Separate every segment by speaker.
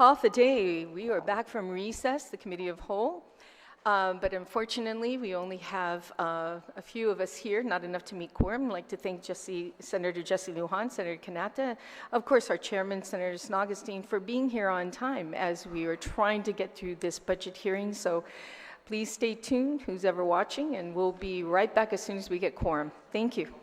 Speaker 1: Call the day. We are back from recess, the Committee of Whole. But unfortunately, we only have a few of us here, not enough to meet quorum. I'd like to thank Senator Jessie Lujan, Senator Kanata, of course, our chairman, Senator Snogestein, for being here on time as we are trying to get through this budget hearing. So please stay tuned, who's ever watching, and we'll be right back as soon as we get quorum. Thank you.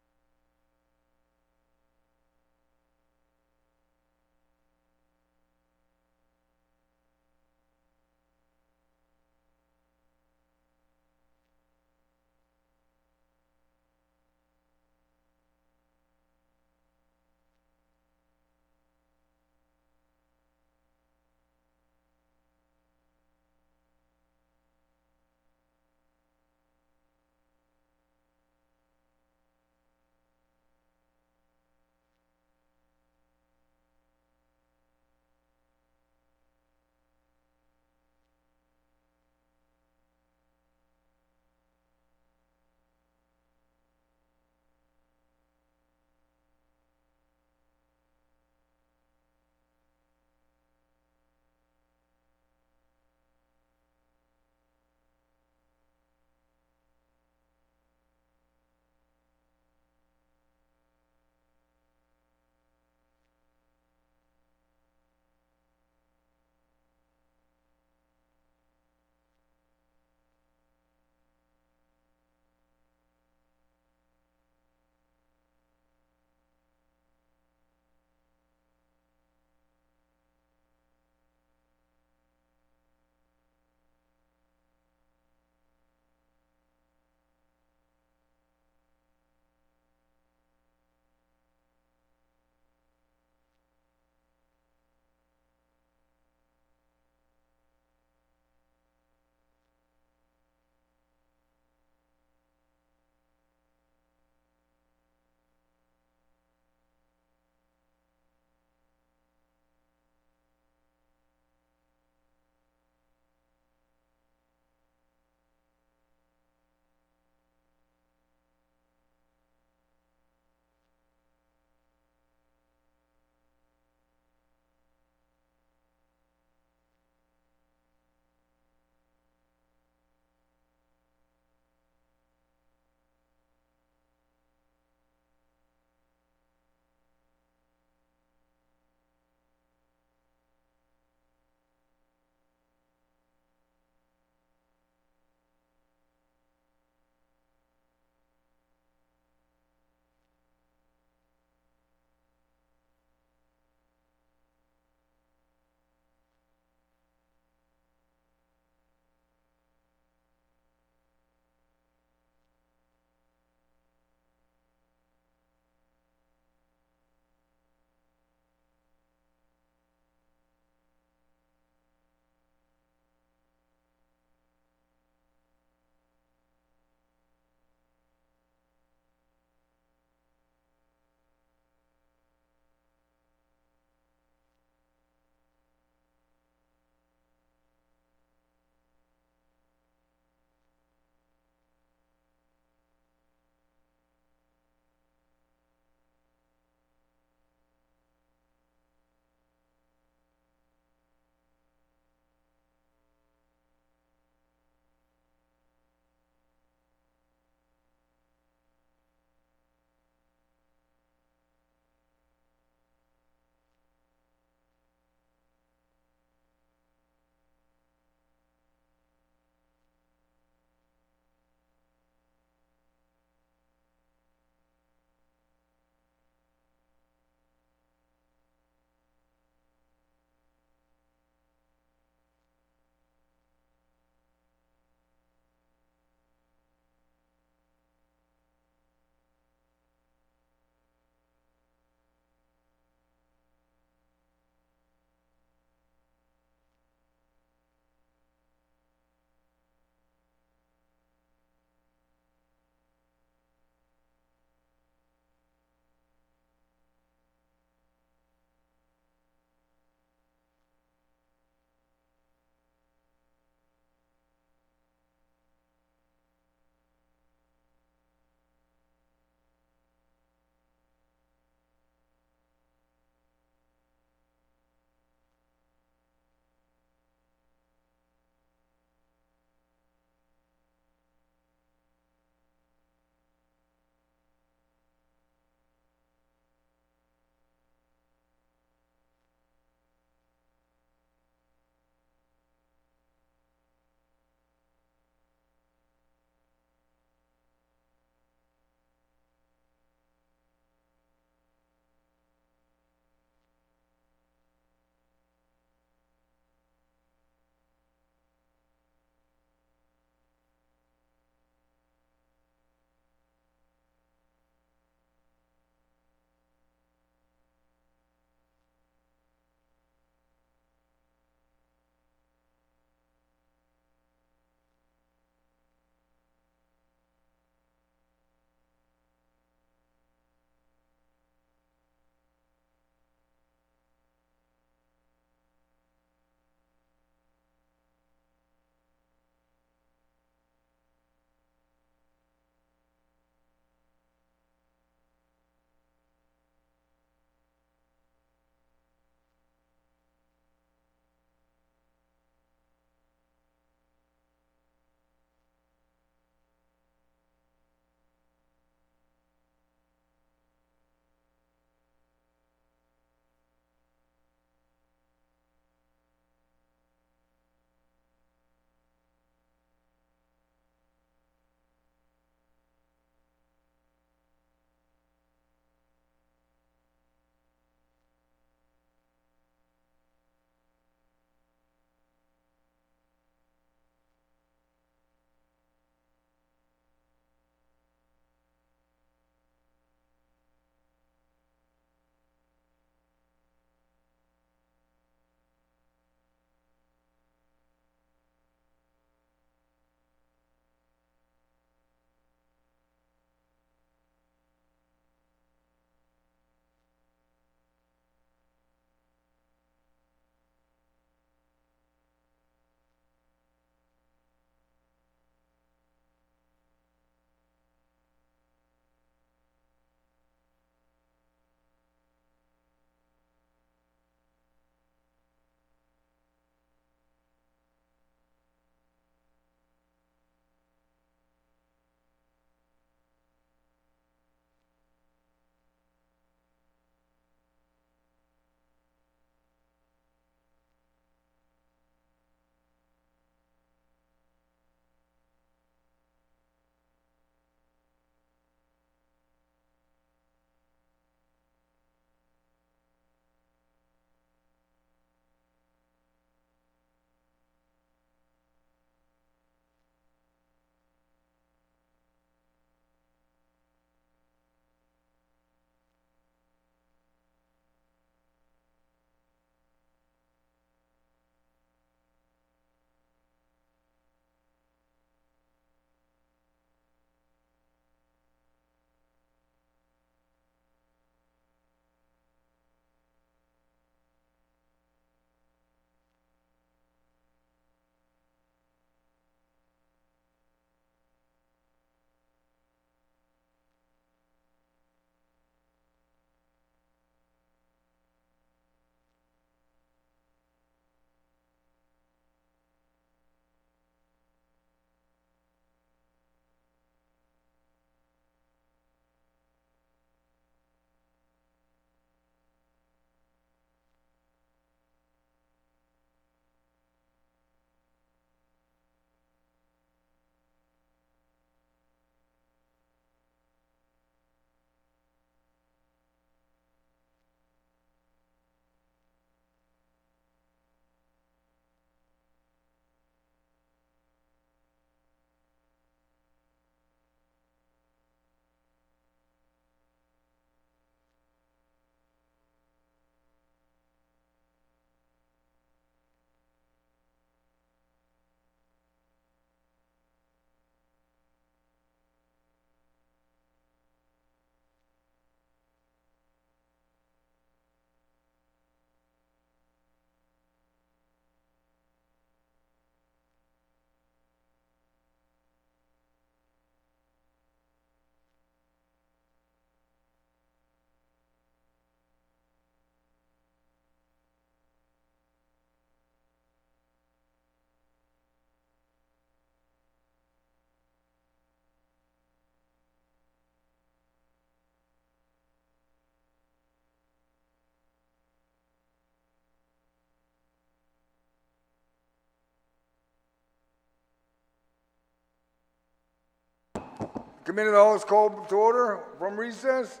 Speaker 2: Committee of the Whole is called to order from recess.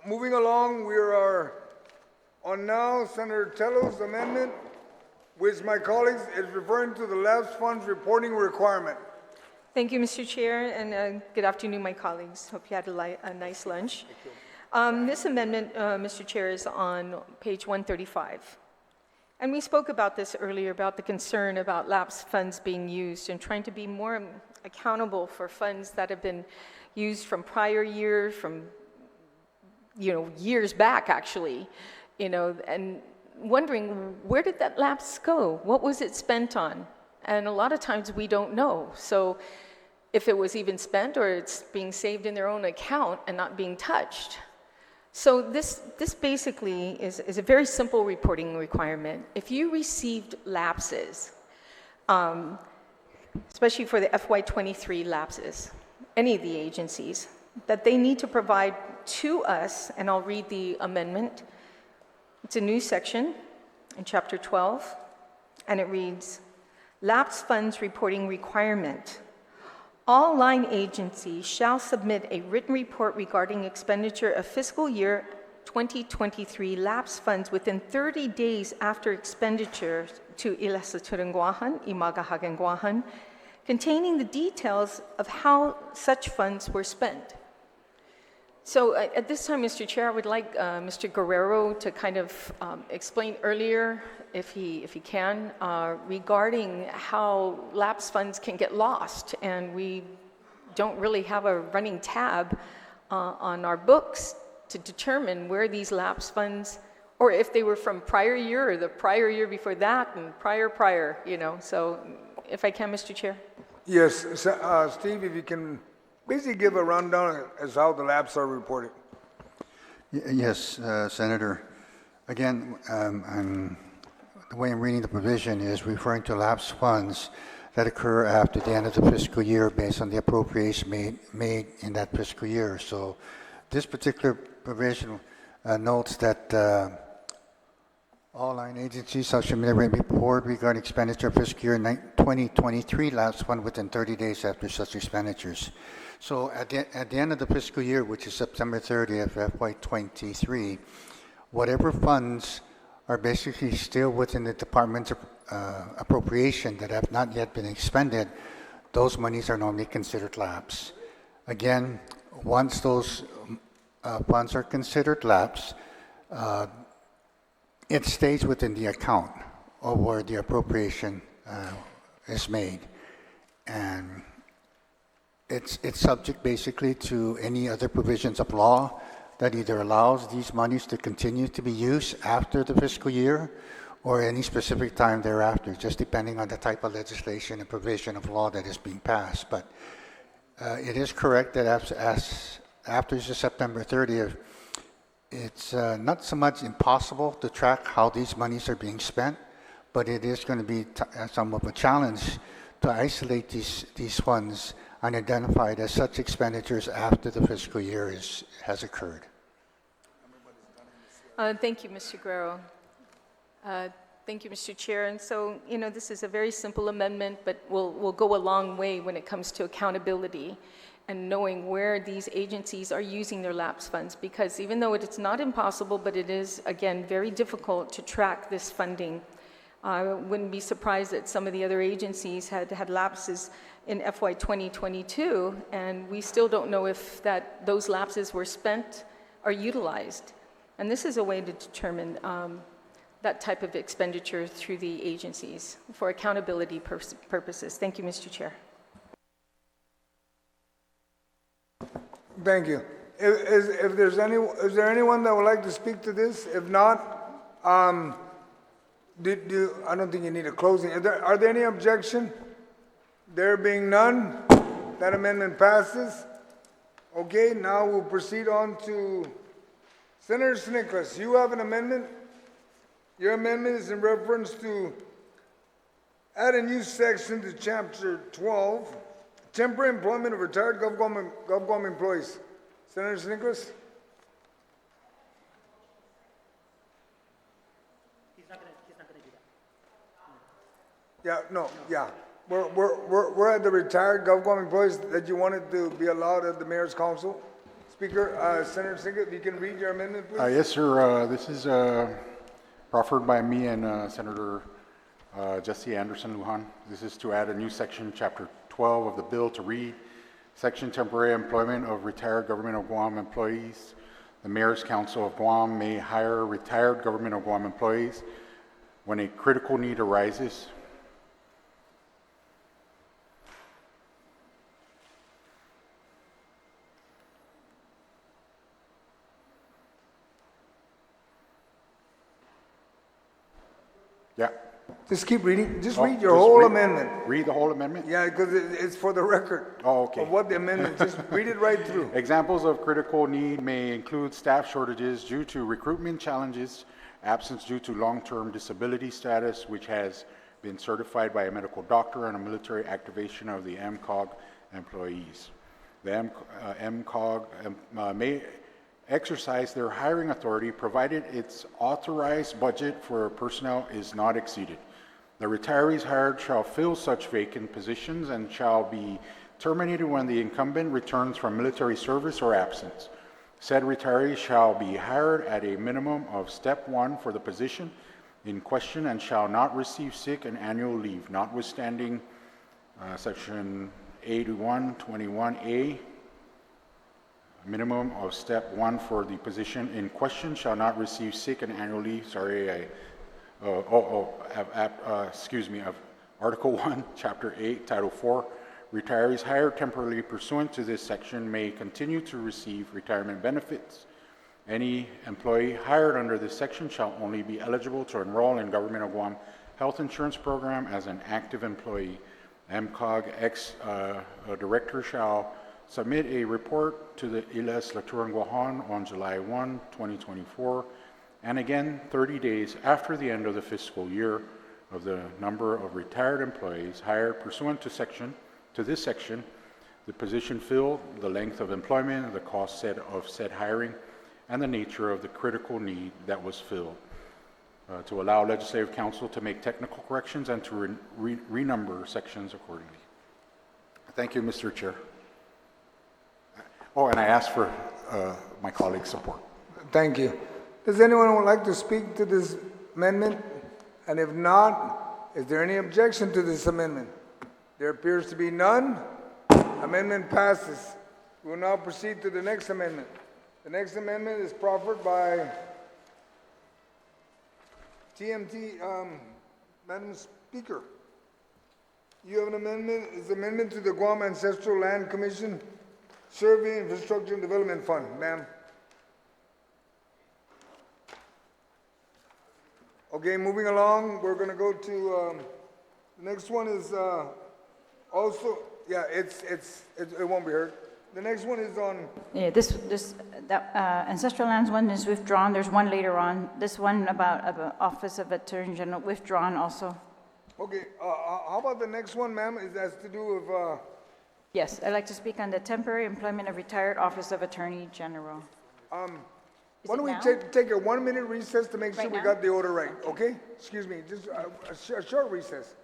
Speaker 2: Moving along, we are on now Senator Tello's amendment, which my colleagues is referring to the lapse funds reporting requirement.
Speaker 1: Thank you, Mr. Chair, and good afternoon, my colleagues. Hope you had a nice lunch. This amendment, Mr. Chair, is on page 135. And we spoke about this earlier, about the concern about lapsed funds being used and trying to be more accountable for funds that have been used from prior years, from years back, actually, and wondering, where did that lapse go? What was it spent on? And a lot of times we don't know. So if it was even spent or it's being saved in their own account and not being touched. So this basically is a very simple reporting requirement. If you received lapses, especially for the FY2023 lapses, any of the agencies, that they need to provide to us, and I'll read the amendment. It's a new section in Chapter 12, and it reads, Lapse funds reporting requirement. All line agencies shall submit a written report regarding expenditure of fiscal year 2023 lapse funds within 30 days after expenditure to I Legislature Guåhan, I Magaʹhågan Guåhan, containing the details of how such funds were spent. So at this time, Mr. Chair, I would like Mr. Guerrero to kind of explain earlier, if he can, regarding how lapse funds can get lost, and we don't really have a running tab on our books to determine where these lapse funds, or if they were from prior year or the prior year before that, and prior, So if I can, Mr. Chair.
Speaker 2: Yes, Steve, if you can basically give a rundown as how the lapses are reported.
Speaker 3: Yes, Senator. Again, the way I'm reading the provision is referring to lapse funds that occur after the end of the fiscal year based on the appropriation made in that fiscal year. So this particular provision notes that all line agencies shall submit a written report regarding expenditure of fiscal year 2023 lapse fund within 30 days after such expenditures. So at the end of the fiscal year, which is September 30th, FY23, whatever funds are basically still within the department's appropriation that have not yet been expended, those monies are normally considered lapse. Again, once those funds are considered lapse, it stays within the account of where the appropriation is made. And it's subject basically to any other provisions of law that either allows these monies to continue to be used after the fiscal year or any specific time thereafter, just depending on the type of legislation and provision of law that is being passed. But it is correct that after September 30th, it's not so much impossible to track how these monies are being spent, but it is going to be somewhat of a challenge to isolate these funds and identify it as such expenditures after the fiscal year has occurred.
Speaker 1: Thank you, Mr. Guerrero. Thank you, Mr. Chair. And so, this is a very simple amendment, but will go a long way when it comes to accountability and knowing where these agencies are using their lapse funds, because even though it's not impossible, but it is, again, very difficult to track this funding. I wouldn't be surprised that some of the other agencies had lapses in FY 2022, and we still don't know if those lapses were spent or utilized. And this is a way to determine that type of expenditure through the agencies for accountability purposes. Thank you, Mr. Chair.
Speaker 2: Thank you. Is there anyone that would like to speak to this? If not, I don't think you need a closing. Are there any objection? There being none, that amendment passes. Okay, now we'll proceed on to Senator Snickles. You have an amendment. Your amendment is in reference to add a new section to Chapter 12, temporary employment of retired GovGuam employees. Senator Snickles? He's not gonna do that. Yeah, no, yeah. we're at the retired GovCom employees that you wanted to be allowed at the Mayor's Council. Speaker, Senator Siggett, if you can read your amendment, please.
Speaker 4: Yes, sir. This is proffered by me and Senator Jesse Anderson Lujan. This is to add a new section, Chapter 12 of the bill, to read Section Temporary Employment of Retired Government of Guam Employees. The Mayor's Council of Guam may hire retired Government of Guam employees when a critical need arises. Yeah.
Speaker 2: Just keep reading. Just
Speaker 4: Oh,
Speaker 2: read your
Speaker 4: just
Speaker 2: whole
Speaker 4: read-
Speaker 2: amendment.
Speaker 4: Read the whole amendment?
Speaker 2: Yeah, because it's for the record.
Speaker 4: Oh, okay.
Speaker 2: Of what the amendment, just read it right through.
Speaker 4: Examples of critical need may include staff shortages due to recruitment challenges, absence due to long-term disability status, which has been certified by a medical doctor, and a military activation of the MCOG employees. The MCOG may exercise their hiring authority provided its authorized budget for personnel is not exceeded. The retirees hired shall fill such vacant positions and shall be terminated when the incumbent returns from military service or absence. Said retirees shall be hired at a minimum of Step 1 for the position in question and shall not receive sick and annual leave, notwithstanding Section 8121A. Minimum of Step 1 for the position in question shall not receive sick and annual leave. Sorry, excuse me, of Article 1, Chapter 8, Title 4. Retirees hired temporarily pursuant to this section may continue to receive retirement benefits. Any employee hired under this section shall only be eligible to enroll in Government of Guam Health Insurance Program as an active employee. MCOG director shall submit a report to the I Legislature in Guåhan on July 1, 2024, and again 30 days after the end of the fiscal year of the number of retired employees hired pursuant to this section, the position filled, the length of employment, the cost of said hiring, and the nature of the critical need that was filled, to allow Legislative Council to make technical corrections and to renumber sections accordingly. Thank you, Mr. Chair. Oh, and I ask for my colleagues' support.
Speaker 2: Thank you. Does anyone who would like to speak to this amendment? And if not, is there any objection to this amendment? There appears to be none. Amendment passes. We will now proceed to the next amendment. The next amendment is proffered by TMT, Madam Speaker. You have an amendment. It's amendment to the Guam Ancestral Land Commission Survey Infrastructure and Development Fund. Ma'am. Okay, moving along, we're going to go to the next one is also, yeah, it won't be heard. The next one is on.
Speaker 5: Yeah, that ancestral lands one is withdrawn. There's one later on. This one about Office of Attorney General withdrawn also.
Speaker 2: Okay, how about the next one, ma'am? It has to do with.
Speaker 5: Yes, I'd like to speak on the temporary employment of retired Office of Attorney General.
Speaker 2: Why
Speaker 5: it
Speaker 2: don't we
Speaker 5: now?
Speaker 2: take a 1 minute recess to make sure
Speaker 5: Right
Speaker 2: we
Speaker 5: now?
Speaker 2: got the order right? Okay, excuse me, just a short recess.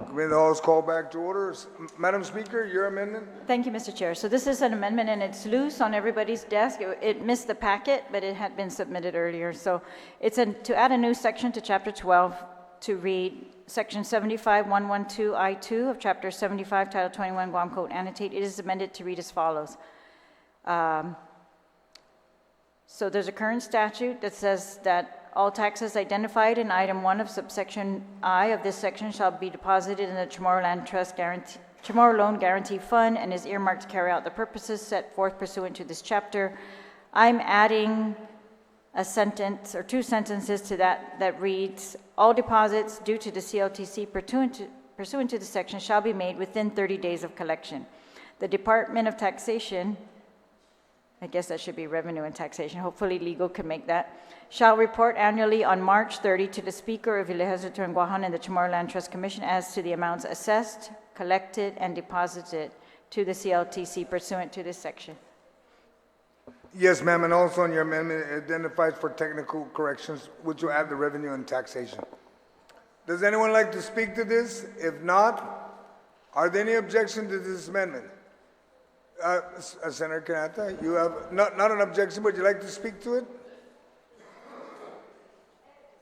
Speaker 2: Committee of the Hall is called back to order. Madam Speaker, your amendment?
Speaker 5: Thank you, Mr. Chair. So this is an amendment and it's loose on everybody's desk. It missed the packet, but it had been submitted earlier. So it's to add a new section to Chapter 12 to read Section 75112 I2 of Chapter 75, Title 21, Guam Code Annotate. It is amended to read as follows. So there's a current statute that says that all taxes identified in Item 1 of subsection I of this section shall be deposited in the Chamorro Loan Guarantee Fund and is earmarked to carry out the purposes set forth pursuant to this chapter. I'm adding a sentence or two sentences to that reads, all deposits due to the CLTC pursuant to the section shall be made within 30 days of collection. The Department of Taxation, I guess that should be Revenue and Taxation, hopefully legal can make that, shall report annually on March 30 to the Speaker of I Legislature in Guåhan and the Chamorro Land Trust Commission as to the amounts assessed, collected, and deposited to the CLTC pursuant to this section.
Speaker 2: Yes, ma'am, and also in your amendment, it identifies for technical corrections, which will add the revenue and taxation. Does anyone like to speak to this? If not, are there any objection to this amendment? Senator Canata, you have, not an objection, but you'd like to speak to it?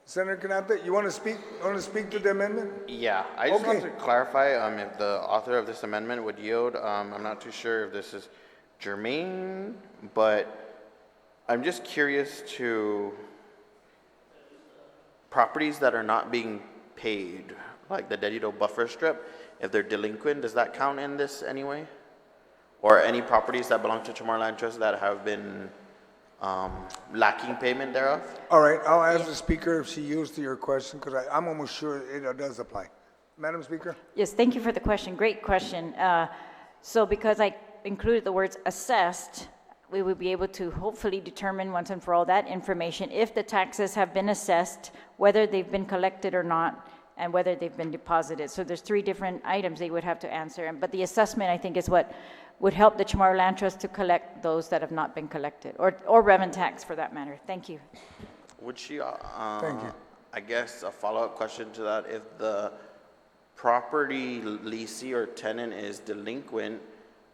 Speaker 2: Senator Canata, you want to speak to the amendment?
Speaker 6: Yeah, I just want
Speaker 2: Okay.
Speaker 6: to clarify if the author of this amendment would yield. I'm not too sure if this is germane, but I'm just curious to properties that are not being paid, like the Dedito buffer strip, if they're delinquent, does that count in this anyway? Or any properties that belong to Chamorro Land Trust that have been lacking payment thereof?
Speaker 2: All right, I'll ask the speaker if she yields to your question, because I'm almost sure it does apply. Madam Speaker?
Speaker 5: Yes, thank you for the question. Great question. So because I included the words assessed, we would be able to hopefully determine once and for all that information if the taxes have been assessed, whether they've been collected or not, and whether they've been deposited. So there's 3 different items they would have to answer. But the assessment, I think, is what would help the Chamorro Land Trust to collect those that have not been collected, or revenue tax for that matter. Thank you.
Speaker 6: Would she,
Speaker 2: Thank you.
Speaker 6: I guess a follow-up question to that, if the property leasee or tenant is delinquent,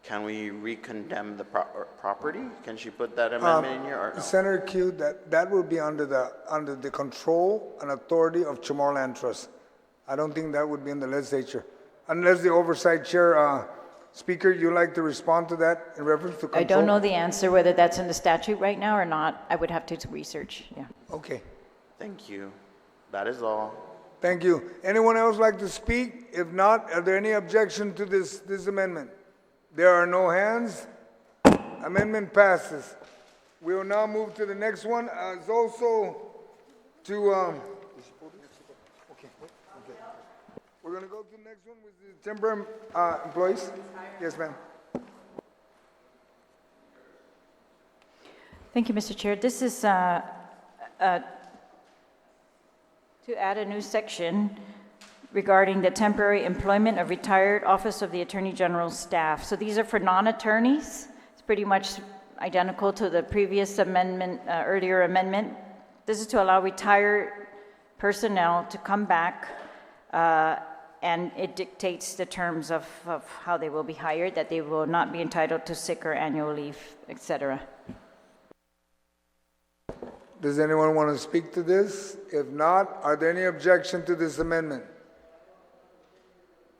Speaker 6: can we recondemn the property? Can she put that amendment in here or no?
Speaker 2: Senator Q, that will be under the control and authority of Chamorro Land Trust. I don't think that would be in the legislature. Unless the oversight chair, Speaker, you'd like to respond to that in reference to control?
Speaker 5: I don't know the answer, whether that's in the statute right now or not. I would have to research, yeah.
Speaker 2: Okay,
Speaker 6: Thank you. That is all.
Speaker 2: thank you. Anyone else like to speak? If not, are there any objection to this amendment? There are no hands. Amendment passes. We will now move to the next one. It's also to, we're going to go to the next one with the temporary employees. Yes, ma'am.
Speaker 5: Thank you, Mr. Chair. This is to add a new section regarding the temporary employment of retired Office of the Attorney General's staff. So these are for non-attorneys. It's pretty much identical to the previous amendment, earlier amendment. This is to allow retired personnel to come back, and it dictates the terms of how they will be hired, that they will not be entitled to sick or annual leave, etc.
Speaker 2: Does anyone want to speak to this? If not, are there any objection to this amendment?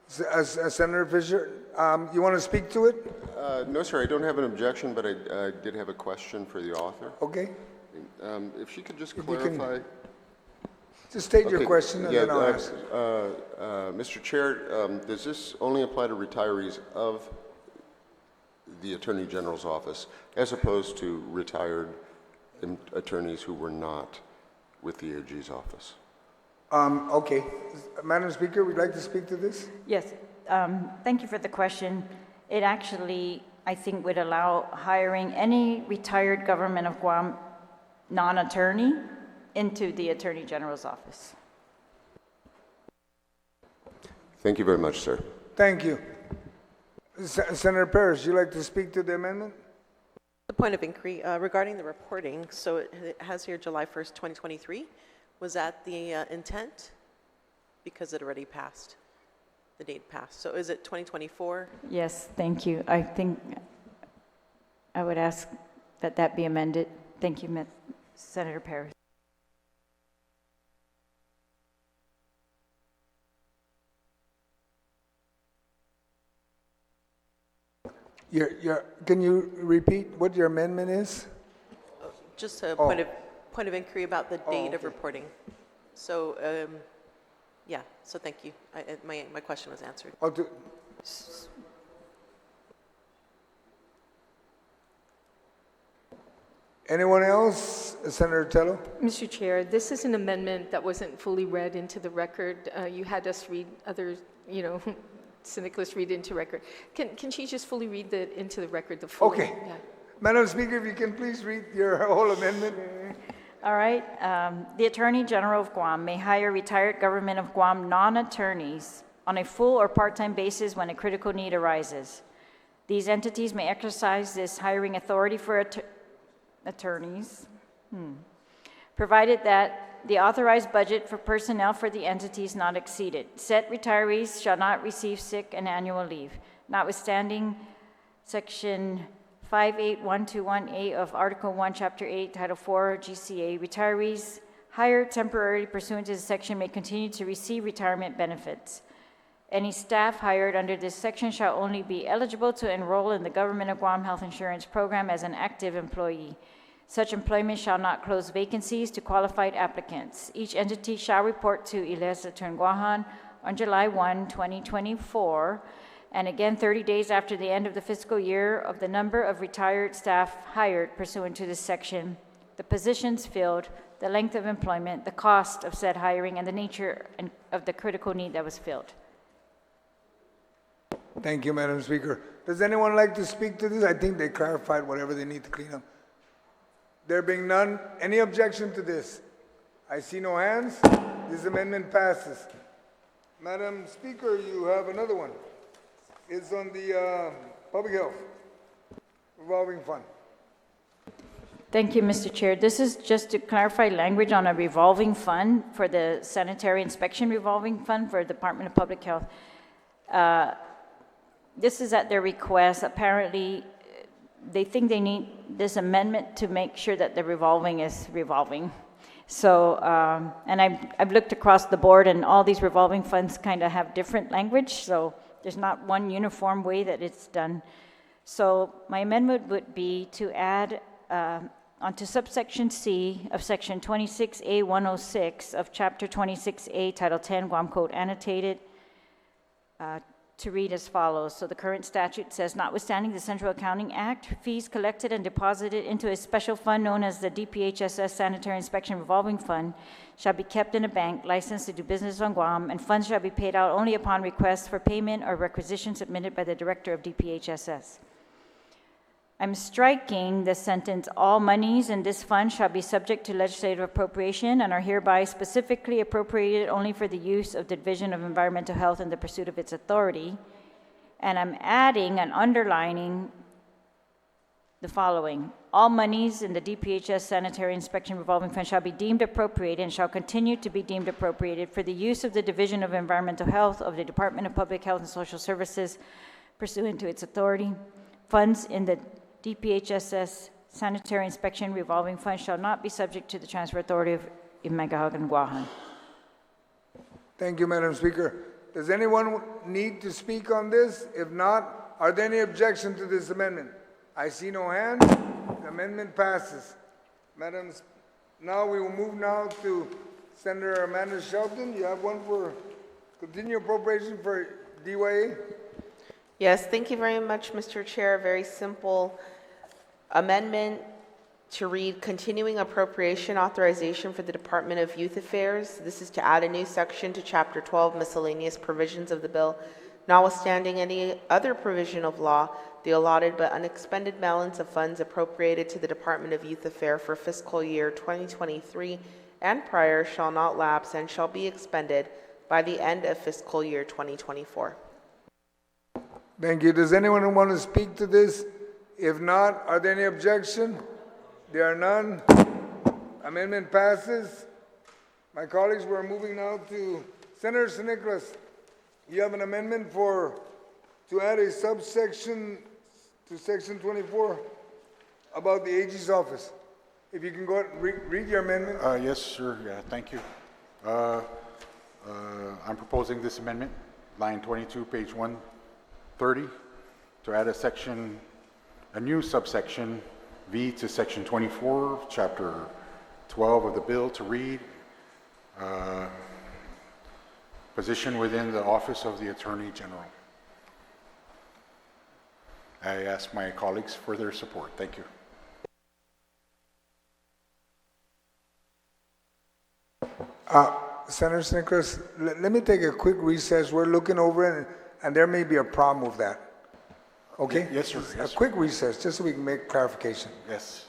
Speaker 2: Senator Fisher, you want to speak to it?
Speaker 7: No, sir, I don't have an objection, but I did have a question for the author.
Speaker 2: Okay,
Speaker 7: If she could just
Speaker 2: If you can-
Speaker 7: clarify.
Speaker 2: just state your
Speaker 7: Okay,
Speaker 2: question and
Speaker 7: yeah,
Speaker 2: then I'll ask.
Speaker 7: Mr. Chair, does this only apply to retirees of the Attorney General's office as opposed to retired attorneys who were not with the AG's office?
Speaker 2: Okay. Madam Speaker, would you like to speak to this?
Speaker 5: Yes, thank you for the question. It actually, I think, would allow hiring any retired government of Guam non-attorney into the Attorney General's office.
Speaker 7: Thank you very much, sir.
Speaker 2: Thank you. Senator Parrish, you like to speak to the amendment?
Speaker 8: The point of inquiry regarding the reporting, so it has here July 1st, 2023. Was that the intent? Because it already passed. The date passed. So is it 2024?
Speaker 5: Yes, thank you. I think I would ask that that be amended. Thank you, Senator Parrish.
Speaker 2: Can you repeat what your amendment is?
Speaker 8: Just a
Speaker 2: Oh.
Speaker 8: point of inquiry about the date of
Speaker 2: okay.
Speaker 8: reporting. So, yeah, so thank you. My question was answered.
Speaker 2: Oh, anyone else? Senator Tello?
Speaker 1: Mr. Chair, this is an amendment that wasn't fully read into the record. You had us read other, Nicholas read into record. Can she just fully read into the record the full?
Speaker 2: Okay.
Speaker 1: Yeah.
Speaker 2: Madam Speaker, if you can please read your whole amendment.
Speaker 5: All right. The Attorney General of Guam may hire retired government of Guam non-attorneys on a full or part-time basis when a critical need arises. These entities may exercise this hiring authority for attorneys, provided that the authorized budget for personnel for the entity is not exceeded. Said retirees shall not receive sick and annual leave, notwithstanding Section 58121A of Article 1, Chapter 8, Title 4, GCA. Retirees hired temporarily pursuant to this section may continue to receive retirement benefits. Any staff hired under this section shall only be eligible to enroll in the Government of Guam Health Insurance Program as an active employee. Such employment shall not close vacancies to qualified applicants. Each entity shall report to I Legislature in Guåhan on July 1, 2024, and again 30 days after the end of the fiscal year, of the number of retired staff hired pursuant to this section, the positions filled, the length of employment, the cost of said hiring, and the nature of the critical need that was filled.
Speaker 2: Thank you, Madam Speaker. Does anyone like to speak to this? I think they clarified whatever they need to clean up. There being none, any objection to this? I see no hands. This amendment passes. Madam Speaker, you have another one. It's on the public health revolving fund.
Speaker 5: Thank you, Mr. Chair. This is just to clarify language on a revolving fund for the sanitary inspection revolving fund for the Department of Public Health. This is at their request. Apparently, they think they need this amendment to make sure that the revolving is revolving. So, and I've looked across the board, and all these revolving funds kind of have different language, so there's not one uniform way that it's done. So my amendment would be to add onto subsection C of section 26A106 of chapter 26A, title 10, Guam Code annotated, to read as follows. So the current statute says, notwithstanding the Central Accounting Act, fees collected and deposited into a special fund known as the DPHSS Sanitary Inspection Revolving Fund shall be kept in a bank licensed to do business on Guam, and funds shall be paid out only upon request for payment or requisition submitted by the Director of DPHSS. I'm striking the sentence, all monies in this fund shall be subject to legislative appropriation and are hereby specifically appropriated only for the use of the Division of Environmental Health in the pursuit of its authority. And I'm adding and underlining the following. All monies in the DPHS Sanitary Inspection Revolving Fund shall be deemed appropriated and shall continue to be deemed appropriated for the use of the Division of Environmental Health of the Department of Public Health and Social Services pursuant to its authority. Funds in the DPHSS Sanitary Inspection Revolving Fund shall not be subject to the transfer authority of I Magaʹhågan, Guåhan.
Speaker 2: Thank you, Madam Speaker. Does anyone need to speak on this? If not, are there any objection to this amendment? I see no hands. The amendment passes. Madam, now we will move now to Senator Amanda Shelton. You have one for continued appropriation for DYA?
Speaker 9: Yes, thank you very much, Mr. Chair. Very simple amendment to read continuing appropriation authorization for the Department of Youth Affairs. This is to add a new section to Chapter 12, miscellaneous provisions of the bill. Notwithstanding any other provision of law, the allotted but unexpended balance of funds appropriated to the Department of Youth Affairs for fiscal year 2023 and prior shall not lapse and shall be expended by the end of fiscal year 2024.
Speaker 2: Thank you. Does anyone want to speak to this? If not, are there any objection? There are none. Amendment passes. My colleagues, we're moving now to Senator San Nicolas. You have an amendment to add a subsection to section 24 about the AG's office. If you can go ahead and read your amendment.
Speaker 4: Yes, sir. Yeah, thank you. I'm proposing this amendment, line 22, page 130, to add a new subsection V to section 24, chapter 12 of the bill, to read position within the office of the Attorney General. I ask my colleagues for their support. Thank you.
Speaker 2: Senator San Nicolas, let me take a quick recess. We're looking over it, and there may be a problem with that. Okay?
Speaker 4: Yes, sir. Yes,
Speaker 2: a quick recess, just so we can make clarification.
Speaker 4: Yes.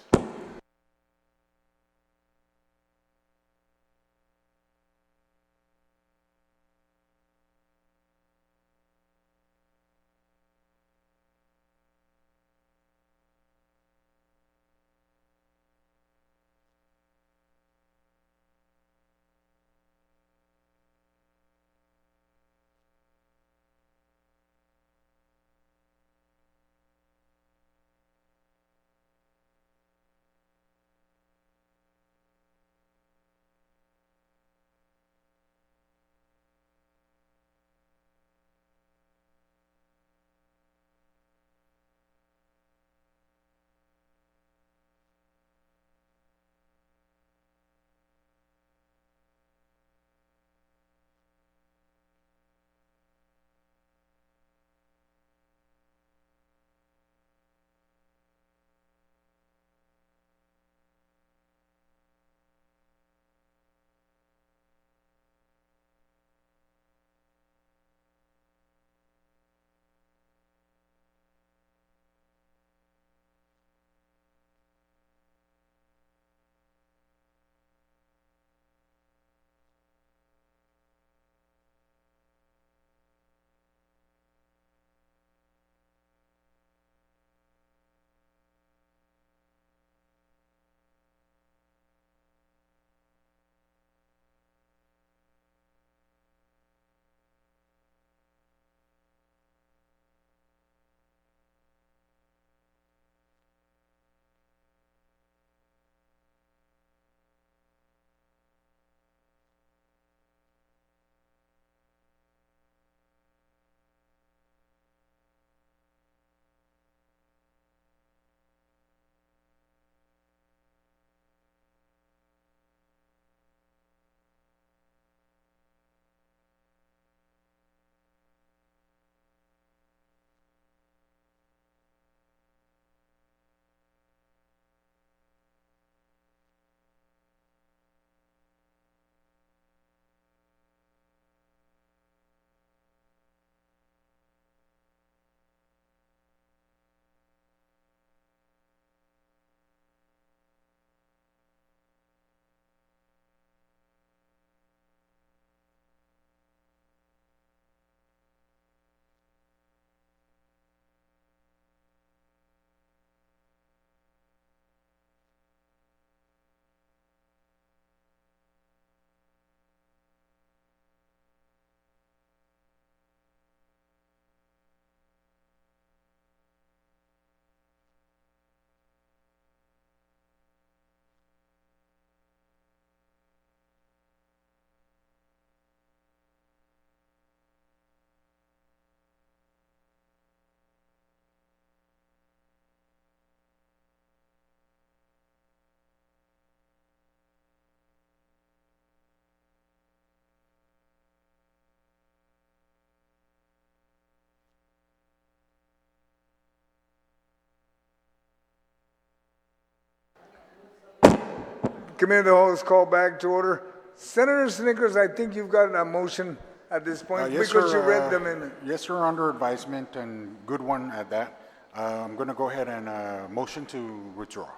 Speaker 2: Committee of the Whole is called back to order. Senator Snickers, I think you've got a motion at this point
Speaker 4: Yes,
Speaker 2: because
Speaker 4: sir,
Speaker 2: you read the amendment.
Speaker 4: Yes, sir, under advisement, and good one at that. I'm going to go ahead and motion to withdraw.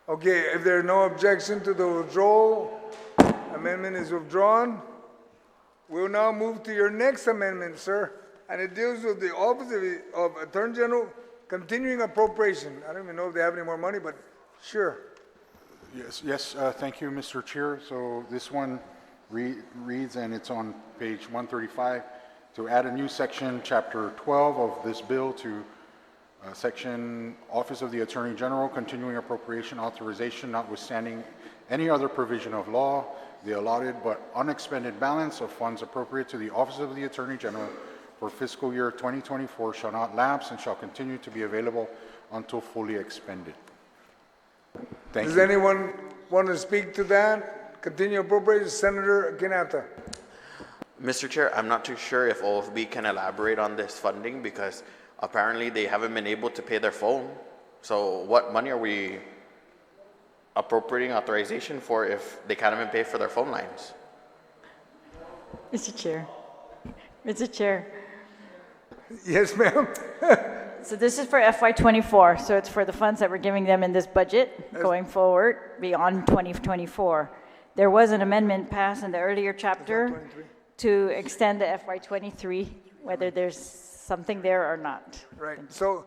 Speaker 2: Okay, if there are no objection to the withdrawal, amendment is withdrawn. We'll now move to your next amendment, sir, and it deals with the Office of Attorney General continuing appropriation. I don't even know if they have any more money, but sure.
Speaker 4: Yes, thank you, Mr. Chair. So this one reads, and it's on page 135, to add a new section, Chapter 12 of this bill to section Office of the Attorney General, continuing appropriation authorization notwithstanding any other provision of law, the allotted but unexpended balance of funds appropriate to the Office of the Attorney General for fiscal year 2024 shall not lapse and shall continue to be available until fully expended. Thank
Speaker 2: Does
Speaker 4: you.
Speaker 2: anyone want to speak to that? Continue appropriation, Senator Quinata.
Speaker 6: Mr. Chair, I'm not too sure if OFB can elaborate on this funding because apparently they haven't been able to pay their phone. So what money are we appropriating authorization for if they can't even pay for their phone lines?
Speaker 5: Mr. Chair. Mr. Chair.
Speaker 2: Yes, ma'am.
Speaker 5: So this is for FY24, so it's for the funds that we're giving them in this budget going forward beyond 2024. There was an amendment passed in the earlier chapter to extend the FY23, whether there's something there or not.
Speaker 2: Right, so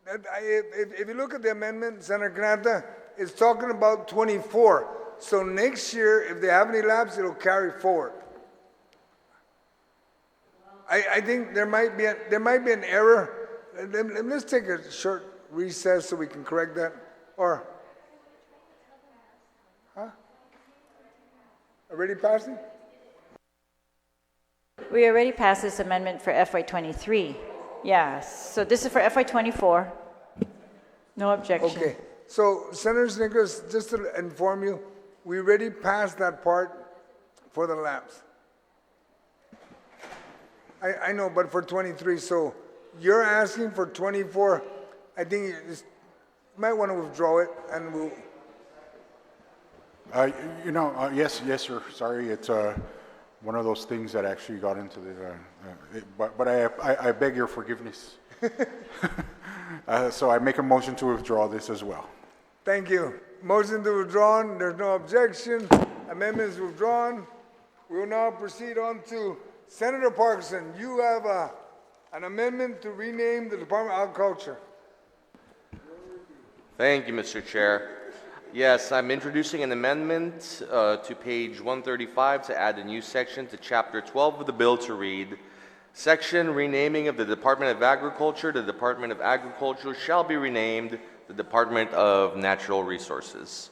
Speaker 2: if you look at the amendment, Senator Quinata, it's talking about 24. So next year, if they have any lapse, it'll carry forward. I think there might be an error. Let's take a short recess so we can correct that. Or, already passing?
Speaker 5: We already passed this amendment for FY23. Yes, so this is for FY24. No objection.
Speaker 2: Okay, so Senator Snickers, just to inform you, we already passed that part for the lapse. I know, but for 23, so you're asking for 24. I think you might want to withdraw it and we'll.
Speaker 4: Yes, sir. Sorry, it's one of those things that actually got into the. But I beg your forgiveness. So I make a motion to withdraw this as well.
Speaker 2: Thank you. Motion to withdrawn. There's no objection. Amendment is withdrawn. We will now proceed on to Senator Parkinson. You have an amendment to rename the Department of Agriculture.
Speaker 10: Thank you, Mr. Chair. Yes, I'm introducing an amendment to page 135 to add a new section to Chapter 12 of the bill to read, Section Renaming of the Department of Agriculture. The Department of Agriculture shall be renamed the Department of Natural Resources.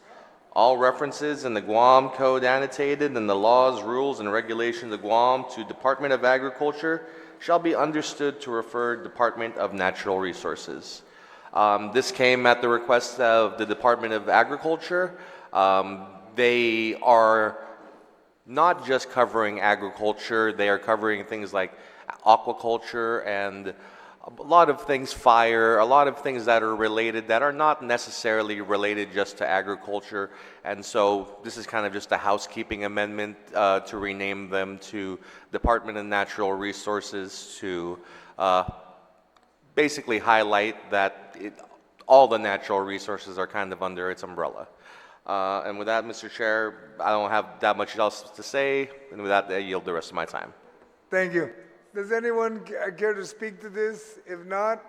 Speaker 10: All references in the Guam Code annotated in the laws, rules, and regulations of Guam to Department of Agriculture shall be understood to refer Department of Natural Resources. This came at the request of the Department of Agriculture. They are not just covering agriculture, they are covering things like aquaculture and a lot of things, fire, a lot of things that are related that are not necessarily related just to agriculture. And so this is kind of just a housekeeping amendment to rename them to Department of Natural Resources to basically highlight that all the natural resources are kind of under its umbrella. And with that, Mr. Chair, I don't have that much else to say, and with that, I yield the rest of my time.
Speaker 2: Thank you. Does anyone care to speak to this? If not,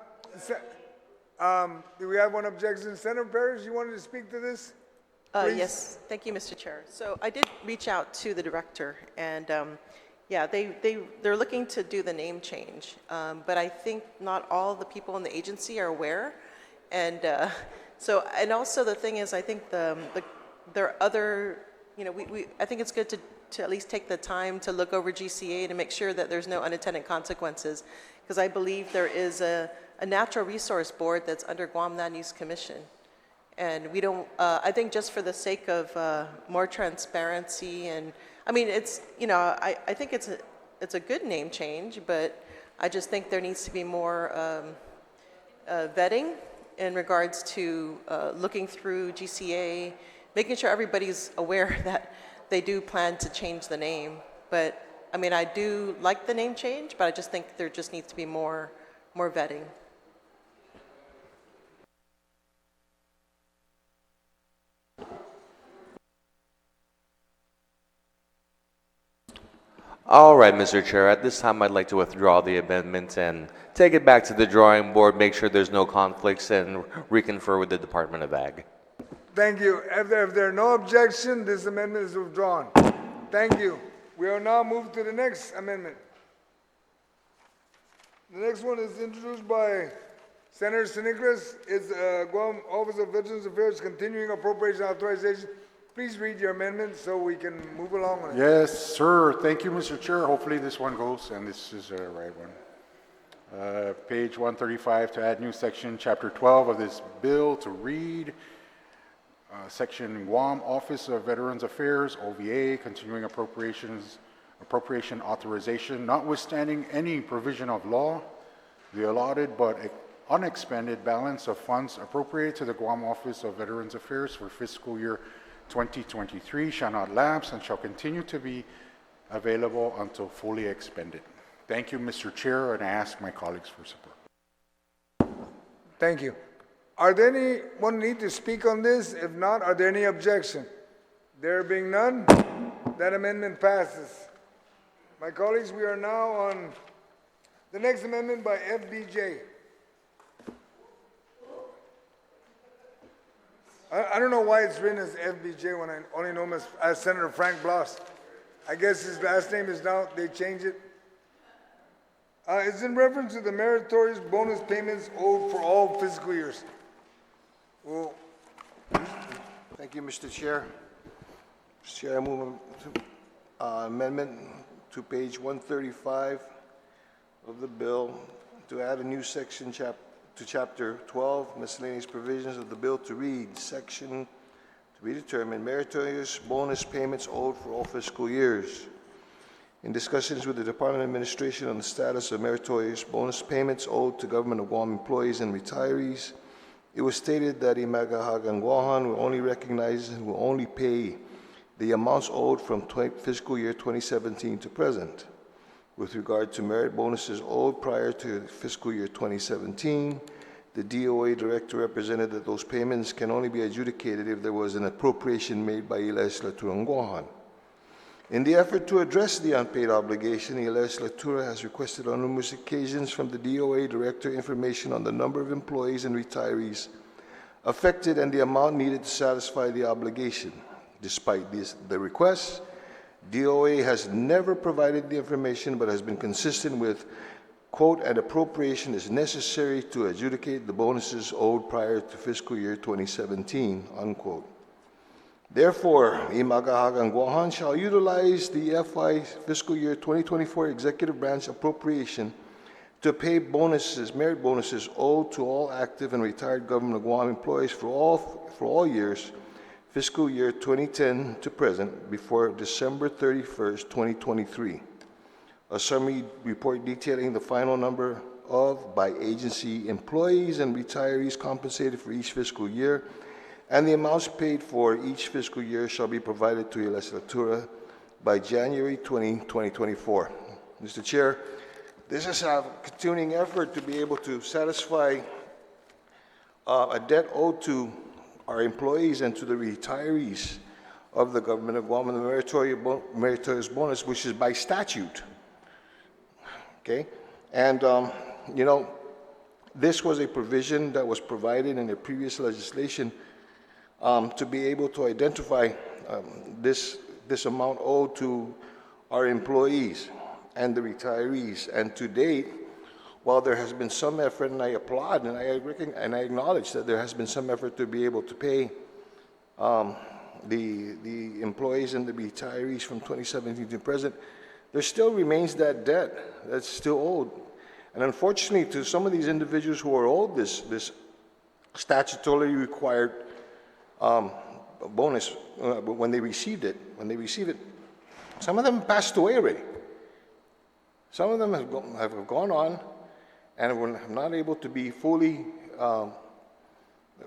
Speaker 2: do we have one objection? Senator Parrish, you wanted to speak to this? Please.
Speaker 8: Yes, thank you, Mr. Chair. So I did reach out to the director, and yeah, they're looking to do the name change, but I think not all the people in the agency are aware, and so, and also the thing is, I think there are other, I think it's good to at least take the time to look over GCA to make sure that there's no unintended consequences, because I believe there is a natural resource board that's under Guam Land Use Commission. And we don't, I think just for the sake of more transparency and, I mean, it's, I think it's a good name change, but I just think there needs to be more vetting in regards to looking through GCA making sure everybody's aware that they do plan to change the name. But, I mean, I do like the name change, but I just think there just needs to be more vetting.
Speaker 10: All right, Mr. Chair, at this time, I'd like to withdraw the amendment and take it back to the drawing board, make sure there's no conflicts, and reconfer with the Department of Ag.
Speaker 2: Thank you. If there are no objection, this amendment is withdrawn. Thank you. We will now move to the next amendment. The next one is introduced by Senator Sinigras. It's Guam Office of Veterans Affairs Continuing Appropriation Authorization. Please read your amendment so we can move along with it.
Speaker 4: Yes, sir. Thank you, Mr. Chair. Hopefully this one goes, and this is the right one. Page 135 to add new section, Chapter 12 of this bill to read. Section Guam Office of Veterans Affairs, OVA, Continuing Appropriation Authorization, notwithstanding any provision of law, the allotted but unexpended balance of funds appropriated to the Guam Office of Veterans Affairs for fiscal year 2023 shall not lapse and shall continue to be available until fully expended. Thank you, Mr. Chair, and I ask my colleagues for support.
Speaker 2: Thank you. Are there anyone need to speak on this? If not, are there any objection? There being none, that amendment passes. My colleagues, we are now on the next amendment by FBJ. I don't know why it's written as FBJ when I only know him as Senator Frank Bloss. I guess his last name is now, they changed it. It's in reference to the meritorious bonus payments owed for all fiscal years. Well,
Speaker 11: Thank you, Mr. Chair. Mr. Chair, I move amendment to page 135 of the bill to add a new section to Chapter 12, miscellaneous provisions of the bill to read, section to be determined, meritorious bonus payments owed for all fiscal years. In discussions with the Department of Administration on the status of meritorious bonus payments owed to Government of Guam employees and retirees, it was stated that I Magaʹhågan Guåhan will only recognize and will only pay the amounts owed from fiscal year 2017 to present. With regard to merit bonuses owed prior to fiscal year 2017, the DOA director represented that those payments can only be adjudicated if there was an appropriation made by I Legislature in Guåhan. In the effort to address the unpaid obligation, I Legislature has requested on numerous occasions from the DOA director information on the number of employees and retirees affected and the amount needed to satisfy the obligation. Despite the requests, DOA has never provided the information but has been consistent with, quote, an appropriation is necessary to adjudicate the bonuses owed prior to fiscal year 2017, unquote. Therefore, I Magaʹhågan Guåhan shall utilize the fiscal year 2024 executive branch appropriation to pay bonuses, merit bonuses owed to all active and retired Government of Guam employees for all years, fiscal year 2010 to present, before December 31st, 2023. A summary report detailing the final number of by agency employees and retirees compensated for each fiscal year and the amounts paid for each fiscal year shall be provided to I Legislature by January 2024. Mr. Chair, this is a continuing effort to be able to satisfy a debt owed to our employees and to the retirees of the Government of Guam and the meritorious bonus, which is by statute. Okay? And, you know, this was a provision that was provided in the previous legislation to be able to identify this amount owed to our employees and the retirees. And to date, while there has been some effort, and I applaud and I acknowledge that there has been some effort to be able to pay the employees and the retirees from 2017 to present, there still remains that debt that's still owed. And unfortunately, to some of these individuals who are owed this statutorily required bonus when they receive it, some of them passed away already. Some of them have gone on and were not able to be fully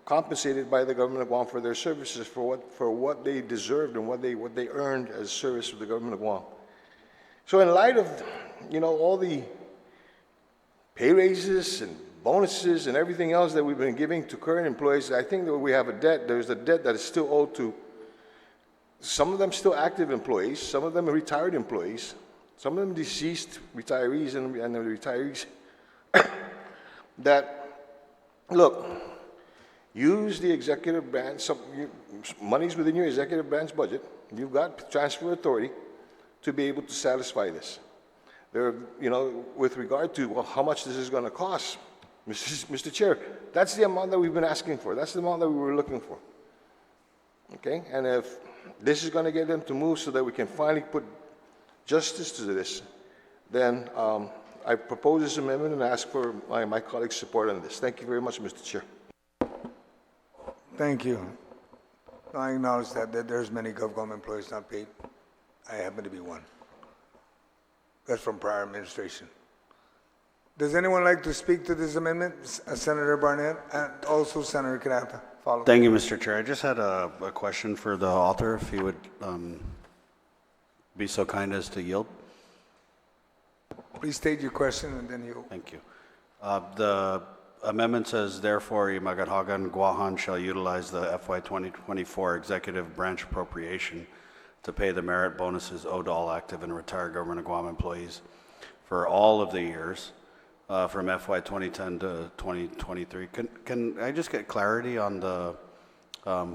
Speaker 11: compensated by the government of Guam for their services for what they deserved and what they earned as service with the government of Guam. So in light of, all the pay raises and bonuses and everything else that we've been giving to current employees, I think that we have a debt. There's a debt that is still owed to some of them still active employees, some of them retired employees, some of them deceased retirees and the retirees that, look, use the executive branch, money's within your executive branch budget. You've got transfer authority to be able to satisfy this. There, with regard to how much this is going to cost, Mr. Chair, that's the amount that we've been asking for. That's the amount that we were looking for. Okay, and if this is going to get them to move so that we can finally put justice to this, then I propose this amendment and ask for my colleagues' support on this. Thank you very much, Mr. Chair.
Speaker 2: Thank you. I acknowledge that there's many government employees not paid. I happen to be one. That's from prior administration. Does anyone like to speak to this amendment? Senator Barnett and also Senator Canata. Follow.
Speaker 12: Thank you, Mr. Chair. I just had a question for the author, if he would be so kind as to yield.
Speaker 2: Please state your question and then you.
Speaker 12: Thank you. The amendment says, therefore, I Magaʹhågan, Guåhan shall utilize the FY2024 executive branch appropriation to pay the merit bonuses owed to all active and retired government of Guam employees for all of the years from FY 2010 to 2023. Can I just get clarity on the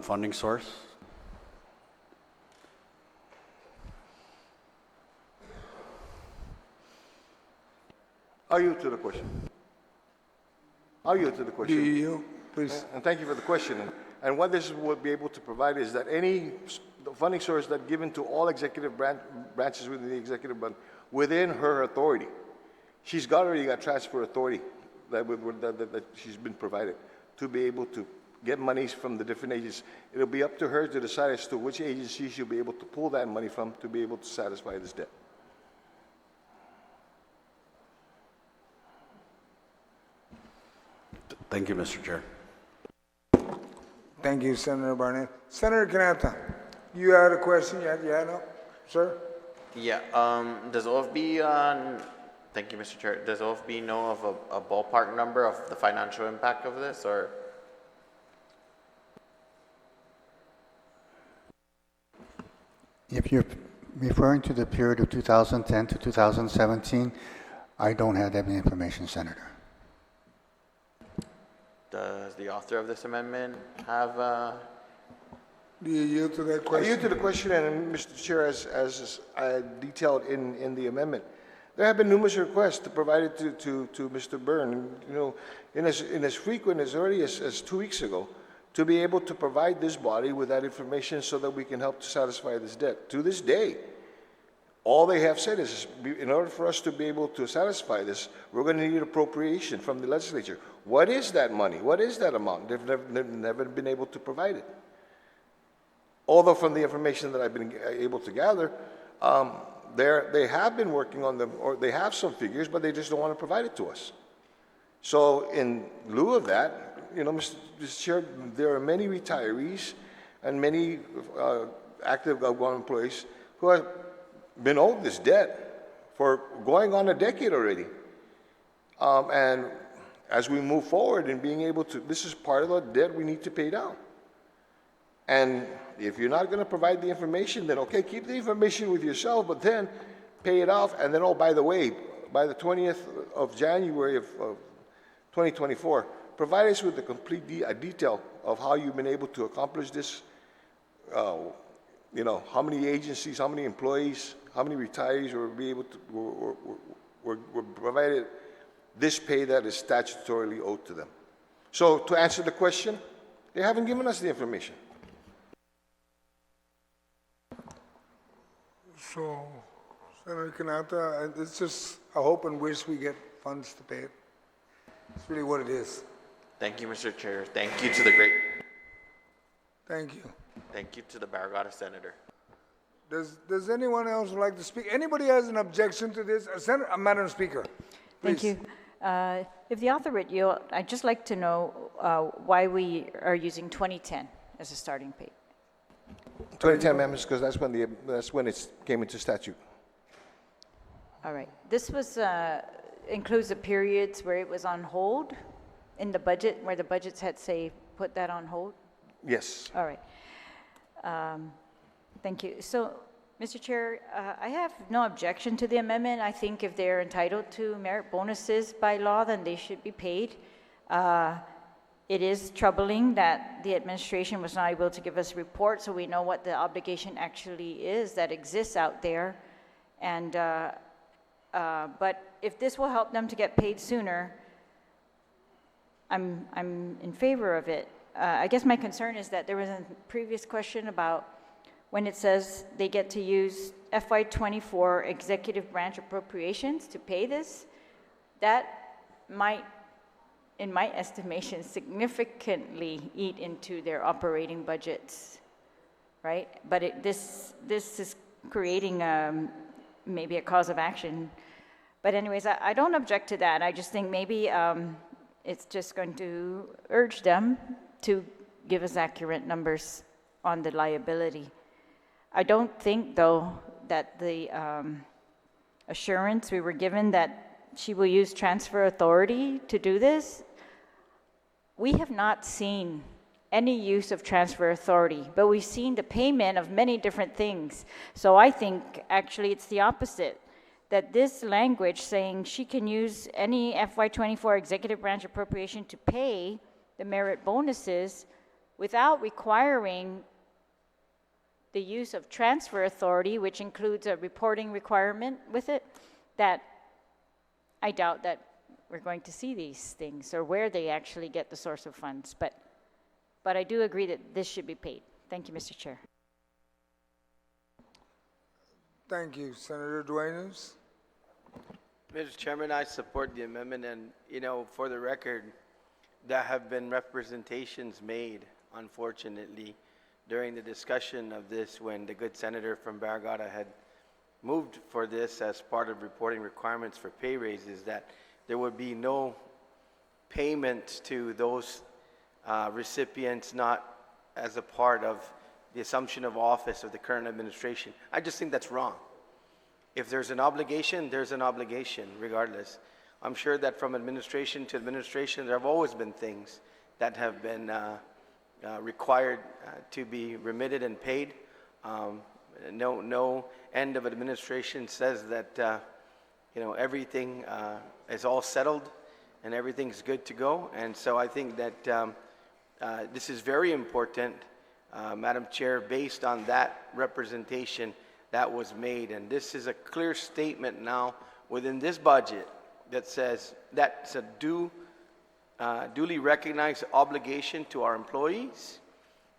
Speaker 12: funding source?
Speaker 11: I'll yield to the question.
Speaker 2: Do you, please?
Speaker 11: And thank you for the question. And what this would be able to provide is that any funding source that given to all executive branches within the executive branch within her authority, she's already got transfer authority that she's been provided to be able to get monies from the different agencies. It'll be up to her to decide as to which agency she'll be able to pull that money from to be able to satisfy this debt.
Speaker 12: Thank you, Mr. Chair.
Speaker 2: Thank you, Senator Barnett. Senator Canata, you had a question? Yeah, no? Sir?
Speaker 6: Yeah, does OFB, thank you, Mr. Chair, does OFB know of a ballpark number of the financial impact of this, or?
Speaker 3: If you're referring to the period of 2010 to 2017, I don't have that information, Senator.
Speaker 6: Does the author of this amendment have
Speaker 2: Do you yield to that
Speaker 11: I
Speaker 2: question?
Speaker 11: yield to the question, and Mr. Chair, as detailed in the amendment, there have been numerous requests to provide it to Mr. Byrne, in as frequent as early as 2 weeks ago, to be able to provide this body with that information so that we can help to satisfy this debt. To this day, all they have said is, in order for us to be able to satisfy this, we're going to need appropriation from the legislature. What is that money? What is that amount? They've never been able to provide it. Although from the information that I've been able to gather, they have been working on them, or they have some figures, but they just don't want to provide it to us. So in lieu of that, Mr. Chair, there are many retirees and many active government employees who have been owed this debt for going on a decade already. And as we move forward in being able to, this is part of the debt we need to pay down. And if you're not going to provide the information, then okay, keep the information with yourself, but then pay it off. And then, oh, by the way, by the 20th of January of 2024, provide us with a complete detail of how you've been able to accomplish this. How many agencies, how many employees, how many retirees were be able to were provided this pay that is statutorily owed to them. So to answer the question, they haven't given us the information.
Speaker 2: So, Senator Canata, it's just a hope and wish we get funds to pay it. It's really what it is.
Speaker 6: Thank you, Mr. Chair. Thank you to the great.
Speaker 2: Thank you.
Speaker 6: Thank you to the Barragata Senator.
Speaker 2: Does anyone else like to speak? Anybody has an objection to this? Madam Speaker,
Speaker 5: Thank
Speaker 2: please.
Speaker 5: you. If the author would yield, I'd just like to know why we are using 2010 as a starting pay.
Speaker 11: 2010 amendments, because that's when it came into statute.
Speaker 5: All right. This was, includes the periods where it was on hold in the budget, where the budgets had, say, put that on hold?
Speaker 11: Yes.
Speaker 5: All right. Thank you. So, Mr. Chair, I have no objection to the amendment. I think if they're entitled to merit bonuses by law, then they should be paid. It is troubling that the administration was not able to give us a report so we know what the obligation actually is that exists out there. And, but if this will help them to get paid sooner, I'm in favor of it. I guess my concern is that there was a previous question about when it says they get to use FY2024 executive branch appropriations to pay this, that might, in my estimation, significantly eat into their operating budgets, right? But this is creating maybe a cause of action. But anyways, I don't object to that. I just think maybe it's just going to urge them to give us accurate numbers on the liability. I don't think, though, that the assurance we were given that she will use transfer authority to do this, we have not seen any use of transfer authority, but we've seen the payment of many different things. So I think actually it's the opposite, that this language saying she can use any FY24 executive branch appropriation to pay the merit bonuses without requiring the use of transfer authority, which includes a reporting requirement with it, that I doubt that we're going to see these things or where they actually get the source of funds. But I do agree that this should be paid. Thank you, Mr. Chair.
Speaker 2: Thank you. Senator Dueñas?
Speaker 13: Mr. Chairman, I support the amendment, and, you know, for the record, there have been representations made, unfortunately, during the discussion of this when the good senator from Barragata had moved for this as part of reporting requirements for pay raises, that there would be no payment to those recipients not as a part of the assumption of office of the current administration. I just think that's wrong. If there's an obligation, there's an obligation regardless. I'm sure that from administration to administration, there have always been things that have been required to be remitted and paid. No end of administration says that you know, everything is all settled and everything's good to go. And so I think that this is very important, Madam Chair, based on that representation that was made. And this is a clear statement now within this budget that says that's a duly recognized obligation to our employees.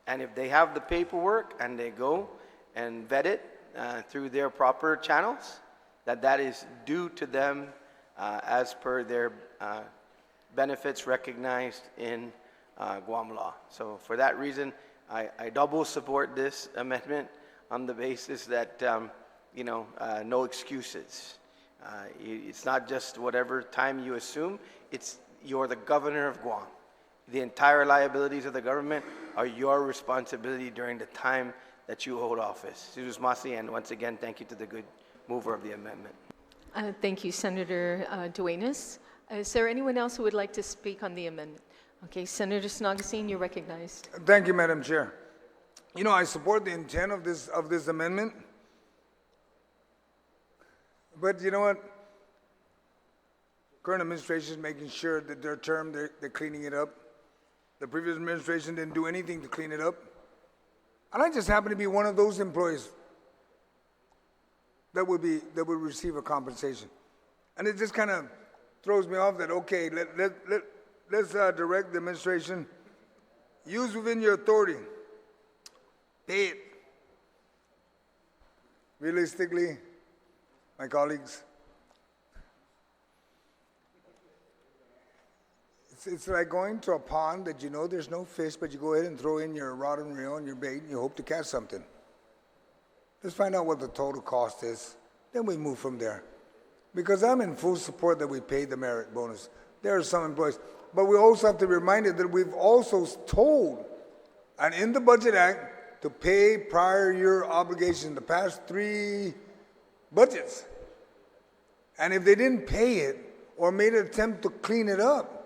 Speaker 13: And if they have the paperwork and they go and vet it through their proper channels, that is due to them as per their benefits recognized in Guam law. So for that reason, I double support this amendment on the basis that, you know, no excuses. It's not just whatever time you assume, you're the governor of Guam. The entire liabilities of the government are your responsibility during the time that you hold office. Suzus Masi, and once again, thank you to the good mover of the amendment.
Speaker 1: Thank you, Senator Dueñas. Is there anyone else who would like to speak on the amendment? Okay, Senator Snogasin, you're recognized.
Speaker 2: Thank you, Madam Chair. You know, I support the intent of this amendment. But you know what? Current administration is making sure that their term, they're cleaning it up. The previous administration didn't do anything to clean it up. And I just happen to be one of those employees that would receive a compensation. And it just kind of throws me off that, okay, let's direct the administration, use within your authority, pay it. Realistically, my colleagues, it's like going to a pond that you know there's no fish, but you go ahead and throw in your rod and reel and your bait and you hope to catch something. Let's find out what the total cost is, then we move from there. because I'm in full support that we pay the merit bonus. There are some employees, but we also have to be reminded that we've also told, and in the Budget Act, to pay prior year obligations, the past 3 budgets. And if they didn't pay it or made an attempt to clean it up,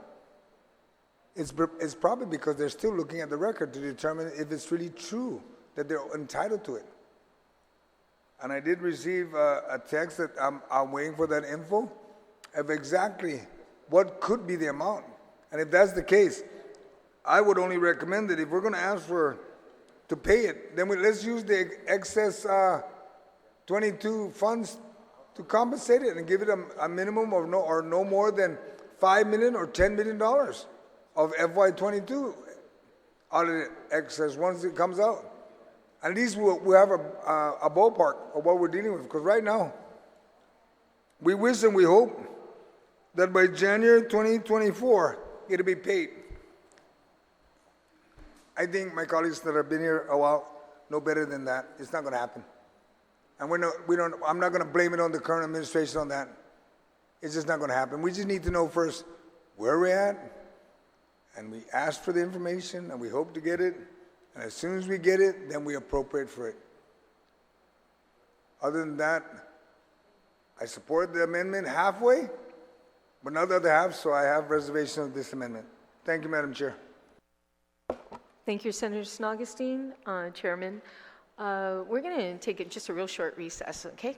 Speaker 2: it's probably because they're still looking at the record to determine if it's really true that they're entitled to it. And I did receive a text that I'm waiting for that info of exactly what could be the amount. And if that's the case, I would only recommend that if we're going to ask to pay it, then let's use the excess 22 funds to compensate it and give it a minimum of no more than $5 million or $10 million of FY22 audited excess once it comes out. At least we'll have a ballpark of what we're dealing with. Because right now, we wish and we hope that by January 2024, it'll be paid. I think my colleagues that have been here a while know better than that. It's not going to happen. And I'm not going to blame it on the current administration on that. It's just not going to happen. We just need to know first where we're at. And we ask for the information, and we hope to get it. And as soon as we get it, then we appropriate for it. Other than that, I support the amendment halfway, but not the other half, so I have reservation of this amendment. Thank you, Madam Chair.
Speaker 1: Thank you, Senator Snogestein, Chairman. We're going to take just a real short recess, okay?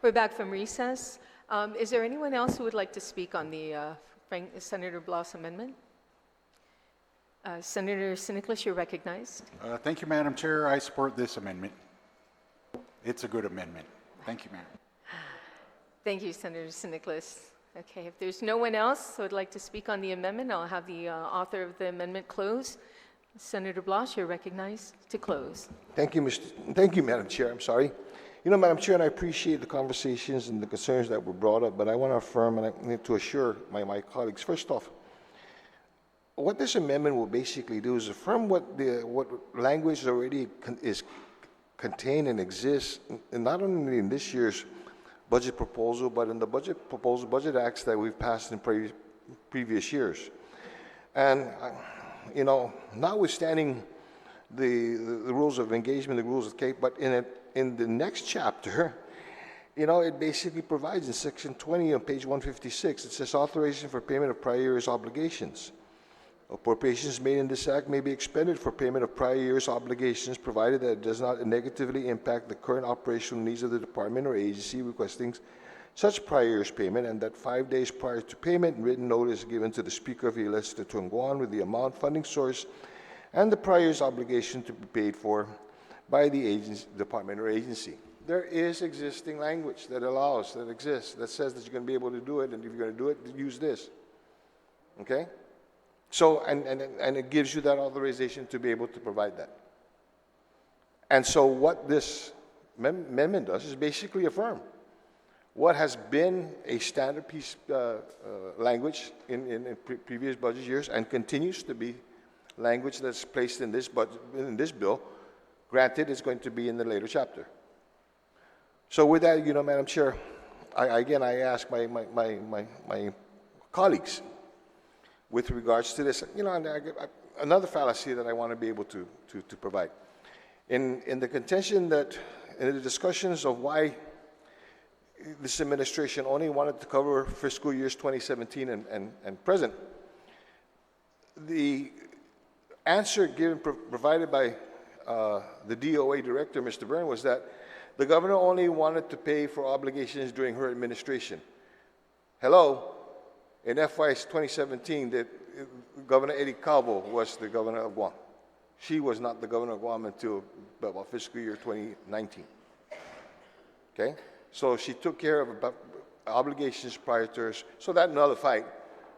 Speaker 1: We're back from recess. Is there anyone else who would like to speak on the Senator Blas amendment? Senator Siniclas, you're recognized.
Speaker 4: Thank you, Madam Chair. I support this amendment. It's a good amendment. Thank you, Madam.
Speaker 1: Thank you, Senator Siniclas. Okay, if there's no one else who would like to speak on the amendment, I'll have the author of the amendment close. Senator Blas, you're recognized to close.
Speaker 11: Thank you, Madam Chair. I'm sorry. You know, Madam Chair, and I appreciate the conversations and the concerns that were brought up, but I want to affirm and I need to assure my colleagues, first off, what this amendment will basically do is affirm what language already is contained and exists, and not only in this year's budget proposal, but in the budget acts that we've passed in previous years. And, you know, notwithstanding the rules of engagement, the rules of case, but in the next chapter, you know, it basically provides in section 20 on page 156, it says authorization for payment of prior year's obligations. Appropriations made in this act may be expended for payment of prior year's obligations, provided that it does not negatively impact the current operational needs of the department or agency requesting such prior year's payment, and that 5 days prior to payment, written notice given to the Speaker of the Legislature in Guam with the amount, funding source, and the prior year's obligation to be paid for by the agency, department or agency. There is existing language that exists, that says that you're going to be able to do it, and if you're going to do it, use this. Okay? So, and it gives you that authorization to be able to provide that. And so what this amendment does is basically affirm what has been a standard piece language in previous budget years and continues to be language that's placed in this budget, in this bill. Granted, it's going to be in the later chapter. So with that, you know, Madam Chair, I ask my colleagues with regards to this, you know, and another fallacy that I want to be able to provide. In the contention that, in the discussions of why this administration only wanted to cover fiscal years 2017 and present, the answer provided by the DOA director, Mr. Byrne, was that the governor only wanted to pay for obligations during her administration. Hello? In FY 2017, Governor Eddie Calvo was the governor of Guam. She was not the governor of Guam until about fiscal year 2019. Okay? So she took care of obligations prior to her. So that nullified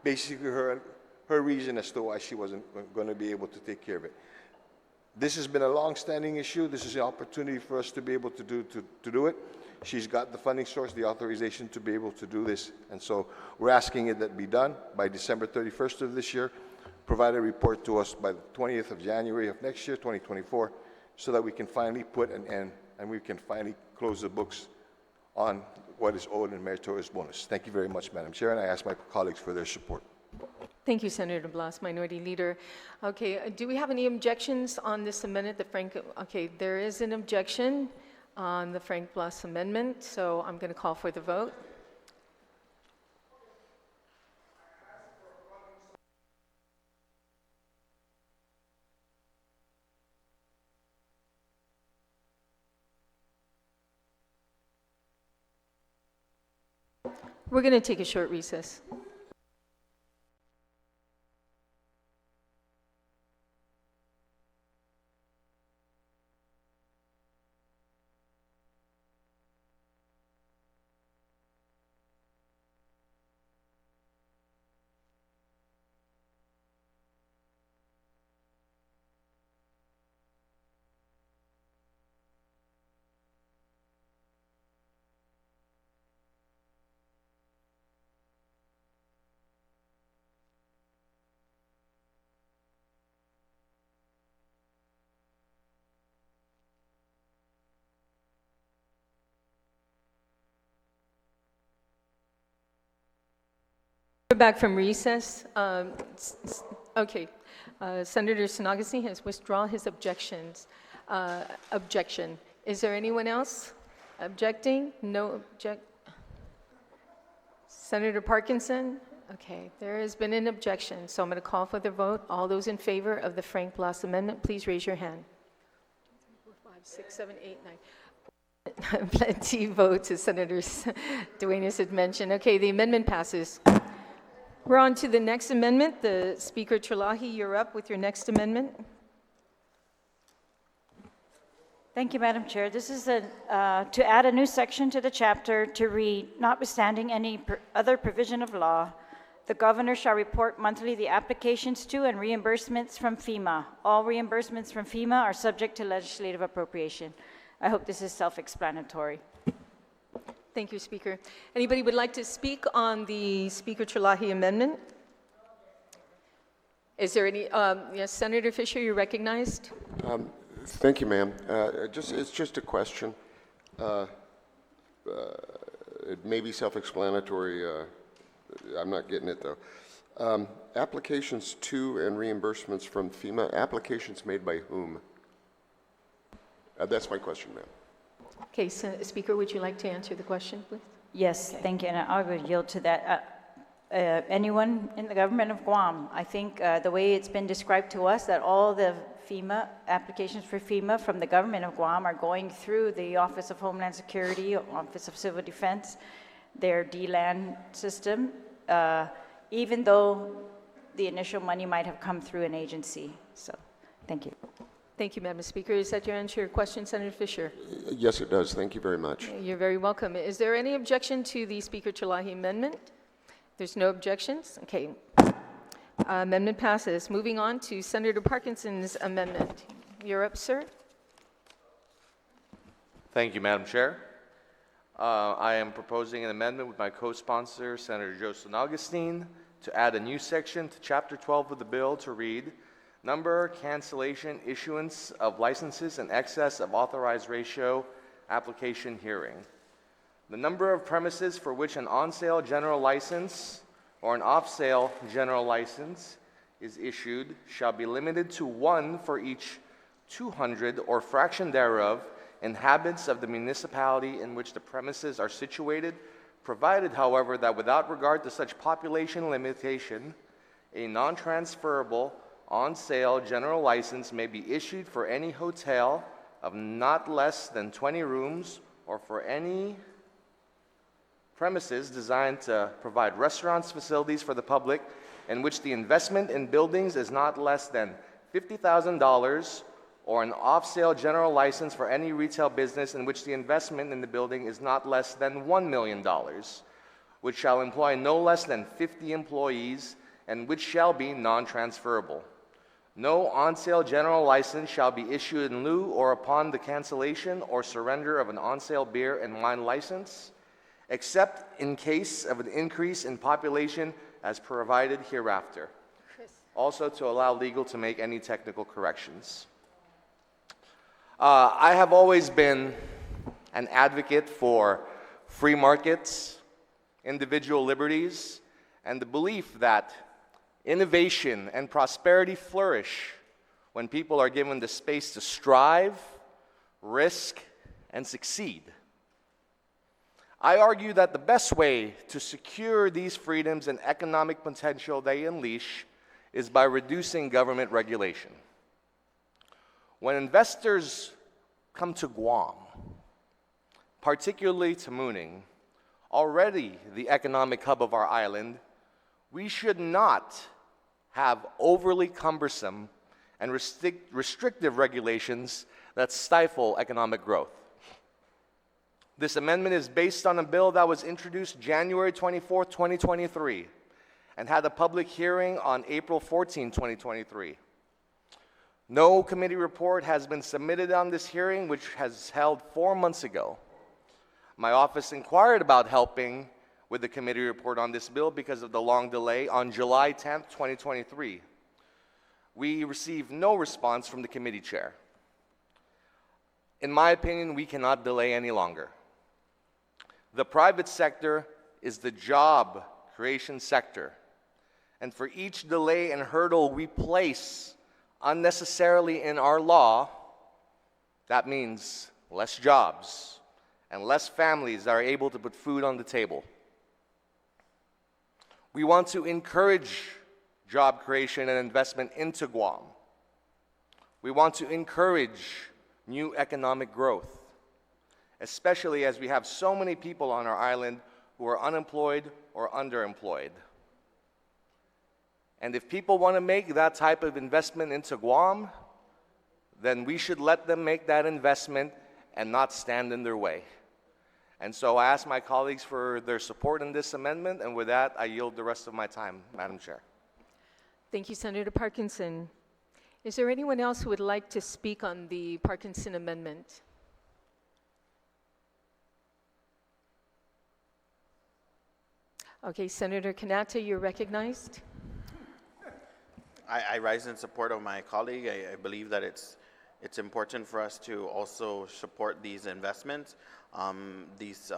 Speaker 11: basically her reason as to why she wasn't going to be able to take care of it. This has been a long-standing issue. This is an opportunity for us to be able to do it. She's got the funding source, the authorization to be able to do this. And so we're asking it that be done by December 31st of this year. Provide a report to us by the 20th of January of next year, 2024, so that we can finally put an end and we can finally close the books on what is owed in meritorious bonus. Thank you very much, Madam Chair, and I ask my colleagues for their support.
Speaker 1: Thank you, Senator Blas, Minority Leader. Okay, do we have any objections on this amendment? Okay, there is an objection on the Frank Blas amendment, so I'm going to call for the vote. We're going to take a short recess. We're back from recess. Okay, Senator Sinagasi has withdrawn his objection. Is there anyone else objecting? No object. Senator Parkinson? Okay, there has been an objection, so I'm going to call for the vote. All those in favor of the Frank Blas amendment, please raise your hand. 5, 6, 7, 8, 9. Plenty votes, as Senator Duenas had mentioned. Okay, the amendment passes. We're on to the next amendment. The Speaker Terlahi, you're up with your next amendment.
Speaker 5: Thank you, Madam Chair. This is to add a new section to the chapter to read, notwithstanding any other provision of law, the governor shall report monthly the applications to and reimbursements from FEMA. All reimbursements from FEMA are subject to legislative appropriation. I hope this is self-explanatory.
Speaker 1: Thank you, Speaker. Anybody would like to speak on the Speaker Chalahi amendment? Is there any, yes, Senator Fisher, you're recognized.
Speaker 7: Thank you, ma'am. It's just a question. It may be self-explanatory. I'm not getting it, though. Applications to and reimbursements from FEMA, applications made by whom? That's my question, ma'am.
Speaker 1: Okay, Speaker, would you like to answer the question, please?
Speaker 5: Yes, thank you, and I will yield to that. Anyone in the government of Guam, I think the way it's been described to us, that all the FEMA, applications for FEMA from the government of Guam are going through the Office of Homeland Security, Office of Civil Defense, their DLAN system, even though the initial money might have come through an agency. So, thank you.
Speaker 1: Thank you, Madam Speaker. Is that your answer to your question, Senator Fisher?
Speaker 7: Yes, it does. Thank you very much.
Speaker 1: You're very welcome. Is there any objection to the Speaker Chalahi amendment? There's no objections? Okay. Amendment passes. Moving on to Senator Parkinson's amendment. You're up, sir.
Speaker 10: Thank you, Madam Chair. I am proposing an amendment with my co-sponsor, Senator Joseph Augustine, to add a new section to Chapter 12 of the bill to read, number, cancellation, issuance of licenses in excess of authorized ratio, application hearing. The number of premises for which an on-sale general license or an off-sale general license is issued shall be limited to 1 for each 200 or fraction thereof inhabitants of the municipality in which the premises are situated, provided, however, that without regard to such population limitation, a non-transferable on-sale general license may be issued for any hotel of not less than 20 rooms or for any premises designed to provide restaurants, facilities for the public in which the investment in buildings is not less than $50,000 or an off-sale general license for any retail business in which the investment in the building is not less than $1 million, which shall employ no less than 50 employees and which shall be non-transferable. No on-sale general license shall be issued in lieu or upon the cancellation or surrender of an on-sale beer and wine license, except in case of an increase in population as provided hereafter. Also to allow legal to make any technical corrections. I have always been an advocate for free markets, individual liberties, and the belief that innovation and prosperity flourish when people are given the space to strive, risk, and succeed. I argue that the best way to secure these freedoms and economic potential they unleash is by reducing government regulation. When investors come to Guam, particularly to Mooning, already the economic hub of our island, we should not have overly cumbersome and restrictive regulations that stifle economic growth. This amendment is based on a bill that was introduced January 24, 2023, and had a public hearing on April 14, 2023. No committee report has been submitted on this hearing, which was held 4 months ago. My office inquired about helping with the committee report on this bill because of the long delay on July 10, 2023. We received no response from the committee chair. In my opinion, we cannot delay any longer. The private sector is the job creation sector. And for each delay and hurdle we place unnecessarily in our law, that means less jobs and less families that are able to put food on the table. We want to encourage job creation and investment into Guam. We want to encourage new economic growth, especially as we have so many people on our island who are unemployed or underemployed. And if people want to make that type of investment into Guam, then we should let them make that investment and not stand in their way. And so I ask my colleagues for their support in this amendment, and with that, I yield the rest of my time, Madam Chair.
Speaker 1: Thank you, Senator Parkinson. Is there anyone else who would like to speak on the Parkinson amendment? Okay, Senator Kanata, you're recognized.
Speaker 6: I rise in support of my colleague. I believe that it's important for us to also support these investments. These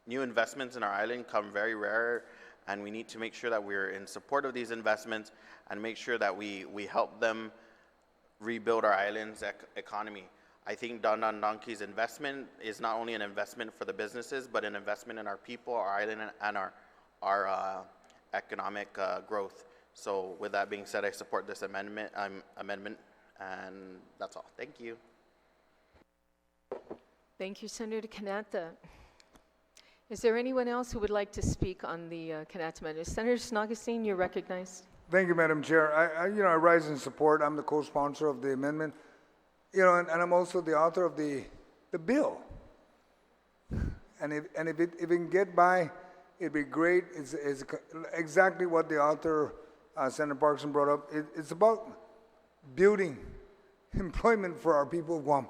Speaker 6: new investments in our island come very rare, and we need to make sure that we're in support of these investments and make sure that we help them rebuild our island's economy. I think Don Don Donkey's investment is not only an investment for the businesses, but an investment in our people, our island, and our economic growth. So with that being said, I support this amendment, and that's all. Thank you.
Speaker 1: Thank you, Senator Kanata. Is there anyone else who would like to speak on the Kanata amendment? Senator Snogestein, you're recognized.
Speaker 2: Thank you, Madam Chair. I rise in support. I'm the co-sponsor of the amendment. And I'm also the author of the bill. And if it can get by, it'd be great. It's exactly what the author, Senator Parkson, brought up. It's about building employment for our people of Guam.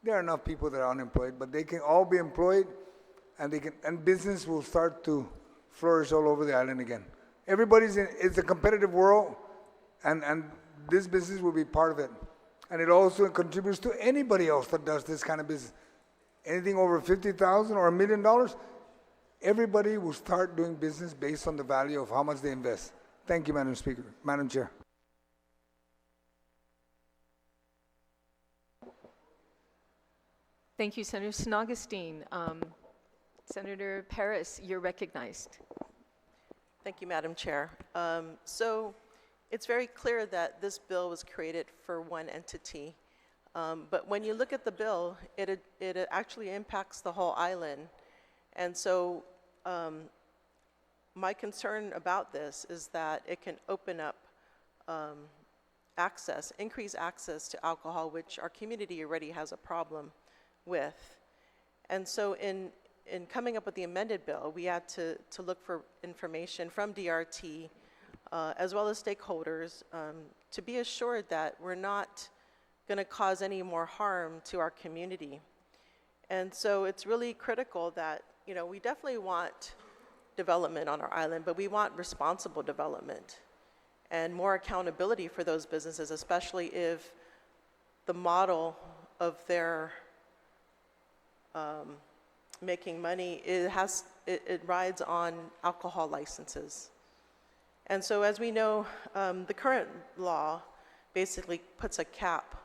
Speaker 2: There are enough people that are unemployed, but they can all be employed, and business will start to flourish all over the island again. It's a competitive world, and this business will be part of it. And it also contributes to anybody else that does this kind of business. Anything over $50,000 or $1 million, everybody will start doing business based on the value of how much they invest. Thank you, Madam Speaker, Madam Chair.
Speaker 1: Thank you, Senator Snogestein. Senator Paris, you're recognized.
Speaker 8: Thank you, Madam Chair. So it's very clear that this bill was created for one entity. But when you look at the bill, it actually impacts the whole island. And so my concern about this is that it can open up increase access to alcohol, which our community already has a problem with. And so in coming up with the amended bill, we had to look for information from DRT as well as stakeholders to be assured that we're not going to cause any more harm to our community. And so it's really critical that, we definitely want development on our island, but we want responsible development and more accountability for those businesses, especially if the model of their making money, it rides on alcohol licenses. And so as we know, the current law basically puts a cap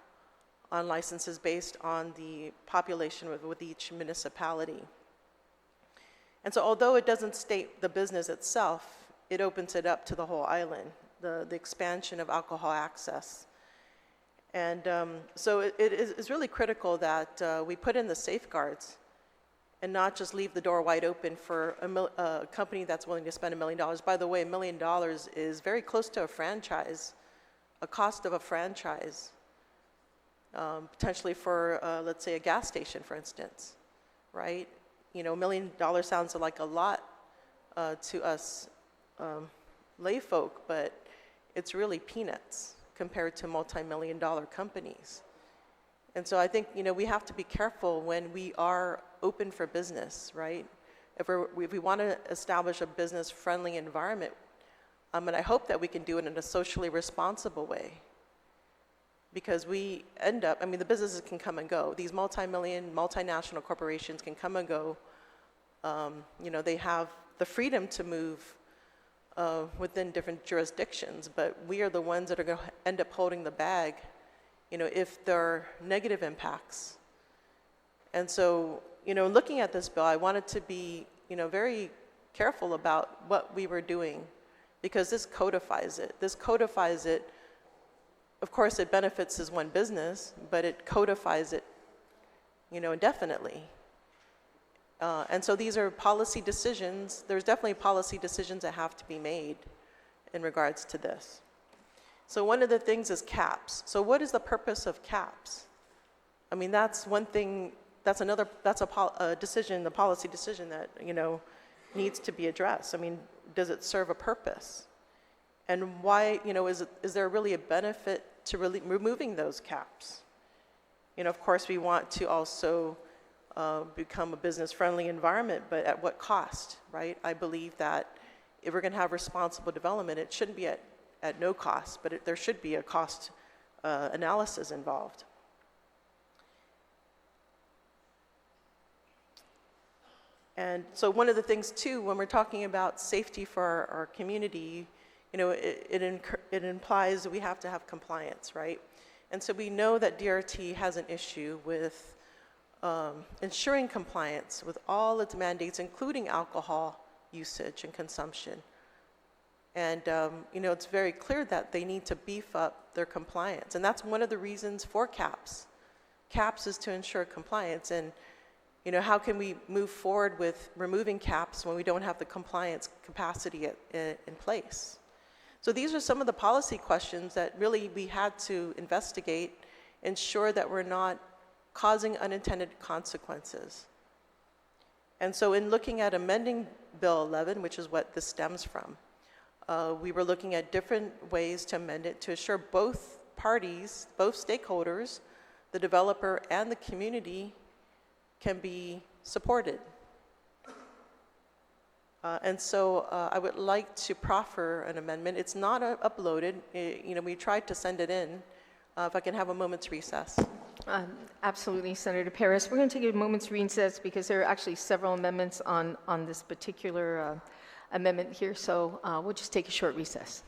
Speaker 8: on licenses based on the population with each municipality. And so although it doesn't state the business itself, it opens it up to the whole island, the expansion of alcohol access. And so it is really critical that we put in the safeguards and not just leave the door wide open for a company that's willing to spend $1 million. By the way, $1 million is very close to a franchise, a cost of a franchise, potentially for, let's say, a gas station, for instance, right? $1 million sounds like a lot to us lay folk, but it's really peanuts compared to multi-million-dollar companies. And so I think, we have to be careful when we are open for business, right? If we want to establish a business-friendly environment, and I hope that we can do it in a socially responsible way. Because we end up, the businesses can come and go. These multinational corporations can come and go. They have the freedom to move within different jurisdictions, but we are the ones that are going to end up holding the bag, if there are negative impacts. And so, looking at this bill, I wanted to be, very careful about what we were doing, because this codifies it. Of course, it benefits as one business, but it codifies it, indefinitely. And so these are policy decisions. There's definitely policy decisions that have to be made in regards to this. So one of the things is caps. So what is the purpose of caps? That's one thing, that's a decision, the policy decision that, needs to be addressed. Does it serve a purpose? And why, is there really a benefit to removing those caps? Of course, we want to also become a business-friendly environment, but at what cost, right? I believe that if we're going to have responsible development, it shouldn't be at no cost, but there should be a cost analysis involved. And so one of the things too, when we're talking about safety for our community, it implies that we have to have compliance, right? And so we know that DRT has an issue with ensuring compliance with all its mandates, including alcohol usage and consumption. And it's very clear that they need to beef up their compliance. And that's one of the reasons for CAPS. CAPS is to ensure compliance. And how can we move forward with removing CAPS when we don't have the compliance capacity in place? So these are some of the policy questions that really we had to investigate, ensure that we're not causing unintended consequences. And so in looking at amending Bill 11, which is what this stems from, we were looking at different ways to amend it to assure both parties, both stakeholders, the developer and the community, can be supported. And so I would like to proffer an amendment. It's not uploaded. We tried to send it in. If I can have a moment's recess.
Speaker 1: Absolutely, Senator Perez. We're going to take a moment's recess because there are actually several amendments on this particular amendment here. So we'll just take a short recess.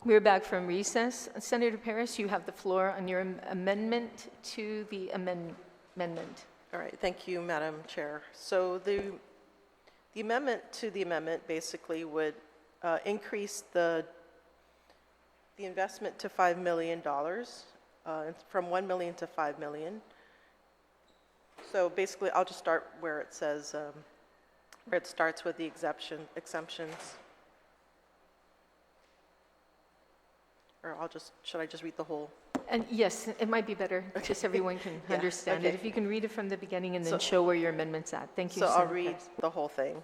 Speaker 1: We're back from recess. Senator Perez, you have the floor on your amendment to the amendment.
Speaker 8: All right, thank you, Madam Chair. So the amendment to the amendment basically would increase the investment to $5 million, from $1 million to $5 million. So basically, I'll just start where it says, where it starts with the exemptions. Or should I just read the whole?
Speaker 1: And yes, it might be better, just so everyone can
Speaker 8: Yeah,
Speaker 1: understand it.
Speaker 8: okay.
Speaker 1: If you can read it from the beginning and then show where your amendment's at. Thank you,
Speaker 8: So I'll
Speaker 1: Senator
Speaker 8: read
Speaker 1: Perez.
Speaker 8: the whole thing.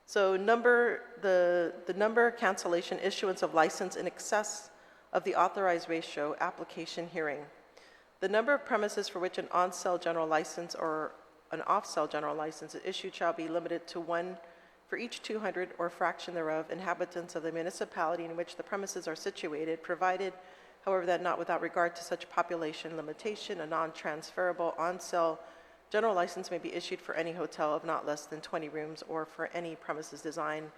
Speaker 8: So the number cancellation issuance of license in excess of the authorized ratio application hearing. The number of premises for which an on-sale general license or an off-sale general license is issued shall be limited to one for each 200 or fraction thereof inhabitants of the municipality in which the premises are situated, provided, however, that not without regard to such population limitation, a non-transferable on-sale general license may be issued for any hotel of not less than 20 rooms or for any premises designed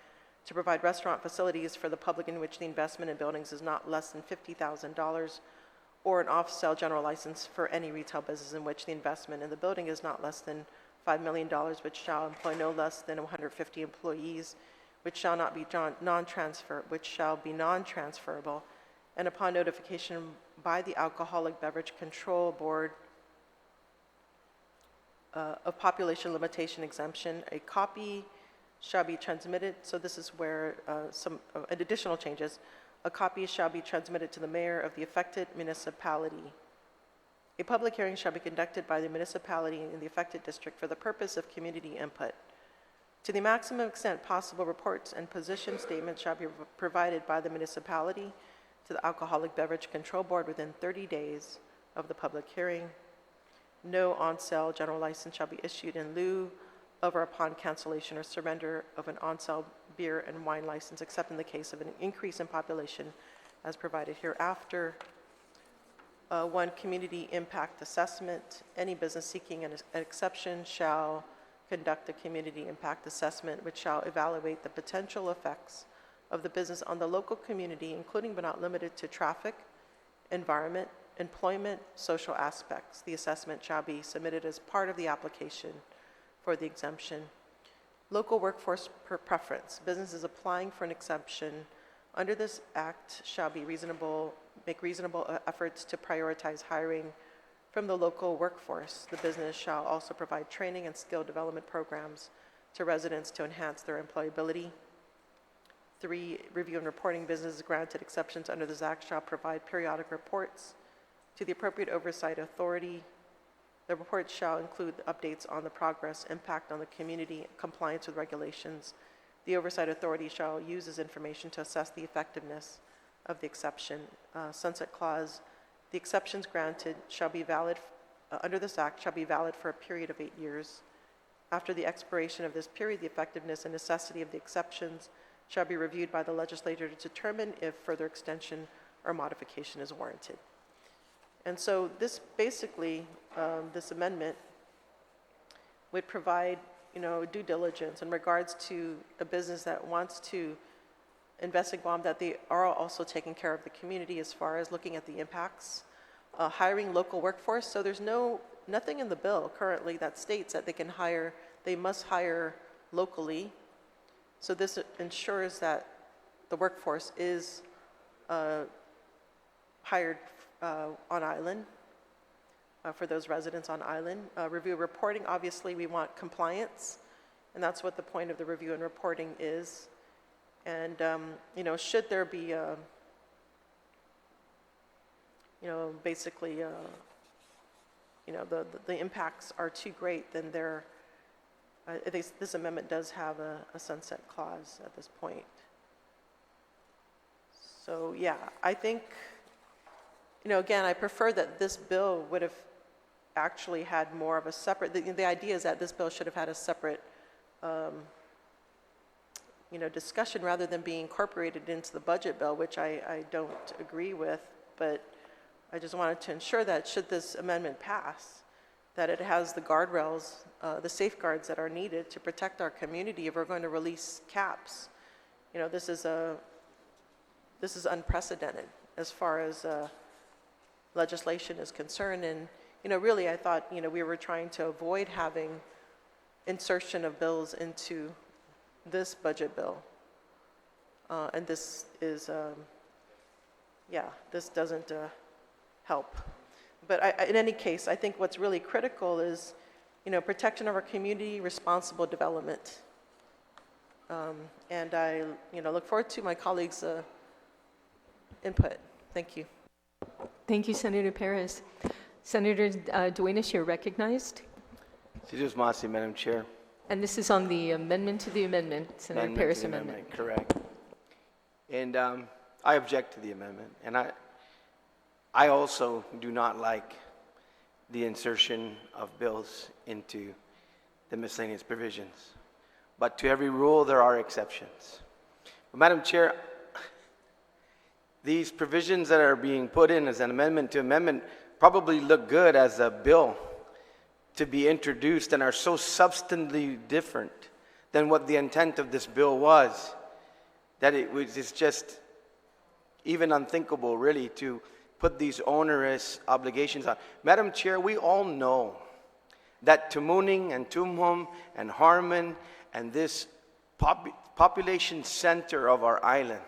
Speaker 8: to provide restaurant facilities for the public in which the investment in buildings is not less than $50,000, or an off-sale general license for any retail business in which the investment in the building is not less than $5 million, which shall employ no less than 150 employees, which shall not be non-transferable, and upon notification by the Alcoholic Beverage Control Board of population limitation exemption, a copy shall be transmitted. So this is where some additional changes. A copy shall be transmitted to the mayor of the affected municipality. A public hearing shall be conducted by the municipality in the affected district for the purpose of community input. To the maximum extent possible, reports and position statements shall be provided by the municipality to the Alcoholic Beverage Control Board within 30 days of the public hearing. No on-sale general license shall be issued in lieu of or upon cancellation or surrender of an on-sale beer and wine license, except in the case of an increase in population as provided hereafter. One, community impact assessment. Any business seeking an exception shall conduct a community impact assessment, which shall evaluate the potential effects of the business on the local community, including but not limited to traffic, environment, employment, social aspects. The assessment shall be submitted as part of the application for the exemption. Local workforce preference. Businesses applying for an exemption under this act shall be make reasonable efforts to prioritize hiring from the local workforce. The business shall also provide training and skill development programs to residents to enhance their employability. 3, review and reporting. Businesses granted exceptions under this act shall provide periodic reports to the appropriate oversight authority. The report shall include updates on the progress, impact on the community, compliance with regulations. The oversight authority shall use this information to assess the effectiveness of the exception. Sunset clause. The exceptions granted shall be valid under this act shall be valid for a period of 8 years. After the expiration of this period, the effectiveness and necessity of the exceptions shall be reviewed by the legislature to determine if further extension or modification is warranted. And so this basically, this amendment would provide, due diligence in regards to a business that wants to invest in Guam, that they are also taking care of the community as far as looking at the impacts, hiring local workforce. So there's nothing in the bill currently that states that they must hire locally. So this ensures that the workforce is hired on island, for those residents on island. Review reporting, obviously we want compliance, and that's what the point of the review and reporting is. And, should there be, basically, the impacts are too great, then this amendment does have a sunset clause at this point. So, yeah, I think, again, I prefer that this bill would have actually had more of a separate, the idea is that this bill should have had a separate, discussion rather than being incorporated into the budget bill, which I don't agree with, but I just wanted to ensure that should this amendment pass, that it has the guardrails, the safeguards that are needed to protect our community if we're going to release caps. This is unprecedented as far as legislation is concerned, and really I thought we were trying to avoid having insertion of bills into this budget bill, and this is this doesn't help. But in any case, I think what's really critical is protection of our community, responsible development, and I look forward to my colleagues' input. Thank you.
Speaker 1: Thank you, Senator Perez. Senator Duenas, you're recognized.
Speaker 13: Sidus Masi, Madam Chair.
Speaker 1: And this is on the amendment to the amendment, Senator
Speaker 13: Amendment to
Speaker 1: Perez
Speaker 13: the
Speaker 1: amendment.
Speaker 13: Correct. And I object to the amendment. And I also do not like the insertion of bills into the miscellaneous provisions. But to every rule, there are exceptions. But Madam Chair, these provisions that are being put in as an amendment to amendment probably look good as a bill to be introduced and are so substantively different than what the intent of this bill was. that it's just even unthinkable, really, to put these onerous obligations on. Madam Chair, we all know that Tamuning and Tumhum and Harmon and this population center of our island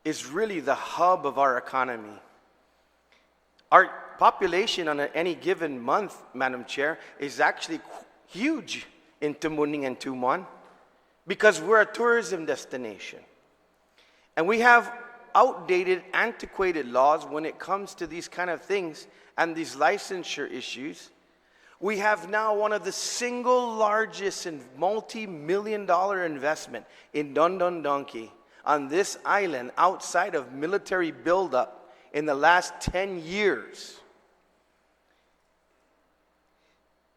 Speaker 13: is really the hub of our economy. Our population on any given month, Madam Chair, is actually huge in Tamuning and Tumon because we're a tourism destination. And we have outdated, antiquated laws when it comes to these kind of things and these licensure issues. We have now one of the single largest and multi-million-dollar investment in Dondondonkey on this island outside of military buildup in the last 10 years.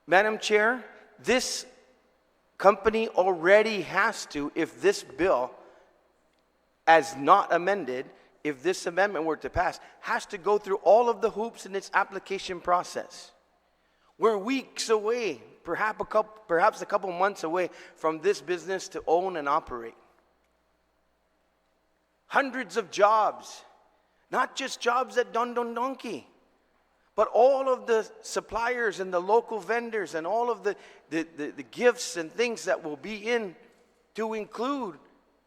Speaker 13: Madam Chair, this company already has to, if this bill, as not amended, if this amendment were to pass, has to go through all of the hoops in its application process. We're weeks away, perhaps a couple months away from this business to own and operate. Hundreds of jobs, not just jobs at Dondondonkey, but all of the suppliers and the local vendors and all of the gifts and things that will be in to include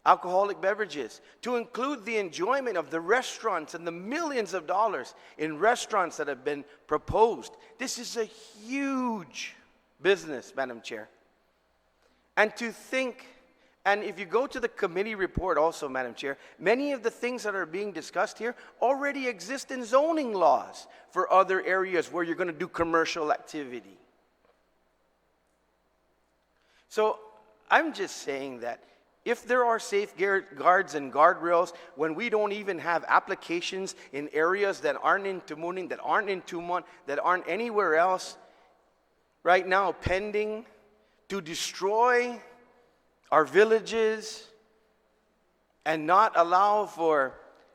Speaker 13: alcoholic beverages, to include the enjoyment of the restaurants and the millions of dollars in restaurants that have been proposed. This is a huge business, Madam Chair. And to think, and if you go to the committee report also, Madam Chair, many of the things that are being discussed here already exist in zoning laws for other areas where you're going to do commercial activity. So I'm just saying that if there are safeguards and guardrails when we don't even have applications in areas that aren't in Tamuning, that aren't in Tumon, that aren't anywhere else right now pending to destroy our villages and not allow for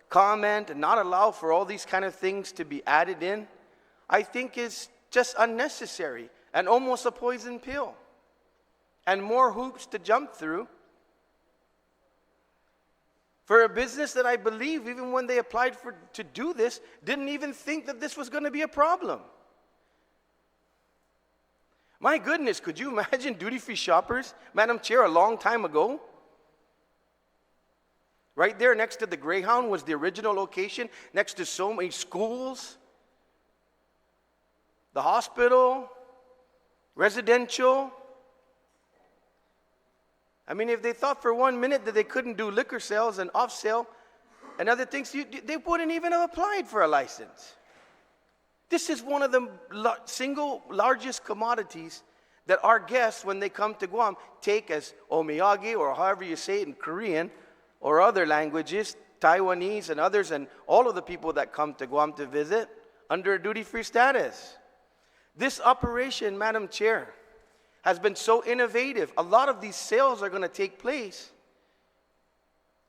Speaker 13: comment and not allow for all these kind of things to be added in, I think is just unnecessary and almost a poison pill and more hoops to jump through for a business that I believe, even when they applied to do this, didn't even think that this was going to be a problem. My goodness, could you imagine duty-free shoppers, Madam Chair, a long time ago? Right there next to the Greyhound was the original location, next to so many schools, the hospital, residential. I mean, if they thought for 1 minute that they couldn't do liquor sales and off sale and other things, they wouldn't even have applied for a license. This is one of the single largest commodities that our guests, when they come to Guam, take as omiyage, or however you say it in Korean, or other languages, Taiwanese and others, and all of the people that come to Guam to visit under a duty-free status. This operation, Madam Chair, has been so innovative. A lot of these sales are going to take place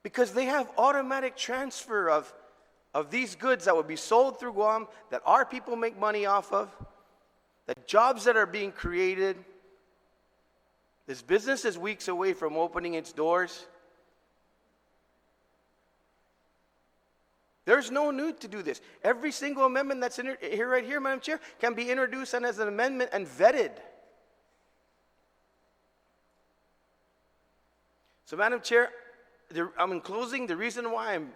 Speaker 13: because they have automatic transfer of these goods that will be sold through Guam, that our people make money off of, the jobs that are being created. This business is weeks away from opening its doors. There's no need to do this. Every single amendment that's here, right here, Madam Chair, can be introduced and as an amendment and vetted. So, Madam Chair, I'm in closing. The reason why I'm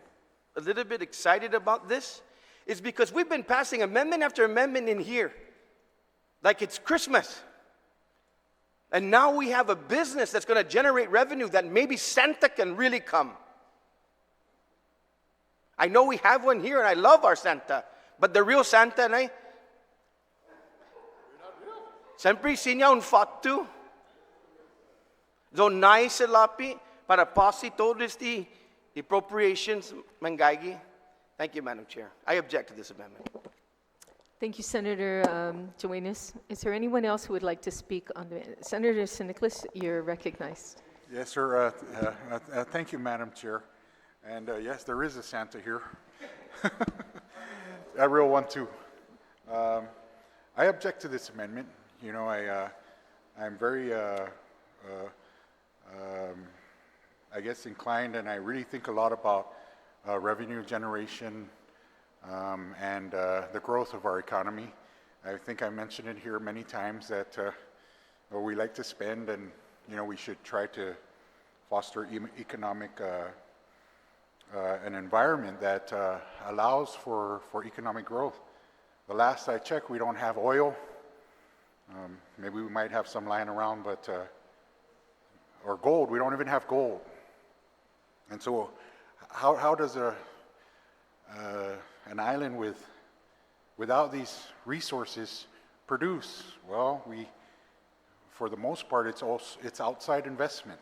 Speaker 13: a little bit excited about this is because we've been passing amendment after amendment in here like it's Christmas. And now we have a business that's going to generate revenue that maybe Santa can really come. I know we have one here and I love our Santa, but the real Santa, you're not real. Siyempre, sinya un fatu. So nice lapi para pasi todos the appropriations mangagi. Thank you, Madam Chair. I object to this amendment.
Speaker 1: Thank you, Senator Duenas. Is there anyone else who would like to speak on the Senator Nicholas? You're recognized.
Speaker 4: Yes, sir. Thank you, Madam Chair. And yes, there is a Santa here. A real one, too. I object to this amendment. You know, I'm very I guess, inclined, and I really think a lot about revenue generation and the growth of our economy. I think I mentioned it here many times that we like to spend, and we should try to foster economic an environment that allows for economic growth. The last I checked, we don't have oil. Maybe we might have some lying around, but or gold. We don't even have gold. And so, how does an island without these resources produce? Well, for the most part, it's outside investment,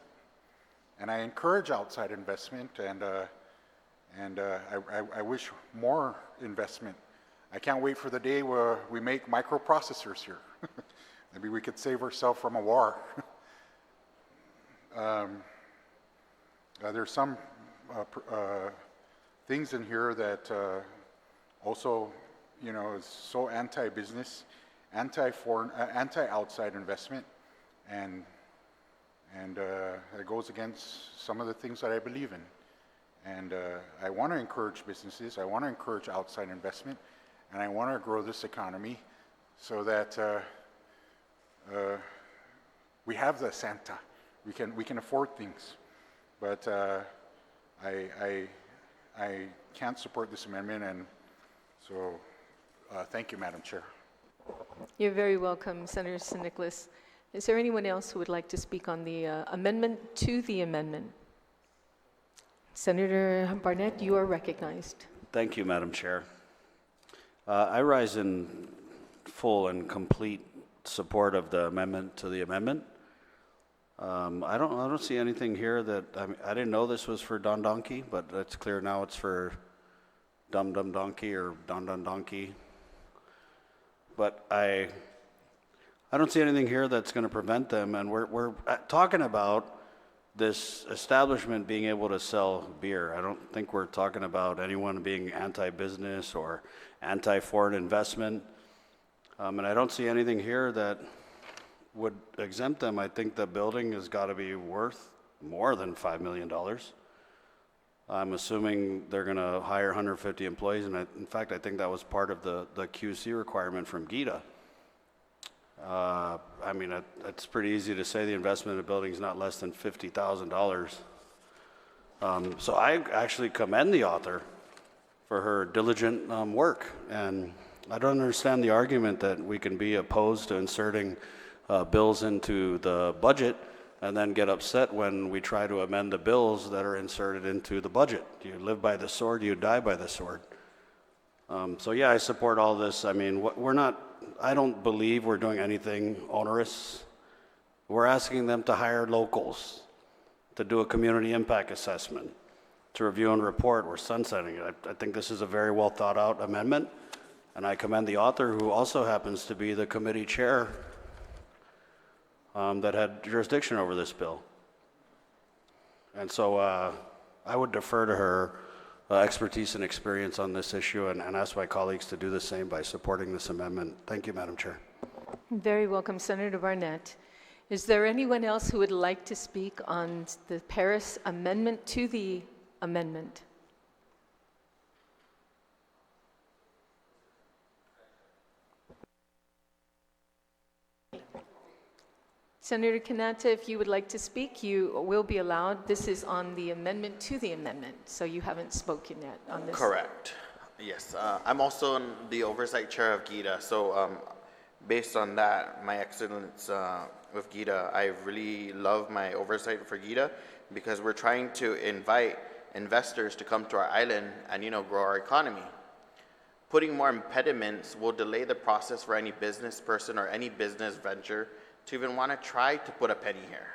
Speaker 4: and I encourage outside investment, and I wish more investment. I can't wait for the day where we make microprocessors here. Maybe we could save ourselves from a war. There's some things in here that also, is so anti-business, anti-foreign, anti-outside investment, and it goes against some of the things that I believe in. And I want to encourage businesses. I want to encourage outside investment, and I want to grow this economy so that we have the Santa. We can afford things, but I can't support this amendment, and so thank you, Madam Chair.
Speaker 1: You're very welcome, Senator San Nicolas. Is there anyone else who would like to speak on the amendment to the amendment? Senator Barnett, you are recognized.
Speaker 12: Thank you, Madam Chair. I rise in full and complete support of the amendment to the amendment. I don't see anything here that I didn't know this was for Don Donkey, but it's clear now it's for Dum Dum Donkey or Don Don Donkey. But I don't see anything here that's going to prevent them, and we're talking about this establishment being able to sell beer. I don't think we're talking about anyone being anti-business or anti-foreign investment. And I don't see anything here that would exempt them. I think the building has got to be worth more than $5 million. I'm assuming they're going to hire 150 employees, and in fact, I think that was part of the QC requirement from GITA. I mean, it's pretty easy to say the investment in a building is not less than $50,000. So I actually commend the author for her diligent work, and I don't understand the argument that we can be opposed to inserting bills into the budget and then get upset when we try to amend the bills that are inserted into the budget. You live by the sword, you die by the sword. So yeah, I support all this. I mean, I don't believe we're doing anything onerous. We're asking them to hire locals, to do a community impact assessment, to review and report. We're sunsetting it. I think this is a very well thought out amendment, and I commend the author, who also happens to be the committee chair that had jurisdiction over this bill. And so I would defer to her expertise and experience on this issue, and ask my colleagues to do the same by supporting this amendment. Thank you, Madam Chair.
Speaker 1: Very welcome, Senator Barnett. Is there anyone else who would like to speak on the Paris amendment to the amendment? Senator Kanata, if you would like to speak, you will be allowed. This is on the amendment to the amendment, so you haven't spoken yet on this.
Speaker 6: Correct. Yes. I'm also in the oversight chair of GITA, so based on that, my excellence with GITA, I really love my oversight for GITA, because we're trying to invite investors to come to our island and, grow our economy. Putting more impediments will delay the process for any business person or any business venture to even want to try to put a penny here.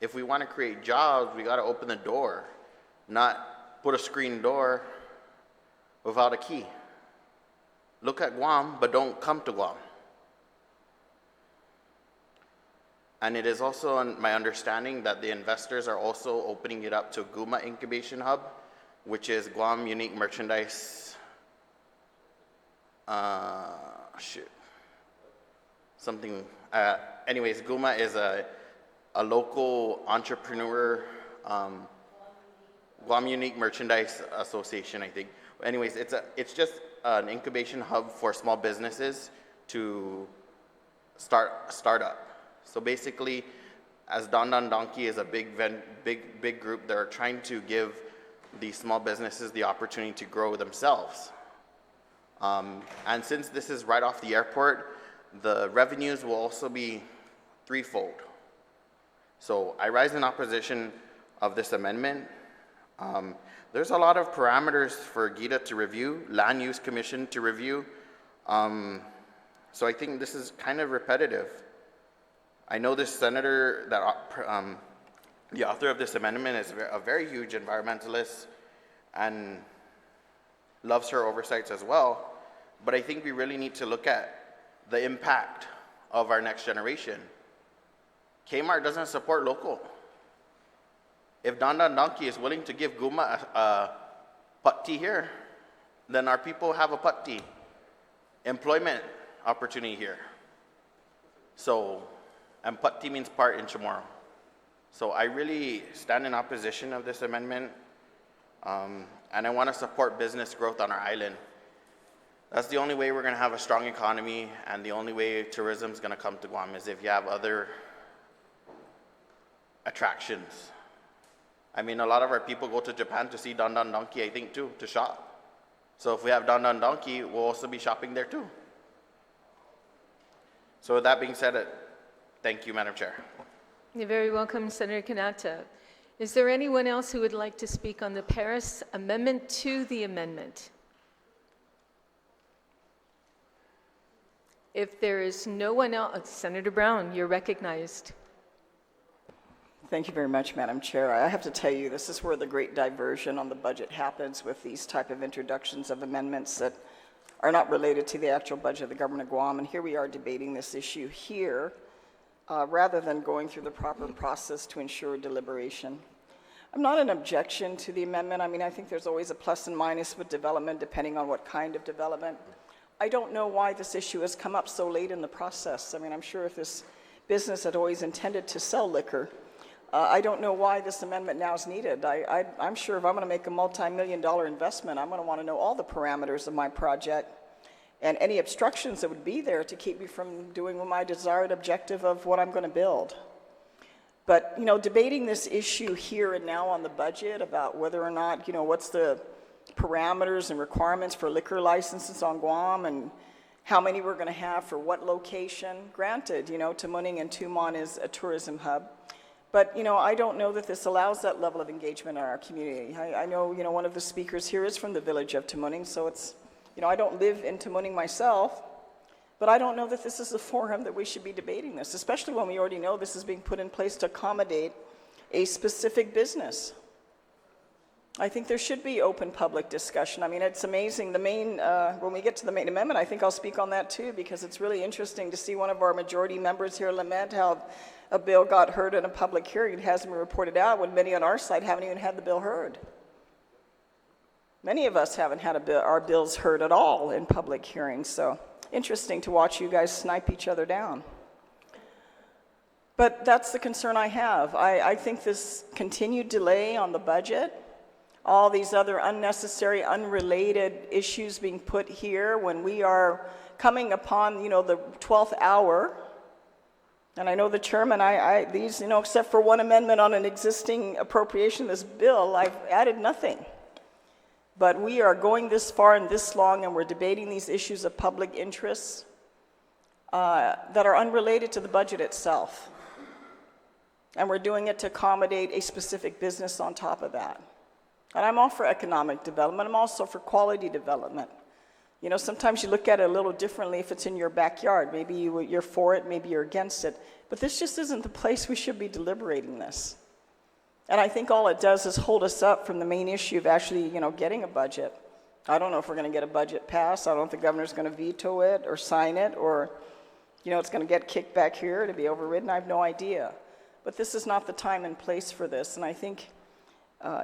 Speaker 6: If we want to create jobs, we got to open the door, not put a screen door without a key. Look at Guam, but don't come to Guam. And it is also my understanding that the investors are also opening it up to GUMA Incubation Hub, which is Guam Unique Merchandise, anyways, GUMA is a a local entrepreneur, Guam Unique Merchandise Association, I think. Anyways, it's just an incubation hub for small businesses to start up. So basically, as Don Don Donkey is a big group, they're trying to give these small businesses the opportunity to grow themselves. And since this is right off the airport, the revenues will also be threefold. So I rise in opposition of this amendment. There's a lot of parameters for GITA to review, Land Use Commission to review. So I think this is kind of repetitive. I know this senator, the author of this amendment, is a very huge environmentalist and loves her oversights as well. But I think we really need to look at the impact of our next generation. Kmart doesn't support local. If Don Don Donkey is willing to give Guma a putty here, then our people have a putty employment opportunity here. So, and putty means part in Chamorro. So I really stand in opposition of this amendment, and I want to support business growth on our island. That's the only way we're going to have a strong economy, and the only way tourism is going to come to Guam is if you have other attractions. I mean, a lot of our people go to Japan to see Don Don Donkey, I think, too, to shop. So if we have Don Don Donkey, we'll also be shopping there, too. So with that being said, thank you, Madam Chair.
Speaker 1: You're very welcome, Senator Kanata. Is there anyone else who would like to speak on the Paris amendment to the amendment? If there is no one else, Senator Brown, you're recognized.
Speaker 14: Thank you very much, Madam Chair. I have to tell you, this is where the great diversion on the budget happens with these type of introductions of amendments that are not related to the actual budget of the government of Guam. And here we are debating this issue here, rather than going through the proper process to ensure deliberation. I'm not an objection to the amendment. I mean, I think there's always a plus and minus with development, depending on what kind of development. I don't know why this issue has come up so late in the process. I mean, I'm sure if this business had always intended to sell liquor, I don't know why this amendment now is needed. I'm sure if I'm going to make a multi-million-dollar investment, I'm going to want to know all the parameters of my project and any obstructions that would be there to keep me from doing my desired objective of what I'm going to build. But, you know, debating this issue here and now on the budget about whether or not, you know, what's the parameters and requirements for liquor licenses on Guam and how many we're going to have for what location. Granted, you know, Tamuning and Tumon is a tourism hub. But, you know, I don't know that this allows that level of engagement in our community. I know, you know, one of the speakers here is from the village of Tamuning, so it's, you know, I don't live in Tamuning myself, but I don't know that this is the forum that we should be debating this, especially when we already know this is being put in place to accommodate a specific business. I think there should be open public discussion. I mean, it's amazing. The main, when we get to the main amendment, I think I'll speak on that too, because it's really interesting to see one of our majority members here lament how a bill got heard in a public hearing. It hasn't been reported out when many on our side haven't even had the bill heard. Many of us haven't had our bills heard at all in public hearings, so interesting to watch you guys snipe each other down. But that's the concern I have. I think this continued delay on the budget, all these other unnecessary, unrelated issues being put here when we are coming upon, you know, the 12th hour. And I know the chairman, these, you know, except for one amendment on an existing appropriation, this bill, I've added nothing. But we are going this far and this long, and we're debating these issues of public interest that are unrelated to the budget itself. And we're doing it to accommodate a specific business on top of that. And I'm all for economic development. I'm also for quality development. You know, sometimes you look at it a little differently if it's in your backyard. Maybe you're for it, maybe you're against it. But this just isn't the place we should be deliberating this. And I think all it does is hold us up from the main issue of actually, you know, getting a budget. I don't know if we're going to get a budget passed. I don't know if the governor's going to veto it or sign it, or, you know, it's going to get kicked back here to be overridden. I have no idea. But this is not the time and place for this. And I think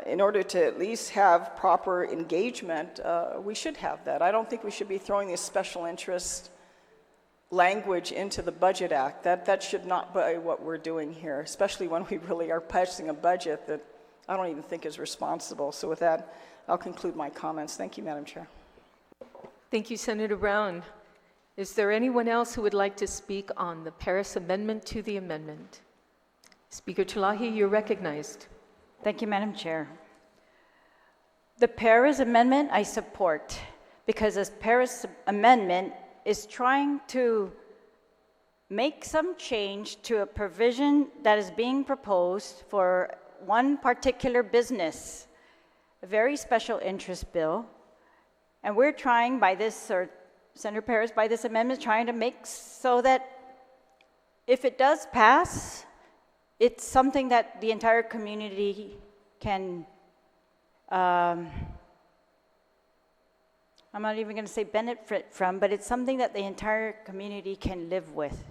Speaker 14: in order to at least have proper engagement, we should have that. I don't think we should be throwing these special interest language into the Budget Act. That should not be what we're doing here, especially when we really are passing a budget that I don't even think is responsible. So with that, I'll conclude my comments. Thank you, Madam Chair.
Speaker 1: Thank you, Senator Brown. Is there anyone else who would like to speak on the Paris Amendment to the amendment? Speaker Talahi, you're recognized.
Speaker 5: Thank you, Madam Chair. The Paris Amendment I support because this Paris Amendment is trying to make some change to a provision that is being proposed for one particular business, a very special interest bill. And we're trying by this, or Senator Paris, by this amendment, trying to make so that if it does pass, it's something that the entire community can, I'm not even going to say benefit from, but it's something that the entire community can live with.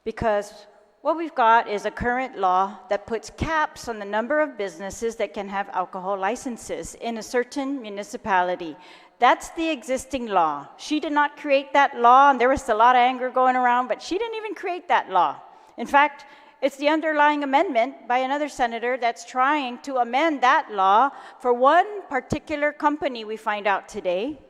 Speaker 5: Because what we've got is a current law that puts caps on the number of businesses that can have alcohol licenses in a certain municipality. That's the existing law. She did not create that law, and there was a lot of anger going around, but she didn't even create that law. In fact, it's the underlying amendment by another senator that's trying to amend that law for one particular company, we find out today.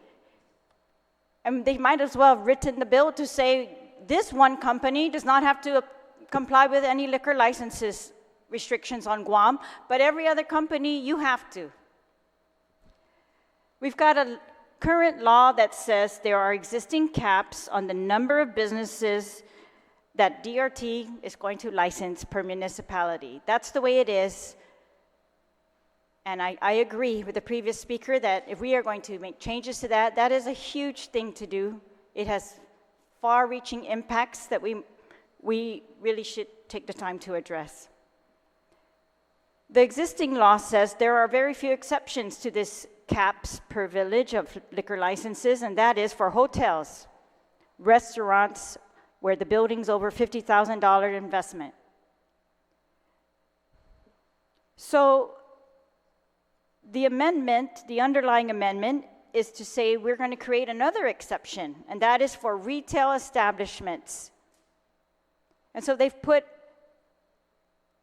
Speaker 5: And they might as well have written the bill to say this one company does not have to comply with any liquor licenses restrictions on Guam, but every other company, you have to. We've got a current law that says there are existing caps on the number of businesses that DRT is going to license per municipality. That's the way it is. And I agree with the previous speaker that if we are going to make changes to that, that is a huge thing to do. It has far-reaching impacts that we really should take the time to address. The existing law says there are very few exceptions to this caps per village of liquor licenses, and that is for hotels, restaurants, where the building's over $50,000 investment. So the amendment, the underlying amendment, is to say we're going to create another exception, and that is for retail establishments. And so they've put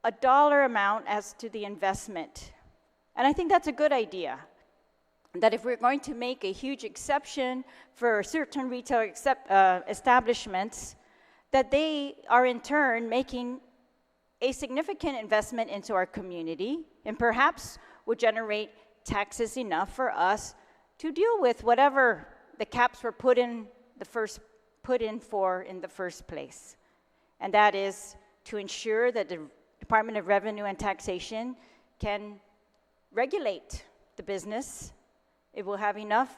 Speaker 5: a dollar amount as to the investment. And I think that's a good idea. That if we're going to make a huge exception for certain retail establishments, that they are in turn making a significant investment into our community and perhaps will generate taxes enough for us to deal with whatever the caps were put in the first place. And that is to ensure that the Department of Revenue and Taxation can regulate the business. It will have enough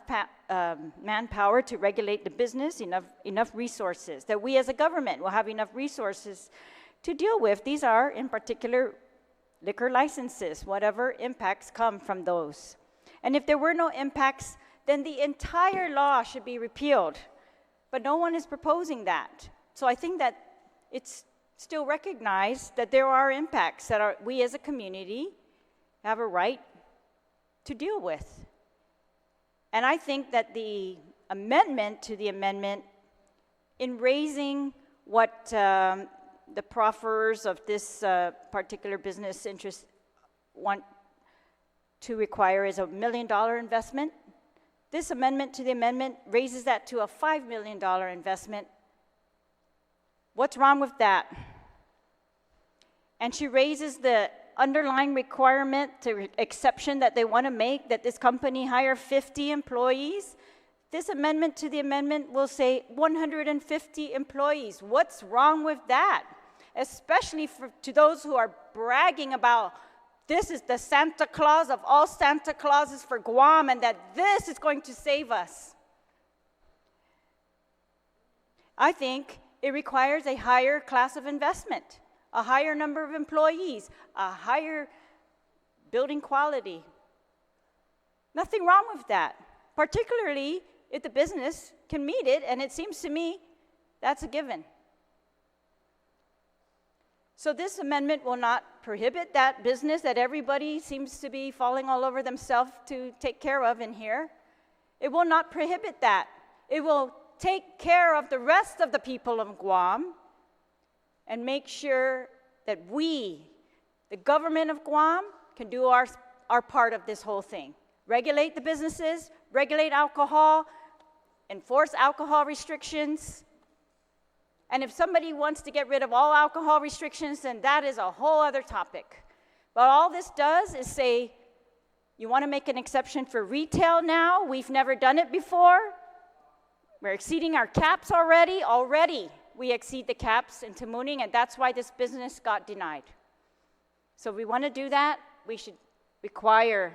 Speaker 5: manpower to regulate the business, enough resources, that we as a government will have enough resources to deal with. These are, in particular, liquor licenses, whatever impacts come from those. And if there were no impacts, then the entire law should be repealed. But no one is proposing that. So I think that it's still recognized that there are impacts that we as a community have a right to deal with. And I think that the amendment to the amendment, in raising what the proffers of this particular business interest want to require is $1 million investment, this amendment to the amendment raises that to a $5 million investment. What's wrong with that? And she raises the underlying requirement to exception that they want to make, that this company hire 50 employees. This amendment to the amendment will say 150 employees. What's wrong with that? Especially to those who are bragging about this is the Santa Claus of all Santa Clauses for Guam and that this is going to save us. I think it requires a higher class of investment, a higher number of employees, a higher building quality. Nothing wrong with that, particularly if the business can meet it, and it seems to me that's a given. So this amendment will not prohibit that business that everybody seems to be falling all over themselves to take care of in here. It will not prohibit that. It will take care of the rest of the people of Guam and make sure that we, the government of Guam, can do our part of this whole thing. Regulate the businesses, regulate alcohol, enforce alcohol restrictions. And if somebody wants to get rid of all alcohol restrictions, then that is a whole other topic. But all this does is say, you want to make an exception for retail now? We've never done it before. We're exceeding our caps already. Already we exceed the caps in Tamuning, and that's why this business got denied. So if we want to do that, we should require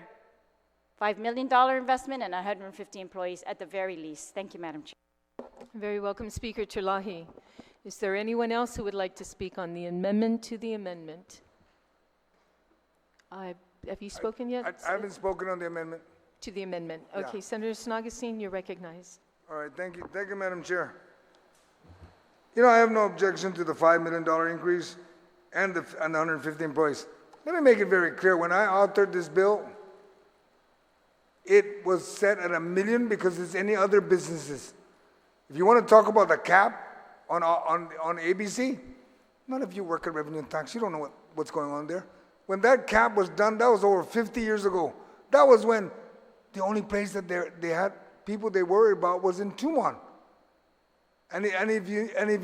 Speaker 5: $5 million investment and 150 employees at the very least. Thank you, Madam Chair.
Speaker 1: Very welcome, Speaker Terlahi. Is there anyone else who would like to speak on the amendment to the amendment? Have you spoken yet?
Speaker 2: I haven't spoken on the amendment.
Speaker 1: To the amendment.
Speaker 2: Yeah.
Speaker 1: Okay, Senator Snagastine, you're recognized.
Speaker 2: All right, thank you. Thank you, Madam Chair. You know, I have no objection to the $5 million increase and the 150 employees. Let me make it very clear. When I authored this bill, it was set at $1 million because it's any other businesses. If you want to talk about the cap on ABC, none of you work at Revenue and Tax. You don't know what's going on there. When that cap was done, that was over 50 years ago. That was when the only place that they had people they worried about was in Tumon. And if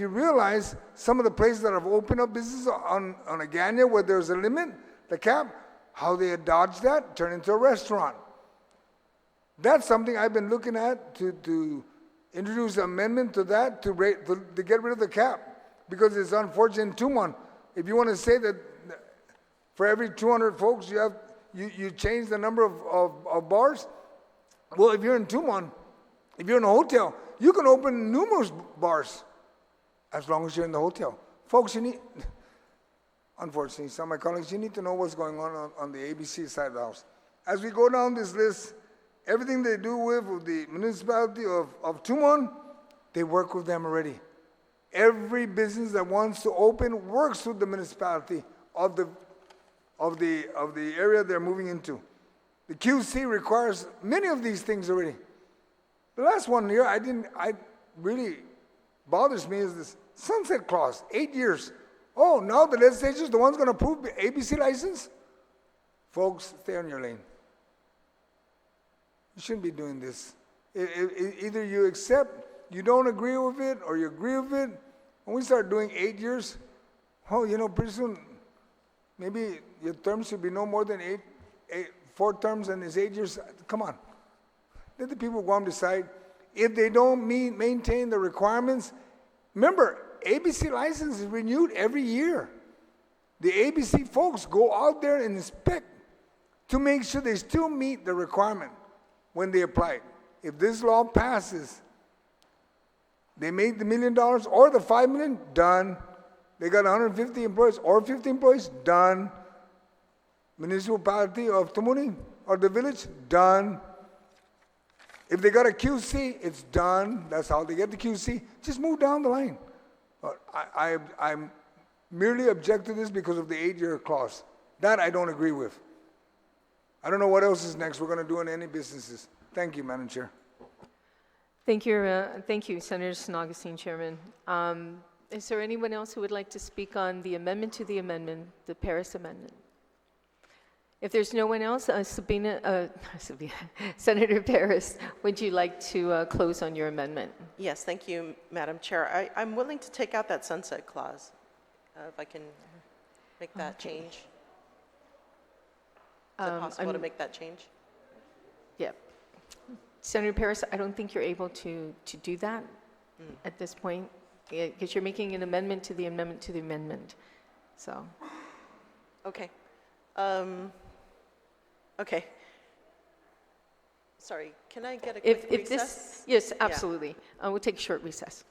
Speaker 2: you realize some of the places that have opened up business on Agaña where there's a limit, the cap, how they had dodged that, turned into a restaurant. That's something I've been looking at to introduce an amendment to that to get rid of the cap, because it's unfortunate in Tumon. If you want to say that for every 200 folks you change the number of bars, well, if you're in Tumon, if you're in a hotel, you can open numerous bars as long as you're in the hotel. Folks, unfortunately, some of my colleagues, you need to know what's going on the ABC side of the house. As we go down this list, everything they do with the municipality of Tumon, they work with them already. Every business that wants to open works with the municipality of the area they're moving into. The QC requires many of these things already. The last one here, really bothers me is this sunset clause, 8 years. Oh, now the legislature is the one's going to approve the ABC license? Folks, stay on your lane. You shouldn't be doing this. Either you accept, you don't agree with it, or you agree with it. When we start doing 8 years, pretty soon, maybe your term should be no more than 4 terms, and it's 8 years. Come on. Let the people of Guam decide. If they don't maintain the requirements, remember, ABC license is renewed every year. The ABC folks go out there and inspect to make sure they still meet the requirement when they apply. If this law passes, they made the $1 million or the $5 million, done. They got 150 employees or 50 employees, done. Municipality of Tamuning or the village, done. If they got a QC, it's done. That's how they get the QC. Just move down the line. I merely object to this because of the 8-year clause. That I don't agree with. I don't know what else is next we're going to do in any businesses. Thank you, Madam Chair.
Speaker 1: Thank you, Senator Snagastine, Chairman. Is there anyone else who would like to speak on the amendment to the amendment, the Paris Amendment? If there's no one else, Senator Paris, would you like to close on your amendment?
Speaker 8: Yes, thank you, Madam Chair. I'm willing to take out that sunset clause, if I can make that change. Is it possible to make that change?
Speaker 1: Yeah. Senator Paris, I don't think you're able to do that at this point, because you're making an amendment to the amendment to the amendment. So.
Speaker 8: Okay. Okay. Sorry, can I get a quick recess?
Speaker 1: Yes, absolutely. Yeah. We'll take a short recess.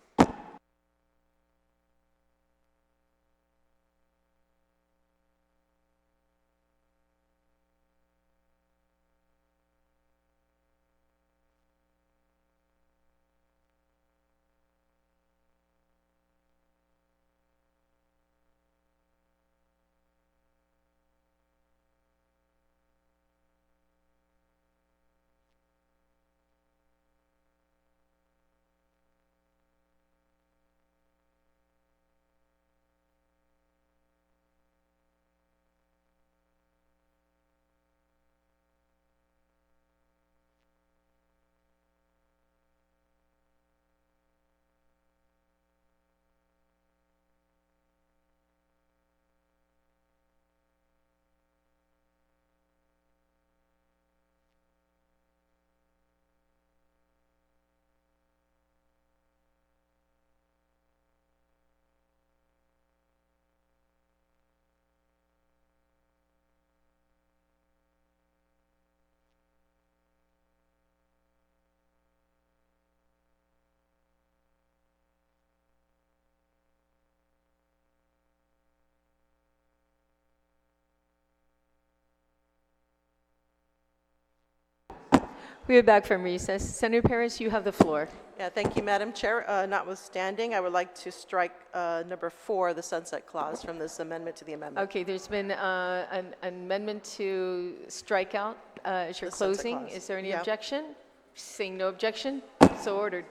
Speaker 1: We are back from recess. Senator Paris, you have the floor.
Speaker 8: Yeah, thank you, Madam Chair. Notwithstanding, I would like to strike number 4, the sunset clause, from this amendment to the amendment.
Speaker 1: Okay, there's been an amendment to strike out as your
Speaker 8: The sunset
Speaker 1: closing.
Speaker 8: clause.
Speaker 1: Is there any
Speaker 8: Yeah.
Speaker 1: objection? Seeing no objection, so ordered.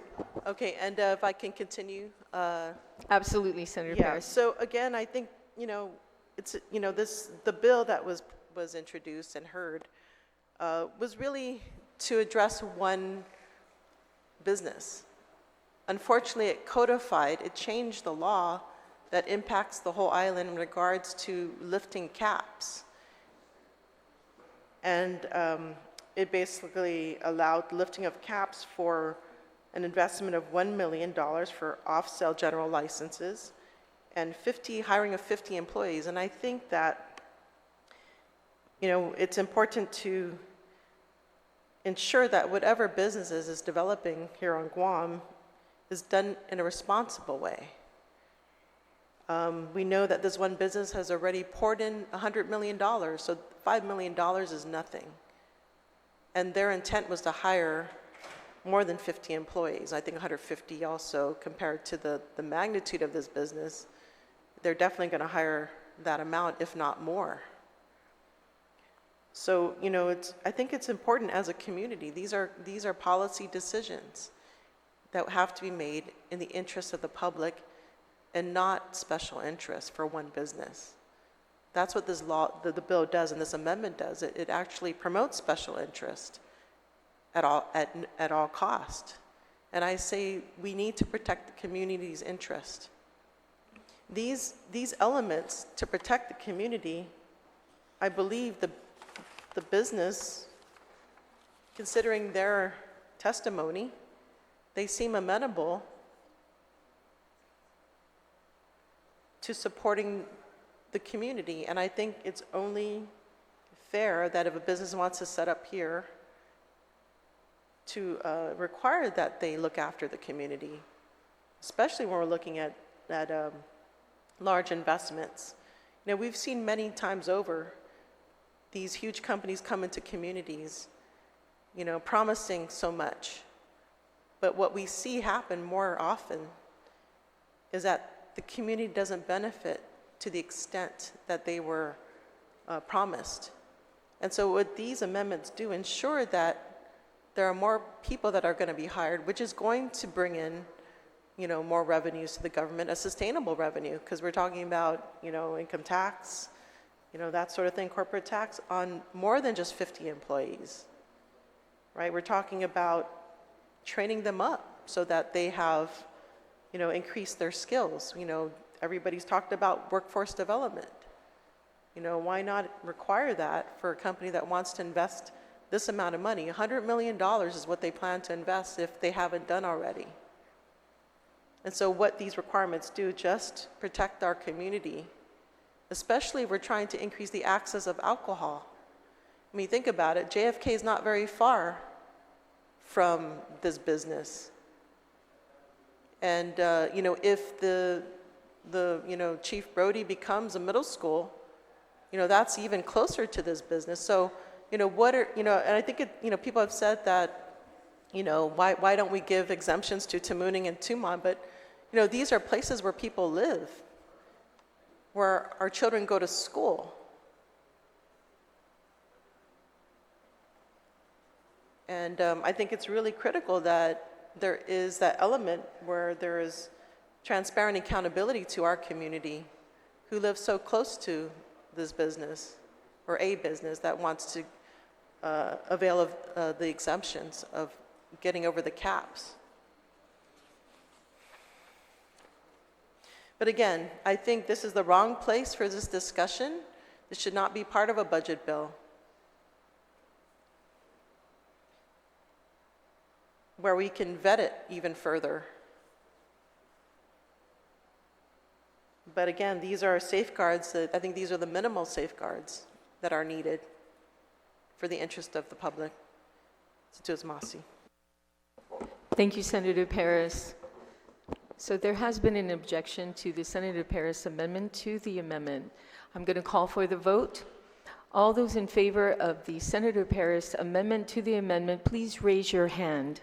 Speaker 8: Okay, and if I can continue.
Speaker 1: Absolutely, Senator
Speaker 8: Yeah,
Speaker 1: Paris.
Speaker 8: so again, I think, it's, the bill that was introduced and heard was really to address one business. Unfortunately, it codified, it changed the law that impacts the whole island in regards to lifting caps. And it basically allowed lifting of caps for an investment of $1 million for off-sale general licenses and hiring of 50 employees. And I think that, it's important to ensure that whatever businesses is developing here on Guam is done in a responsible way. We know that this one business has already poured in $100 million, so $5 million is nothing. And their intent was to hire more than 50 employees. I think 150 also, compared to the magnitude of this business, they're definitely going to hire that amount, if not more. So, I think it's important as a community. These are policy decisions that have to be made in the interest of the public and not special interest for one business. That's what this law, the bill does, and this amendment does. It actually promotes special interest at all cost. And I say we need to protect the community's interest. These elements to protect the community, I believe the business, considering their testimony, they seem amenable to supporting the community. And I think it's only fair that if a business wants to set up here, to require that they look after the community, especially when we're looking at large investments. We've seen many times over these huge companies come into communities, promising so much. But what we see happen more often is that the community doesn't benefit to the extent that they were promised. And so what these amendments do, ensure that there are more people that are going to be hired, which is going to bring in, more revenues to the government, a sustainable revenue, because we're talking about, income tax, that sort of thing, corporate tax on more than just 50 employees, right? We're talking about training them up so that they have, increased their skills. Everybody's talked about workforce development. Why not require that for a company that wants to invest this amount of money? $100 million is what they plan to invest if they haven't done already. And so what these requirements do, just protect our community, especially if we're trying to increase the access of alcohol. I mean, think about it. JFK is not very far from this business. And, if the Chief Brody becomes a middle school, that's even closer to this business. So, and I think people have said that, why don't we give exemptions to Tamuning and Tumon? But, these are places where people live, where our children go to school. And I think it's really critical that there is that element where there is transparent accountability to our community who live so close to this business, or a business that wants to avail of the exemptions of getting over the caps. But again, I think this is the wrong place for this discussion. This should not be part of a budget bill, where we can vet it even further. But again, these are safeguards I think these are the minimal safeguards that are needed for the interest of the public. Masi.
Speaker 1: Thank you, Senator Paris. So there has been an objection to the Senator Paris amendment to the amendment. I'm going to call for the vote. All those in favor of the Senator Paris amendment to the amendment, please raise your hand.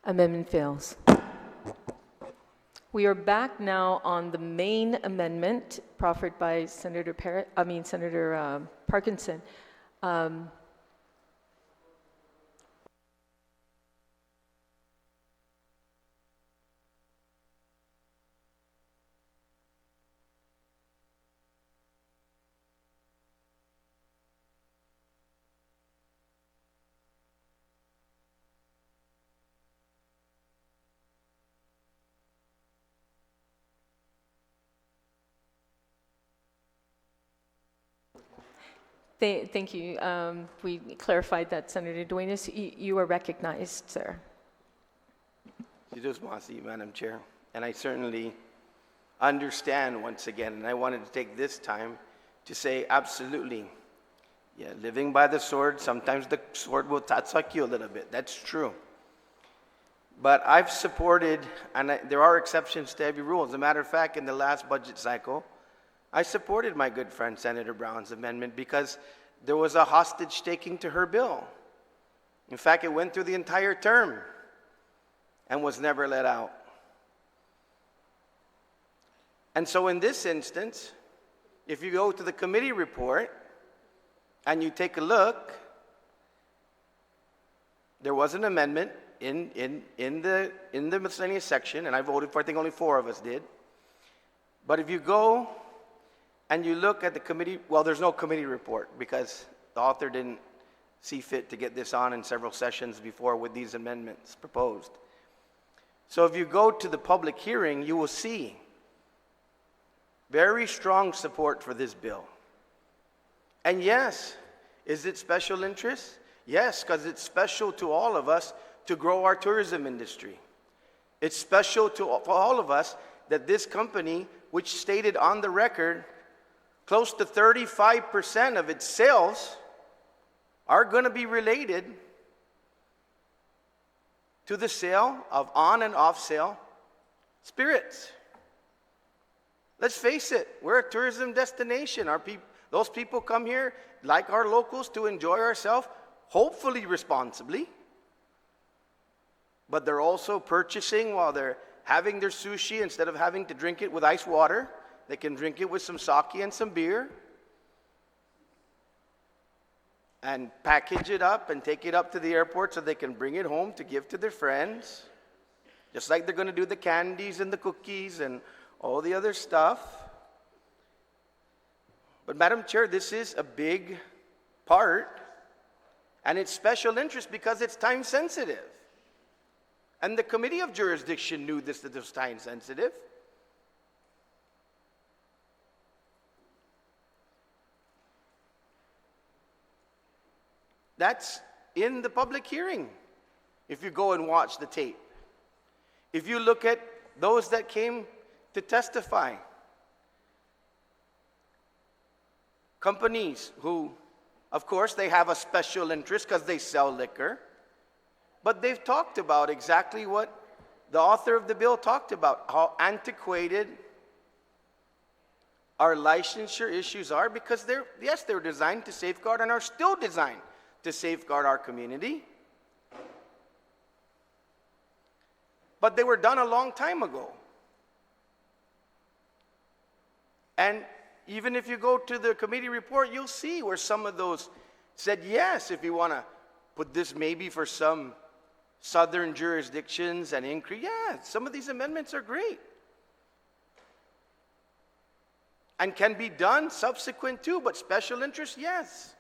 Speaker 1: Amendment fails. We are back now on the main amendment proffered by Senator Parkinson. Thank you. We clarified that, Senator Duenas. You are recognized, sir.
Speaker 13: Madam Chair. And I certainly understand once again, and I wanted to take this time to say absolutely, yeah, living by the sword, sometimes the sword will tatsak you a little bit. That's true. But I've supported, and there are exceptions to every rule. As a matter of fact, in the last budget cycle, I supported my good friend Senator Brown's amendment because there was a hostage taking to her bill. In fact, it went through the entire term and was never let out. And so in this instance, if you go to the committee report and you take a look, there was an amendment in the miscellaneous section, and I voted for, I think only 4 of us did. But if you go and you look at the committee, well, there's no committee report because the author didn't see fit to get this on in several sessions before with these amendments proposed. So if you go to the public hearing, you will see very strong support for this bill. And yes, is it special interest? Yes, because it's special to all of us to grow our tourism industry. It's special for all of us that this company, which stated on the record close to 35% of its sales are going to be related to the sale of on and off sale spirits. Let's face it, we're a tourism destination. Those people come here, like our locals, to enjoy ourselves, hopefully responsibly. But they're also purchasing while they're having their sushi, instead of having to drink it with ice water, they can drink it with some sake and some beer and package it up and take it up to the airport so they can bring it home to give to their friends, just like they're going to do the candies and the cookies and all the other stuff. But Madam Chair, this is a big part, and it's special interest because it's time sensitive. And the Committee of Jurisdiction knew that it was time sensitive. That's in the public hearing, if you go and watch the tape. If you look at those that came to testify, companies who, of course, they have a special interest because they sell liquor, but they've talked about exactly what the author of the bill talked about, how antiquated our licensure issues are, because they're designed to safeguard and are still designed to safeguard our community. But they were done a long time ago. And even if you go to the committee report, you'll see where some of those said, yes, if you want to put this maybe for some southern jurisdictions and increase, yeah, some of these amendments are great. And can be done subsequent to, but special interest, yes.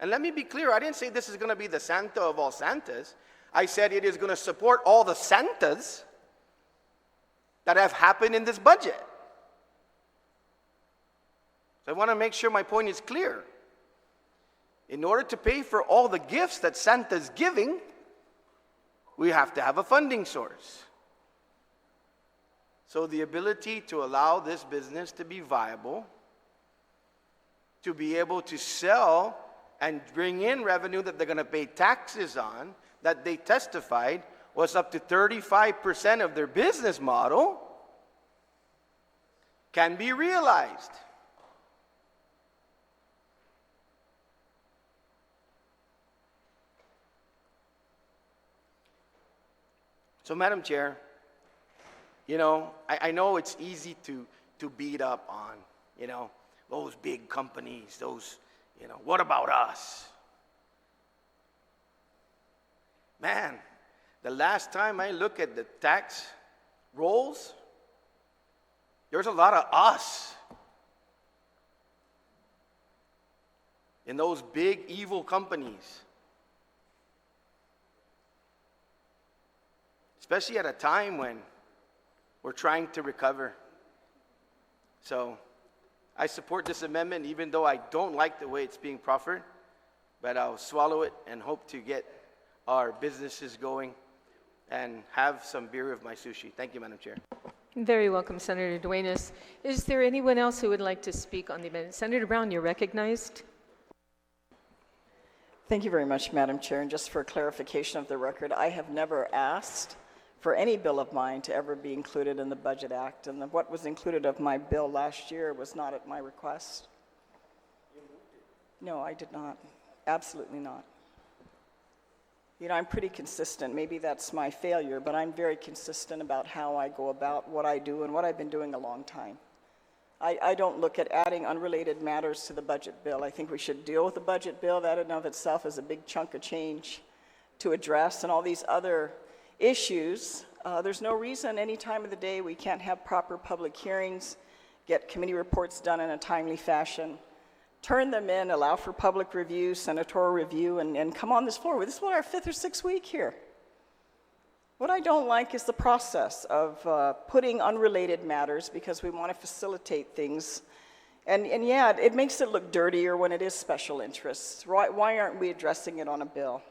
Speaker 13: And let me be clear, I didn't say this is going to be the Santa of all Santas. I said it is going to support all the Santas that have happened in this budget. So I want to make sure my point is clear. In order to pay for all the gifts that Santa's giving, we have to have a funding source. So the ability to allow this business to be viable, to be able to sell and bring in revenue that they're going to pay taxes on, that they testified was up to 35% of their business model, can be realized. So, Madam Chair, I know it's easy to beat up on, those big companies, what about us? Man, the last time I look at the tax rolls, there's a lot of us in those big evil companies. Especially at a time when we're trying to recover. So I support this amendment even though I don't like the way it's being proffered, but I'll swallow it and hope to get our businesses going and have some beer with my sushi. Thank you, Madam Chair.
Speaker 1: Very welcome, Senator Duenas. Is there anyone else who would like to speak on the amendment? Senator Brown, you're recognized.
Speaker 14: Thank you very much, Madam Chair. And just for clarification of the record, I have never asked for any bill of mine to ever be included in the Budget Act. And what was included of my bill last year was not at my request. No, I did not. Absolutely not. I'm pretty consistent. Maybe that's my failure, but I'm very consistent about how I go about what I do and what I've been doing a long time. I don't look at adding unrelated matters to the budget bill. I think we should deal with the budget bill. That in and of itself is a big chunk of change to address, and all these other issues. There's no reason any time of the day we can't have proper public hearings, get committee reports done in a timely fashion, turn them in, allow for public review, senatorial review, and come on this floor. This is our 5th or 6th week here. What I don't like is the process of putting unrelated matters because we want to facilitate things. And yeah, it makes it look dirtier when it is special interests. Why aren't we addressing it on a bill?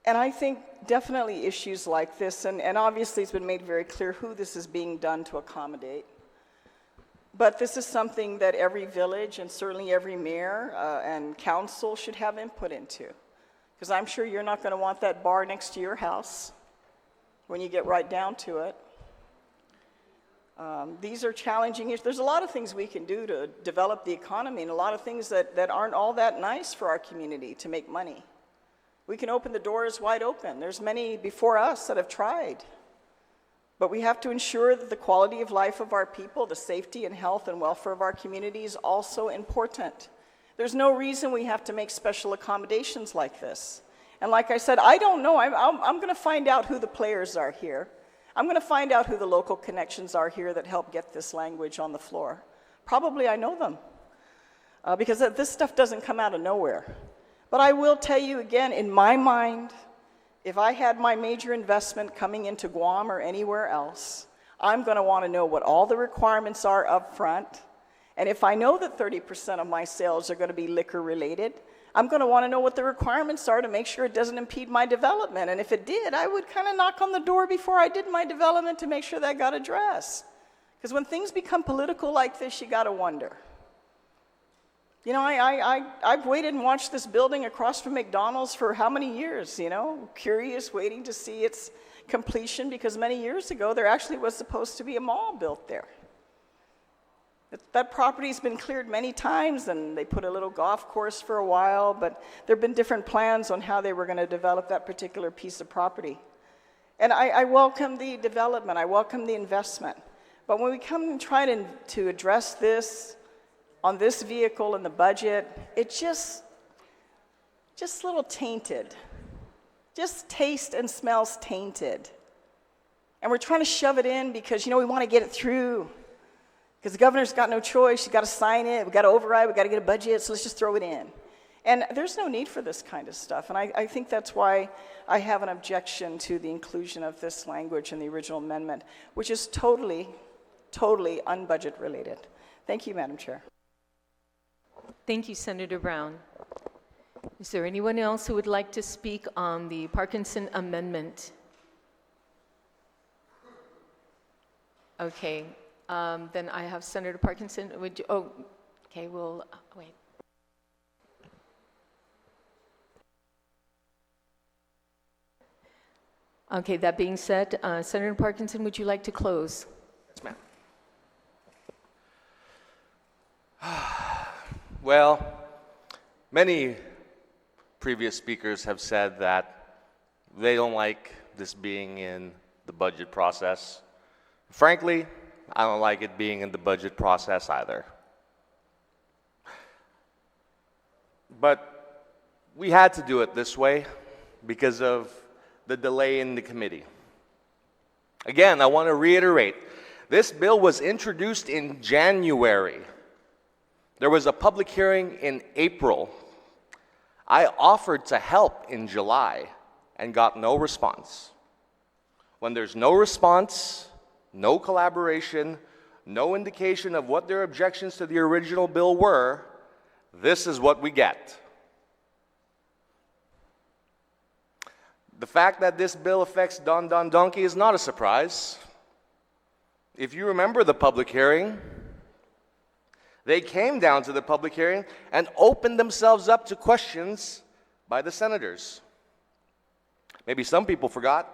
Speaker 14: And I think definitely issues like this, and obviously it's been made very clear who this is being done to accommodate. But this is something that every village and certainly every mayor and council should have input into. Because I'm sure you're not going to want that bar next to your house when you get right down to it. These are challenging issues. There's a lot of things we can do to develop the economy and a lot of things that aren't all that nice for our community to make money. We can open the doors wide open. There's many before us that have tried. But we have to ensure that the quality of life of our people, the safety and health and welfare of our community is also important. There's no reason we have to make special accommodations like this. And like I said, I don't know. I'm going to find out who the players are here. I'm going to find out who the local connections are here that help get this language on the floor. Probably I know them because this stuff doesn't come out of nowhere. But I will tell you again, in my mind, if I had my major investment coming into Guam or anywhere else, I'm going to want to know what all the requirements are up front. And if I know that 30% of my sales are going to be liquor related, I'm going to want to know what the requirements are to make sure it doesn't impede my development. And if it did, I would kind of knock on the door before I did my development to make sure that got addressed. Because when things become political like this, you got to wonder. I've waited and watched this building across from McDonald's for how many years, curious, waiting to see its completion, because many years ago there actually was supposed to be a mall built there. That property's been cleared many times, and they put a little golf course for a while, but there have been different plans on how they were going to develop that particular piece of property. And I welcome the development, I welcome the investment. But when we come and try to address this on this vehicle in the budget, it's just a little tainted. Just tastes and smells tainted. And we're trying to shove it in because, we want to get it through. Because the governor's got no choice. She's got to sign it. We've got to override. We've got to get a budget, so let's just throw it in. And there's no need for this kind of stuff. And I think that's why I have an objection to the inclusion of this language in the original amendment, which is totally unbudget related. Thank you, Madam Chair.
Speaker 1: Thank you, Senator Brown. Is there anyone else who would like to speak on the Parkinson Amendment? Okay, then I have Senator Parkinson. Okay, we'll wait. Okay, that being said, Senator Parkinson, would you like to close?
Speaker 13: Yes, ma'am.
Speaker 10: Well, many previous speakers have said that they don't like this being in the budget process. Frankly, I don't like it being in the budget process either. But we had to do it this way because of the delay in the committee. Again, I want to reiterate, this bill was introduced in January. There was a public hearing in April. I offered to help in July and got no response. When there's no response, no collaboration, no indication of what their objections to the original bill were, this is what we get. The fact that this bill affects Don Don Donkey is not a surprise. If you remember the public hearing, they came down to the public hearing and opened themselves up to questions by the senators. Maybe some people forgot,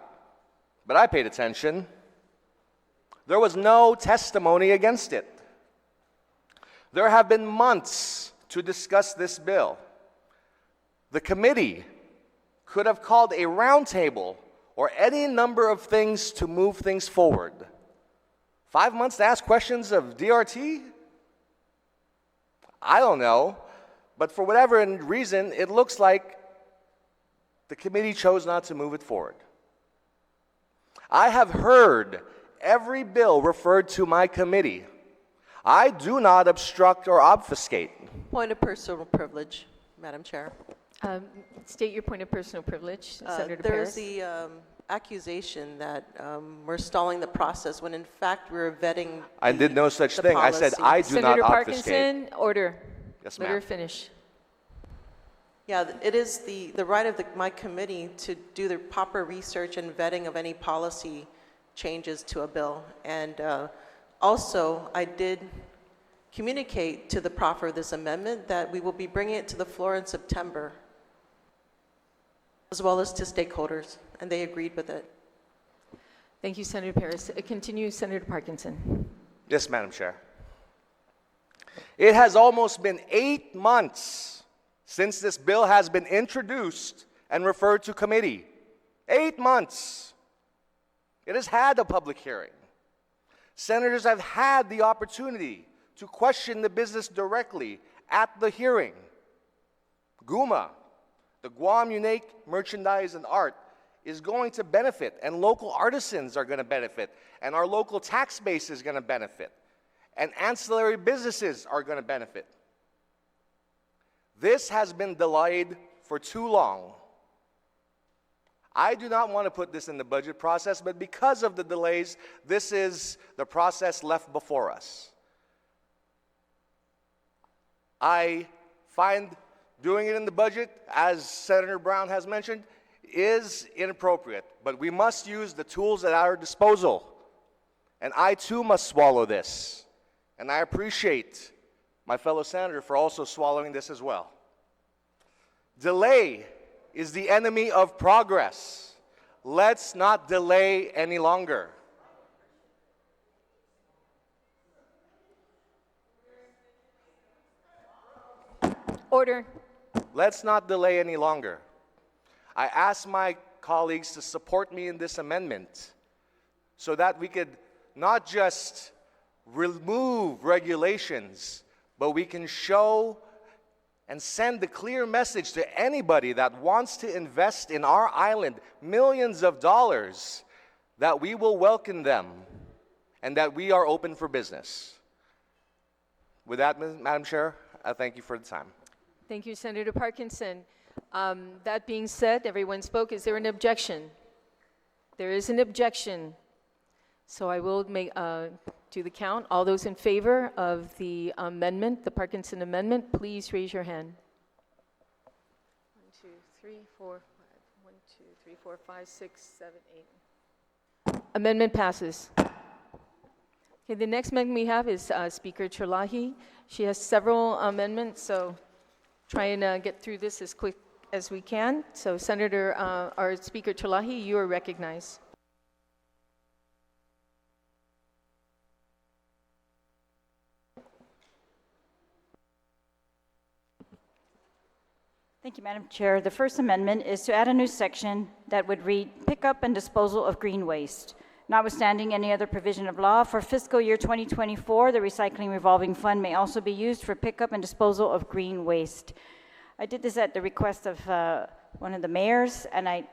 Speaker 10: but I paid attention. There was no testimony against it. There have been months to discuss this bill. The committee could have called a roundtable or any number of things to move things forward. 5 months to ask questions of DRT? I don't know, but for whatever reason, it looks like the committee chose not to move it forward. I have heard every bill referred to my committee. I do not obstruct or obfuscate.
Speaker 8: Point of personal privilege, Madam Chair.
Speaker 1: State your point of personal privilege, Senator
Speaker 8: There's
Speaker 1: Paris.
Speaker 8: the accusation that we're stalling the process when in fact we're vetting
Speaker 10: I did no such thing. I said I do
Speaker 1: Senator
Speaker 10: not obfuscate.
Speaker 1: Parkinson, order.
Speaker 10: Yes,
Speaker 1: Let
Speaker 10: ma'am.
Speaker 1: her finish.
Speaker 8: Yeah, it is the right of my committee to do the proper research and vetting of any policy changes to a bill. And also, I did communicate to the proffer of this amendment that we will be bringing it to the floor in September, as well as to stakeholders, and they agreed with it.
Speaker 1: Thank you, Senator Paris. Continue, Senator Parkinson.
Speaker 10: Yes, Madam Chair. It has almost been 8 months since this bill has been introduced and referred to committee. 8 months. It has had a public hearing. Senators have had the opportunity to question the business directly at the hearing. GUMA, the Guam Unique Merchandise and Art, is going to benefit, and local artisans are going to benefit, and our local tax base is going to benefit, and ancillary businesses are going to benefit. This has been delayed for too long. I do not want to put this in the budget process, but because of the delays, this is the process left before us. I find doing it in the budget, as Senator Brown has mentioned, is inappropriate, but we must use the tools at our disposal. And I too must swallow this. And I appreciate my fellow senator for also swallowing this as well. Delay is the enemy of progress. Let's not delay any longer.
Speaker 1: Order.
Speaker 10: Let's not delay any longer. I ask my colleagues to support me in this amendment so that we could not just remove regulations, but we can show and send a clear message to anybody that wants to invest in our island millions of dollars that we will welcome them and that we are open for business. With that, Madam Chair, I thank you for the time.
Speaker 1: Thank you, Senator Parkinson. That being said, everyone spoke. Is there an objection? There is an objection. So I will do the count. All those in favor of the amendment, the Parkinson amendment, please raise your hand. 1, 2, 3, 4, 5. 1, 2, 3, 4, 5, 6, 7, 8. Amendment passes. Okay, the next amendment we have is Speaker Chalahi. She has several amendments, so try and get through this as quick as we can. So Senator, or Speaker Chalahi, you are recognized.
Speaker 5: Thank you, Madam Chair. The first amendment is to add a new section that would read, "Pickup and disposal of green waste. Notwithstanding any other provision of law, for fiscal year 2024, the recycling revolving fund may also be used for pickup and disposal of green waste." I did this at the request of one of the mayors, and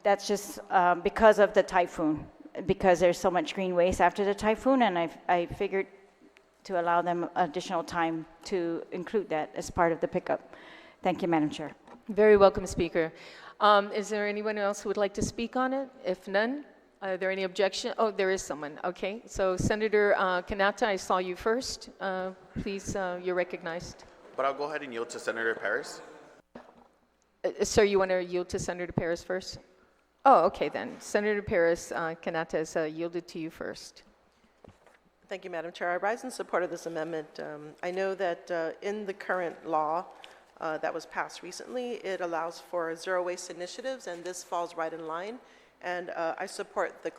Speaker 5: that's just because of the typhoon, because there's so much green waste after the typhoon, and I figured to allow them additional time to include that as part of the pickup. Thank you, Madam Chair.
Speaker 1: Very welcome, Speaker. Is there anyone else who would like to speak on it? If none, are there any objection? Oh, there is someone. Okay, so Senator Kanata, I saw you first. Please, you're recognized.
Speaker 6: But I'll go ahead and yield to Senator Paris.
Speaker 1: Sir, you want to yield to Senator Paris first? Oh, okay then. Senator Paris, Kanata has yielded to you first.
Speaker 8: Thank you, Madam Chair. I rise in support of this amendment. I know that in the current law that was passed recently, it allows for zero waste initiatives, and this falls right in line. And I support the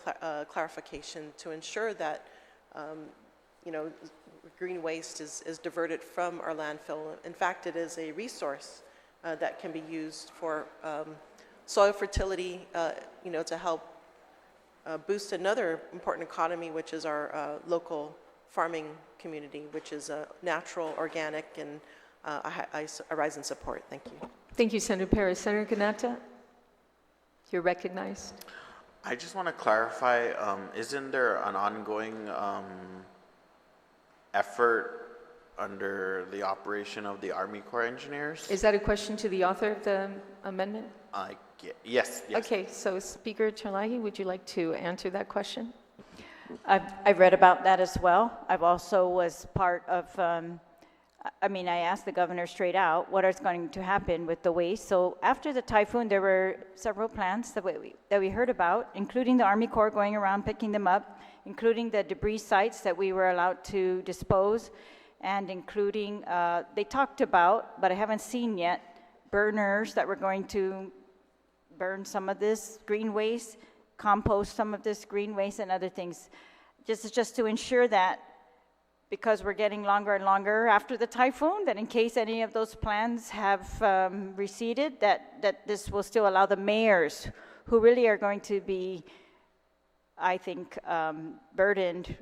Speaker 8: clarification to ensure that, green waste is diverted from our landfill. In fact, it is a resource that can be used for soil fertility, to help boost another important economy, which is our local farming community, which is natural, organic, and I rise in support. Thank you.
Speaker 1: Thank you, Senator Paris. Senator Kanata, you're recognized.
Speaker 6: I just want to clarify, isn't there an ongoing effort under the operation of the Army Corps Engineers?
Speaker 1: Is that a question to the author of the amendment?
Speaker 6: Yes.
Speaker 1: Okay, so Speaker Terlahi, would you like to answer that question?
Speaker 5: I've read about that as well. I've also was part of, I asked the governor straight out what is going to happen with the waste. So after the typhoon, there were several plans that we heard about, including the Army Corps going around picking them up, including the debris sites that we were allowed to dispose, and including, they talked about, but I haven't seen yet, burners that were going to burn some of this green waste, compost some of this green waste and other things. Just to ensure that, because we're getting longer and longer after the typhoon, that in case any of those plans have receded, that this will still allow the mayors, who really are going to be, I think, burdened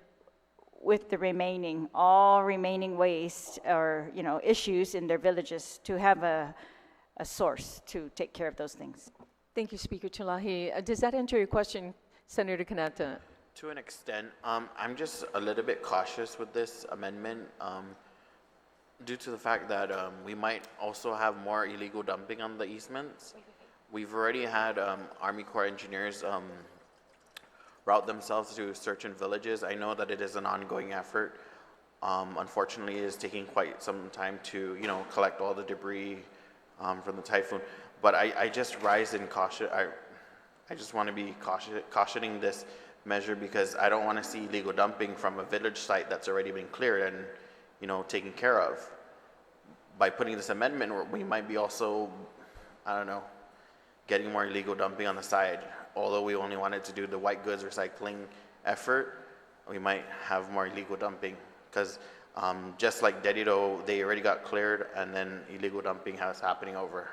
Speaker 5: with the all remaining waste or, issues in their villages, to have a source to take care of those things.
Speaker 1: Thank you, Speaker Terlahi. Does that answer your question, Senator Kanata?
Speaker 6: To an extent. I'm just a little bit cautious with this amendment due to the fact that we might also have more illegal dumping on the easements. We've already had Army Corps engineers route themselves to certain villages. I know that it is an ongoing effort. Unfortunately, it is taking quite some time to, collect all the debris from the typhoon. But I just rise in caution. I just want to be cautioning this measure, because I don't want to see illegal dumping from a village site that's already been cleared and, taken care of. By putting this amendment, we might be also, getting more illegal dumping on the side. Although we only wanted to do the white goods recycling effort, we might have more illegal dumping, because just like Dedido, they already got cleared, and then illegal dumping is happening over.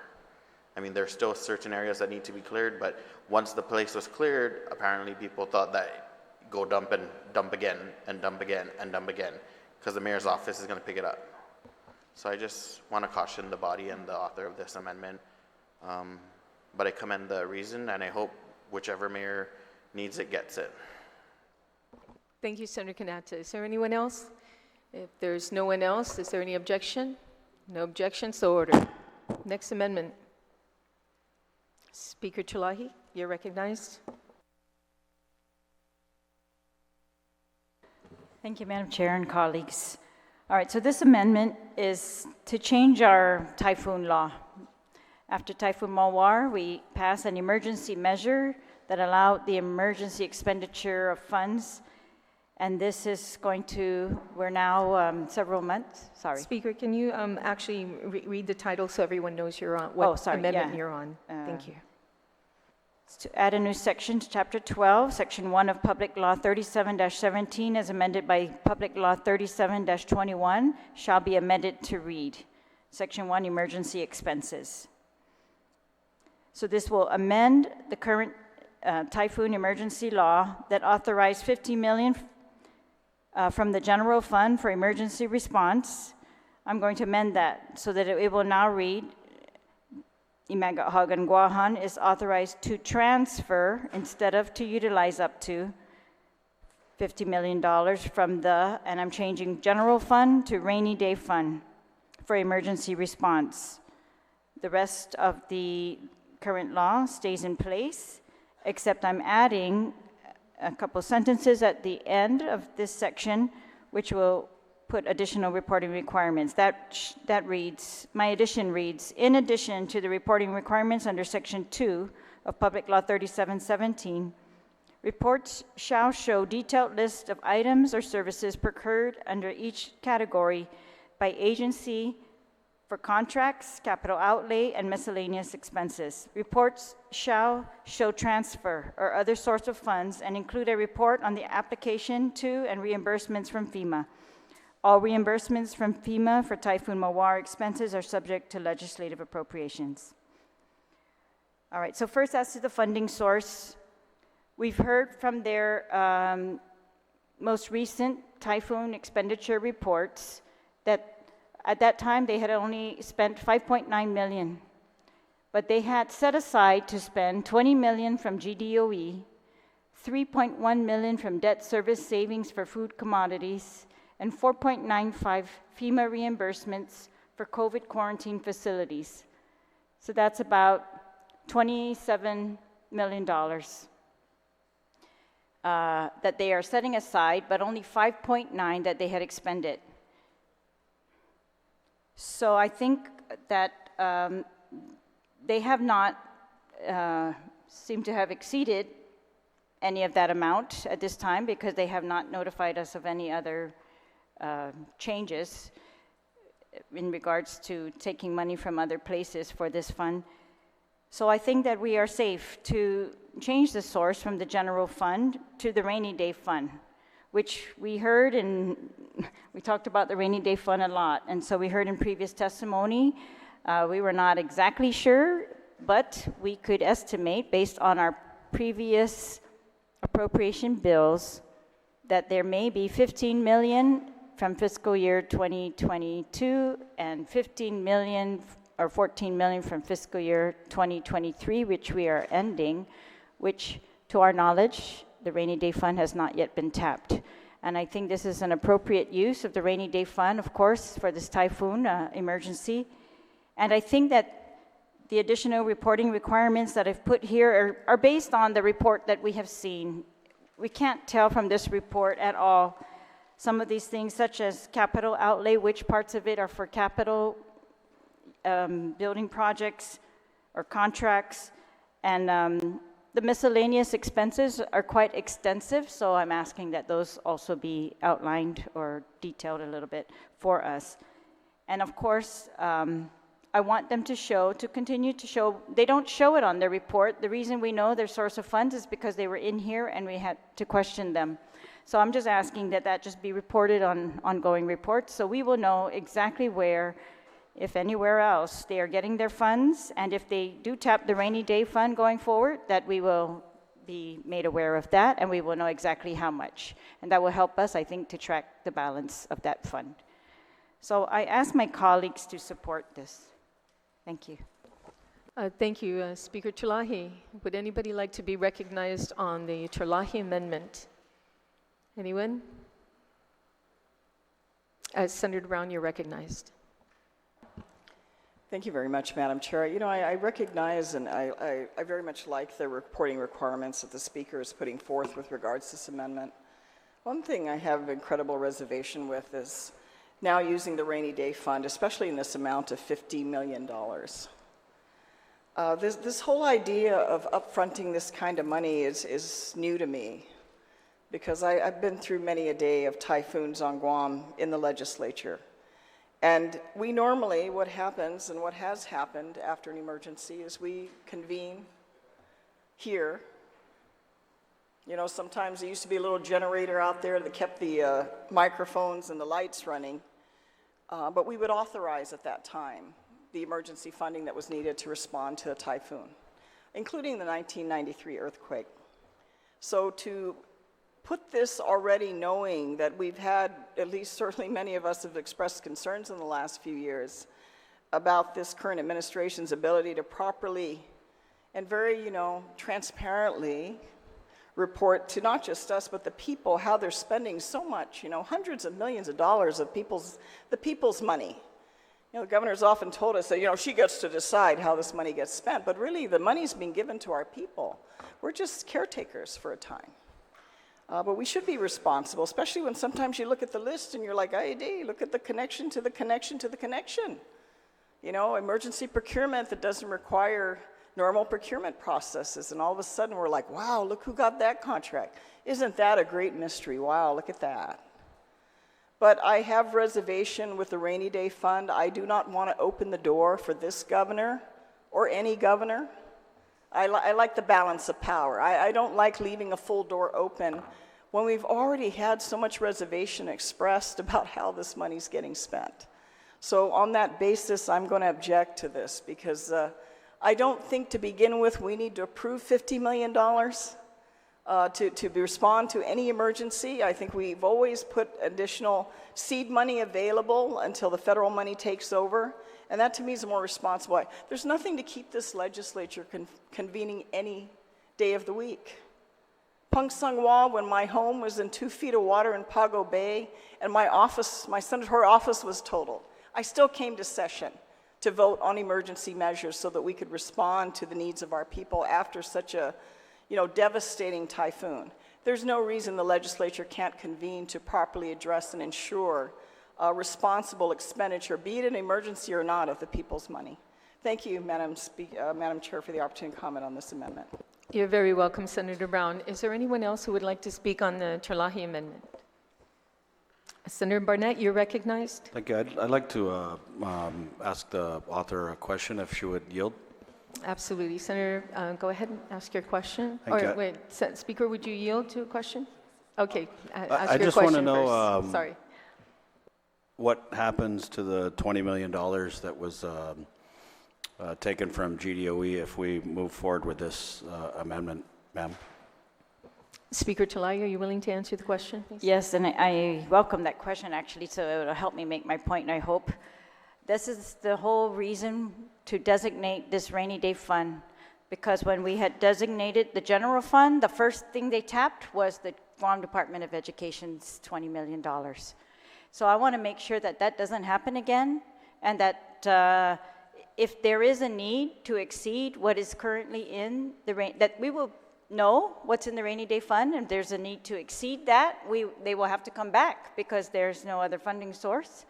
Speaker 6: There's still certain areas that need to be cleared, but once the place was cleared, apparently people thought that go dump and dump again and dump again and dump again, because the mayor's office is going to pick it up. So I just want to caution the body and the author of this amendment. But I commend the reason, and I hope whichever mayor needs it gets it.
Speaker 1: Thank you, Senator Kanata. Is there anyone else? If there's no one else, is there any objection? No objection, so ordered. Next amendment. Speaker Terlahi, you're recognized.
Speaker 5: Thank you, Madam Chair and colleagues. All right, so this amendment is to change our typhoon law. After Typhoon Mawar, we passed an emergency measure that allowed the emergency expenditure of funds, and this is going to, we're now several months, sorry.
Speaker 1: Speaker, can you actually read the title so everyone knows you're on, what amendment you're on? Thank you.
Speaker 5: To add a new section to Chapter 12, Section 1 of Public Law 37-17, as amended by Public Law 37-21, shall be amended to read, Section 1, Emergency Expenses. So this will amend the current typhoon emergency law that authorized $50 million from the general fund for emergency response. I'm going to amend that so that it will now read, I Magaʹhågan Guåhan is authorized to transfer instead of to utilize up to $50 million from the, and I'm changing general fund to rainy day fund for emergency response. The rest of the current law stays in place, except I'm adding a couple sentences at the end of this section, which will put additional reporting requirements. That reads, my addition reads, in addition to the reporting requirements under Section 2 of Public Law 37-17, reports shall show detailed list of items or services procured under each category by agency for contracts, capital outlay, and miscellaneous expenses. Reports shall show transfer or other source of funds and include a report on the application to and reimbursements from FEMA. All reimbursements from FEMA for Typhoon Mawar expenses are subject to legislative appropriations. All right, so first as to the funding source, we've heard from their most recent typhoon expenditure reports that at that time they had only spent $5.9 million, but they had set aside to spend $20 million from GDOE, $3.1 million from debt service savings for food commodities, and $4.95 FEMA reimbursements for COVID quarantine facilities. So that's about $27 million that they are setting aside, but only 5.9 that they had expended. So I think that they have not seemed to have exceeded any of that amount at this time because they have not notified us of any other changes in regards to taking money from other places for this fund. So I think that we are safe to change the source from the general fund to the rainy day fund, which we heard, and we talked about the rainy day fund a lot. And so we heard in previous testimony, we were not exactly sure, but we could estimate based on our previous appropriation bills that there may be $15 million from fiscal year 2022 and $15 million or $14 million from fiscal year 2023, which we are ending, which to our knowledge, the rainy day fund has not yet been tapped. And I think this is an appropriate use of the rainy day fund, of course, for this typhoon emergency. And I think that the additional reporting requirements that I've put here are based on the report that we have seen. We can't tell from this report at all some of these things, such as capital outlay, which parts of it are for capital building projects or contracts, and the miscellaneous expenses are quite extensive, so I'm asking that those also be outlined or detailed a little bit for us. And of course, I want them to continue to show, they don't show it on their report. The reason we know their source of funds is because they were in here and we had to question them. So I'm just asking that just be reported on ongoing reports, so we will know exactly where, if anywhere else, they are getting their funds, and if they do tap the rainy day fund going forward, that we will be made aware of that, and we will know exactly how much. And that will help us, I think, to track the balance of that fund. So I ask my colleagues to support this. Thank you.
Speaker 1: Thank you, Speaker Chalahi. Would anybody like to be recognized on the Chalahi amendment? Anyone? Senator Brown, you're recognized.
Speaker 14: Thank you very much, Madam Chair. You know, I recognize and I very much like the reporting requirements that the Speaker is putting forth with regards to this amendment. One thing I have incredible reservation with is now using the rainy day fund, especially in this amount of $50 million. This whole idea of upfronting this kind of money is new to me, because I've been through many a day of typhoons on Guam in the legislature. And we normally, what happens and what has happened after an emergency is we convene, here. You know, sometimes there used to be a little generator out there that kept the microphones and the lights running, but we would authorize at that time the emergency funding that was needed to respond to a typhoon, including the 1993 earthquake. So to put this already knowing that we've had, at least certainly many of us have expressed concerns in the last few years about this current administration's ability to properly and very, transparently report to not just us, but the people, how they're spending so much, hundreds of millions of dollars of the people's money. The governor's often told us that, she gets to decide how this money gets spent, but really the money's being given to our people. We're just caretakers for a time. But we should be responsible, especially when sometimes you look at the list and you're like, hey, look at the connection to the connection to the connection. Emergency procurement that doesn't require normal procurement processes, and all of a sudden we're like, wow, look who got that contract. Isn't that a great mystery? Wow, look at that. But I have reservation with the rainy day fund. I do not want to open the door for this governor or any governor. I like the balance of power. I don't like leaving a full door open when we've already had so much reservation expressed about how this money's getting spent. So on that basis, I'm going to object to this because I don't think to begin with we need to approve $50 million to respond to any emergency. I think we've always put additional seed money available until the federal money takes over, and that to me is a more responsible way. There's nothing to keep this legislature convening any day of the week. Pangsangwa, when my home was in 2 feet of water in Pago Bay, and my senatorial office was totaled, I still came to session to vote on emergency measures so that we could respond to the needs of our people after such a devastating typhoon. There's no reason the legislature can't convene to properly address and ensure responsible expenditure, be it an emergency or not, of the people's money. Thank you, Madam Chair, for the opportunity to comment on this amendment.
Speaker 1: You're very welcome, Senator Brown. Is there anyone else who would like to speak on the Terlahi amendment? Senator Barnett, you're recognized.
Speaker 12: Thank you. I'd like to ask the author a question, if she would yield.
Speaker 1: Absolutely. Senator, go ahead and ask your question.
Speaker 12: Thank you.
Speaker 1: Or wait, Speaker, would you yield to a question? Okay, ask
Speaker 12: I
Speaker 1: your
Speaker 12: just want to
Speaker 1: question
Speaker 12: know
Speaker 1: first. Sorry.
Speaker 12: what happens to the $20 million that was taken from GDOE if we move forward with this amendment, ma'am?
Speaker 1: Speaker Talai, are you willing to answer the question, please?
Speaker 5: Yes, and I welcome that question, actually, so it will help me make my point, and I hope. This is the whole reason to designate this rainy day fund, because when we had designated the general fund, the first thing they tapped was the Guam Department of Education's $20 million. So I want to make sure that that doesn't happen again, and that if there is a need to exceed what is currently in the that we will know what's in the rainy day fund, and if there's a need to exceed that, they will have to come back because there's no other funding source.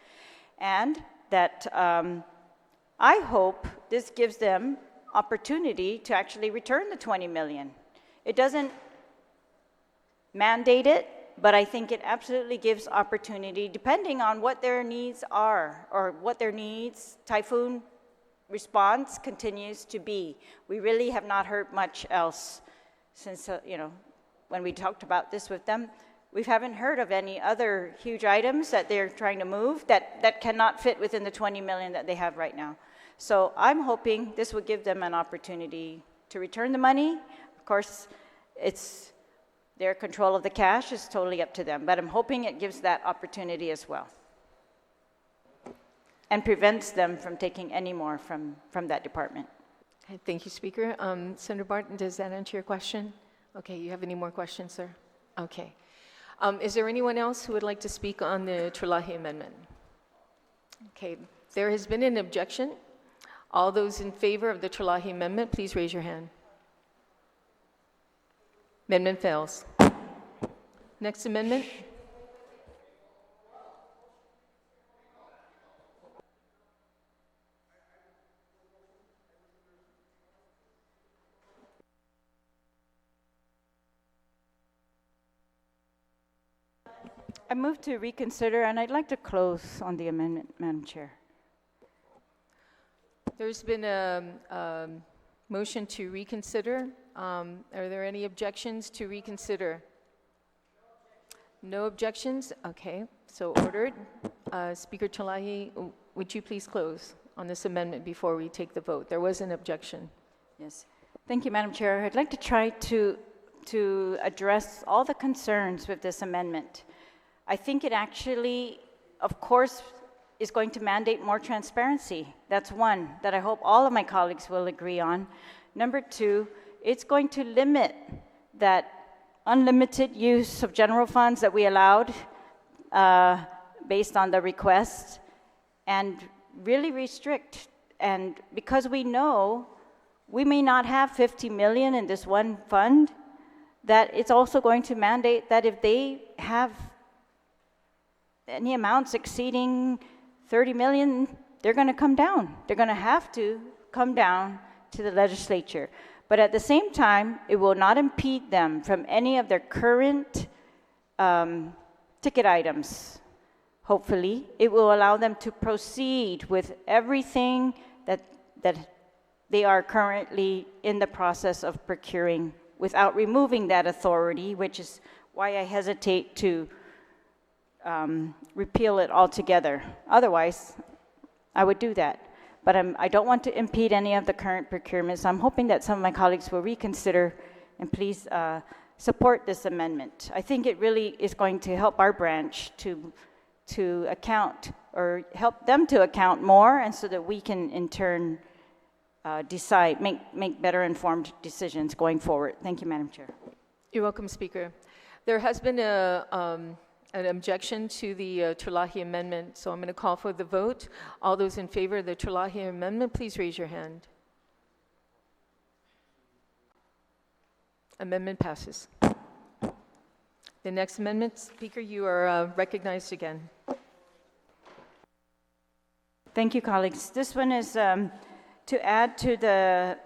Speaker 5: And that I hope this gives them opportunity to actually return the $20 million. It doesn't mandate it, but I think it absolutely gives opportunity, depending on what their needs are or what their needs, typhoon response continues to be. We really have not heard much else since, when we talked about this with them. We haven't heard of any other huge items that they're trying to move that cannot fit within the $20 million that they have right now. So I'm hoping this would give them an opportunity to return the money. Of course, it's their control of the cash is totally up to them, but I'm hoping it gives that opportunity as well and prevents them from taking any more from that department.
Speaker 1: Okay, thank you, Speaker. Senator Barton, does that answer your question? Okay, you have any more questions, sir? Okay. Is there anyone else who would like to speak on the Terlahi amendment? Okay, there has been an objection. All those in favor of the Terlahi amendment, please raise your hand. Amendment fails. Next amendment.
Speaker 5: I move to reconsider, and I'd like to close on the amendment, Madam Chair.
Speaker 1: There's been a Motion to reconsider. Are there any objections to reconsider? No objections? Okay, so ordered. Speaker Chalahi, would you please close on this amendment before we take the vote? There was an objection.
Speaker 5: Yes. Thank you, Madam Chair. I'd like to try to address all the concerns with this amendment. I think it actually, of course, is going to mandate more transparency. That's one that I hope all of my colleagues will agree on. Number two, it's going to limit that unlimited use of general funds that we allowed based on the request, and really restrict. And because we know we may not have 50 million in this one fund, that it's also going to mandate that if they have any amounts exceeding 30 million, they're going to come down. They're going to have to come down to the legislature. But at the same time, it will not impede them from any of their current ticket items. Hopefully, it will allow them to proceed with everything that they are currently in the process of procuring without removing that authority, which is why I hesitate to repeal it altogether. Otherwise, I would do that. But I don't want to impede any of the current procurements. I'm hoping that some of my colleagues will reconsider and please support this amendment. I think it really is going to help our branch to account, or help them to account more, and so that we can in turn decide, make better informed decisions going forward. Thank you, Madam Chair.
Speaker 1: You're welcome, Speaker. There has been an objection to the Terlahi amendment, so I'm going to call for the vote. All those in favor of the Terlahi amendment, please raise your hand. Amendment passes. The next amendment, Speaker, you are recognized again.
Speaker 5: Thank you, colleagues. This one is to add to the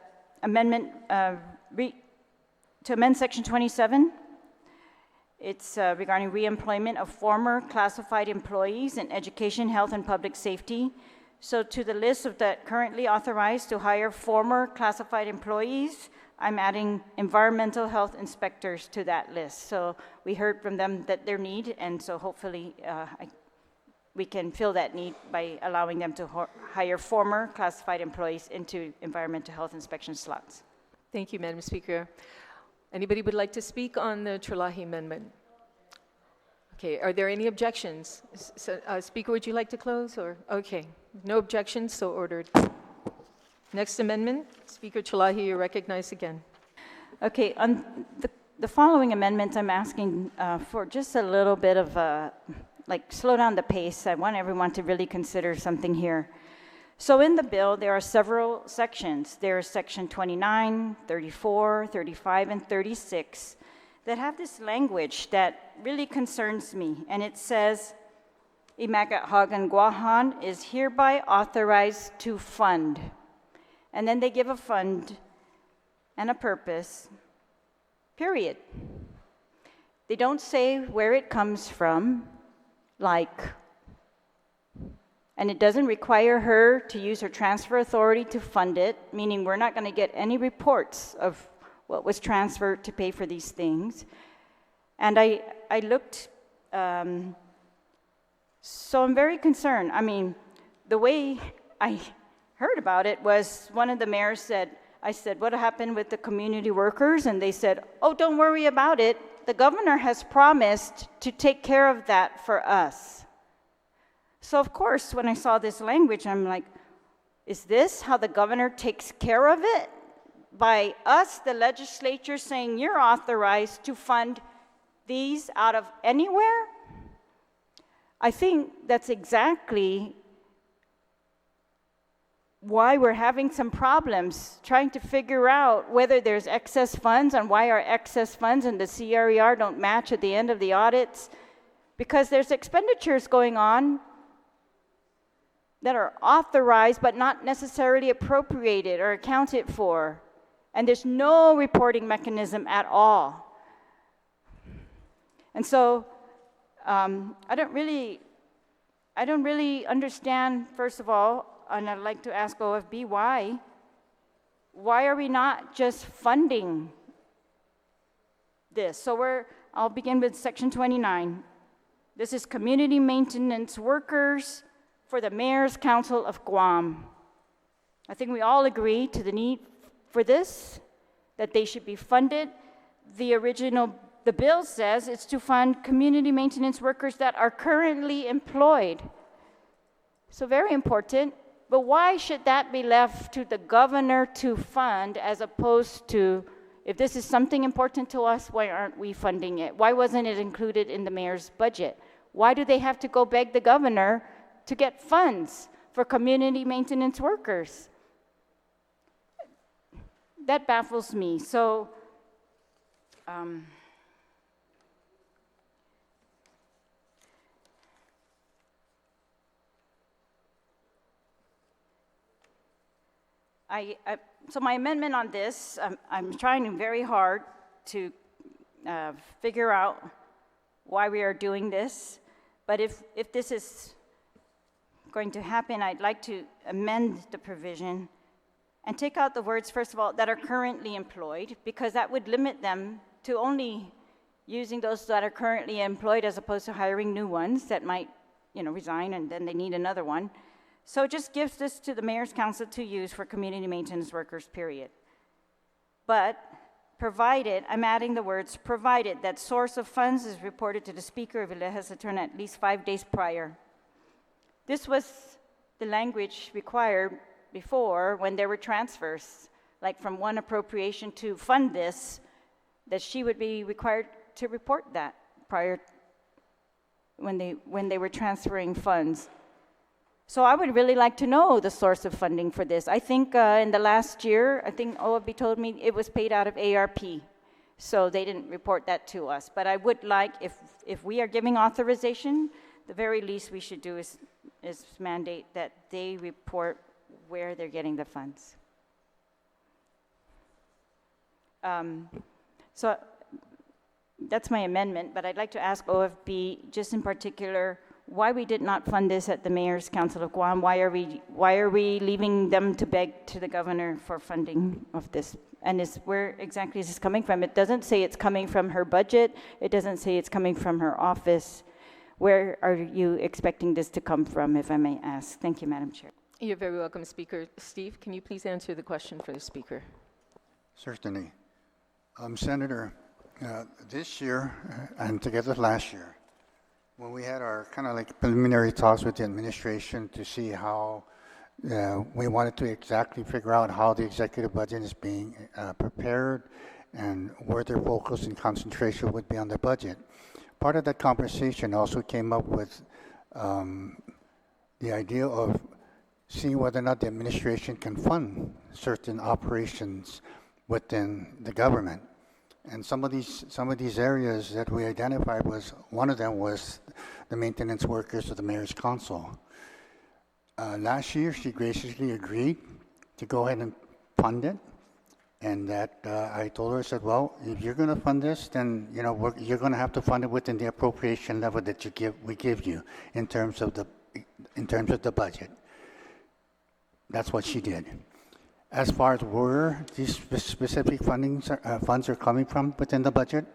Speaker 5: amendment, to amend Section 27. It's regarding reemployment of former classified employees in education, health, and public safety. So to the list of that currently authorized to hire former classified employees, I'm adding environmental health inspectors to that list. So we heard from them that their need, and so hopefully we can fill that need by allowing them to hire former classified employees into environmental health inspection slots.
Speaker 1: Thank you, Madam Speaker. Anybody would like to speak on the Terlahi amendment? Okay, are there any objections? Speaker, would you like to close, or? Okay, no objections, so ordered. Next amendment, Speaker Terlahi, you're recognized again.
Speaker 5: Okay, on the following amendments, I'm asking for just a little bit of slow down the pace. I want everyone to really consider something here. So in the bill, there are several sections. There's Section 29, 34, 35, and 36 that have this language that really concerns me. And it says, I Magaʹhågan Guåhan is hereby authorized to fund. And then they give a fund and a purpose, period. They don't say where it comes from, and it doesn't require her to use her transfer authority to fund it, meaning we're not going to get any reports of what was transferred to pay for these things. And I looked, so I'm very concerned. I mean, the way I heard about it was one of the mayors said, I said, what happened with the community workers? And they said, oh, don't worry about it. The governor has promised to take care of that for us. So of course, when I saw this language, I'm like, is this how the governor takes care of it? By us, the legislature, saying you're authorized to fund these out of anywhere? I think that's exactly why we're having some problems trying to figure out whether there's excess funds and why our excess funds and the CRER don't match at the end of the audits. Because there's expenditures going on that are authorized but not necessarily appropriated or accounted for. And there's no reporting mechanism at all. And so I don't really understand, first of all, and I'd like to ask OFB why why are we not just funding this? So I'll begin with section 29. This is community maintenance workers for the Mayor's Council of Guam. I think we all agree to the need for this, that they should be funded. The bill says it's to fund community maintenance workers that are currently employed. So very important, but why should that be left to the governor to fund as opposed to, if this is something important to us, why aren't we funding it? Why wasn't it included in the mayor's budget? Why do they have to go beg the governor to get funds for community maintenance workers? That baffles me. So, so my amendment on this, I'm trying very hard to figure out why we are doing this. But if this is going to happen, I'd like to amend the provision and take out the words, first of all, that are currently employed, because that would limit them to only using those that are currently employed as opposed to hiring new ones that might, resign and then they need another one. So it just gives this to the Mayor's Council to use for community maintenance workers, period. But provided, I'm adding the words, provided that source of funds is reported to the Speaker of the Legislature at least 5 days prior. This was the language required before when there were transfers, like from one appropriation to fund this, that she would be required to report that prior when they were transferring funds. So I would really like to know the source of funding for this. I think in the last year, I think OFB told me it was paid out of ARP. So they didn't report that to us. But I would like, if we are giving authorization, the very least we should do is mandate that they report where they're getting the funds. So that's my amendment, but I'd like to ask OFB, just in particular, why we did not fund this at the Mayor's Council of Guam. Why are we leaving them to beg to the governor for funding of this? And where exactly is this coming from? It doesn't say it's coming from her budget. It doesn't say it's coming from her office. Where are you expecting this to come from, if I may ask? Thank you, Madam Chair.
Speaker 1: You're very welcome, Speaker. Steve, can you please answer the question for the Speaker?
Speaker 3: Certainly. Senator, this year and together last year, when we had our kind of like preliminary talks with the administration to see how we wanted to exactly figure out how the executive budget is being prepared and where their focus and concentration would be on the budget. Part of that conversation also came up with the idea of seeing whether or not the administration can fund certain operations within the government. And some of these areas that we identified was, one of them was the maintenance workers of the Mayor's Council. Last year, she graciously agreed to go ahead and fund it. And that I told her, I said, well, if you're going to fund this, then you're going to have to fund it within the appropriation level that we give you in terms of the budget. That's what she did. As far as where these specific funds are coming from within the budget,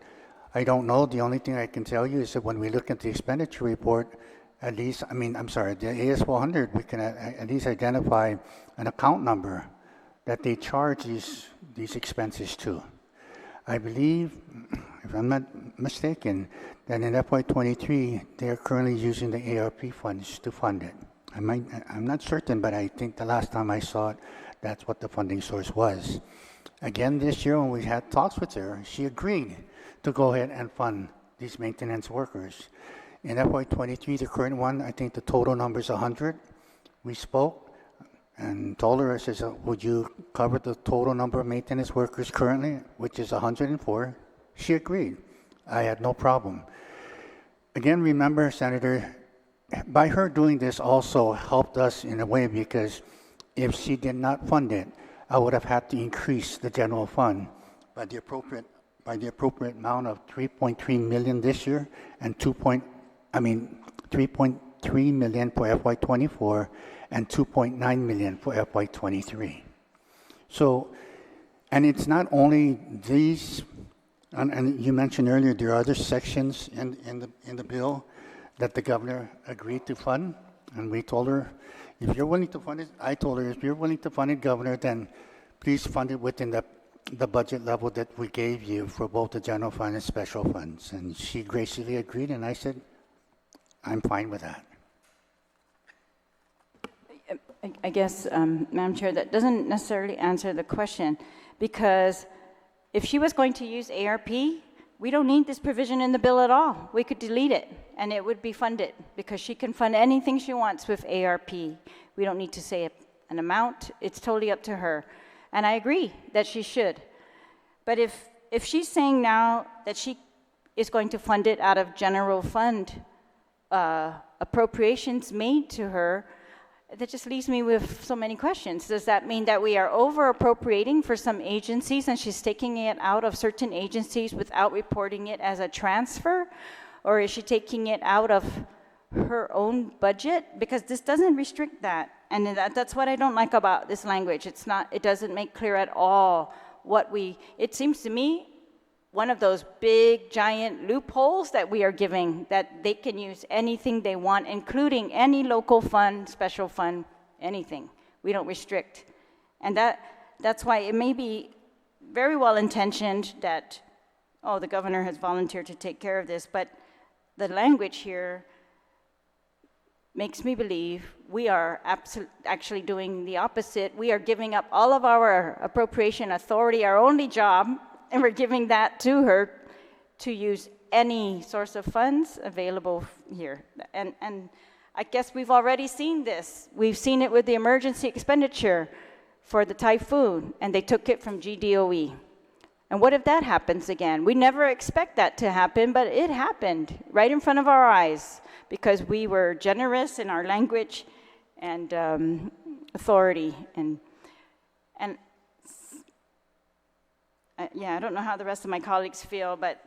Speaker 3: I don't know. The only thing I can tell you is that when we look at the expenditure report, the AS400, we can at least identify an account number that they charge these expenses to. I believe, if I'm not mistaken, that in FY23, they're currently using the ARP funds to fund it. I'm not certain, but I think the last time I saw it, that's what the funding source was. Again, this year when we had talks with her, she agreed to go ahead and fund these maintenance workers. In FY23, the current one, I think the total number is 100. We spoke and told her, I said, would you cover the total number of maintenance workers currently, which is 104? She agreed. I had no problem. Again, remember, Senator, by her doing this also helped us in a way, because if she did not fund it, I would have had to increase the general fund by the appropriate amount of 3.3 million this year and 3.3 million for FY24 and 2.9 million for FY23. So And it's not only these, and you mentioned earlier, there are other sections in the bill that the governor agreed to fund, and we told her, if you're willing to fund it, I told her, if you're willing to fund it, Governor, then please fund it within the budget level that we gave you for both the general fund and special funds. And she graciously agreed, and I said, I'm fine with that.
Speaker 5: I guess, Madam Chair, that doesn't necessarily answer the question, because if she was going to use ARP, we don't need this provision in the bill at all. We could delete it, and it would be funded, because she can fund anything she wants with ARP. We don't need to say an amount. It's totally up to her. And I agree that she should. But if she's saying now that she is going to fund it out of general fund appropriations made to her, that just leaves me with so many questions. Does that mean that we are over appropriating for some agencies and she's taking it out of certain agencies without reporting it as a transfer? Or is she taking it out of her own budget? Because this doesn't restrict that. And that's what I don't like about this language. It doesn't make clear at all it seems to me, one of those big, giant loopholes that we are giving, that they can use anything they want, including any local fund, special fund, anything. We don't restrict. And that's why it may be very well intentioned that, the governor has volunteered to take care of this, but the language here makes me believe we are actually doing the opposite. We are giving up all of our appropriation authority, our only job, and we're giving that to her to use any source of funds available here. And I guess we've already seen this. We've seen it with the emergency expenditure for the typhoon, and they took it from GDOE. And what if that happens again? We never expect that to happen, but it happened right in front of our eyes because we were generous in our language and authority. Yeah, I don't know how the rest of my colleagues feel, but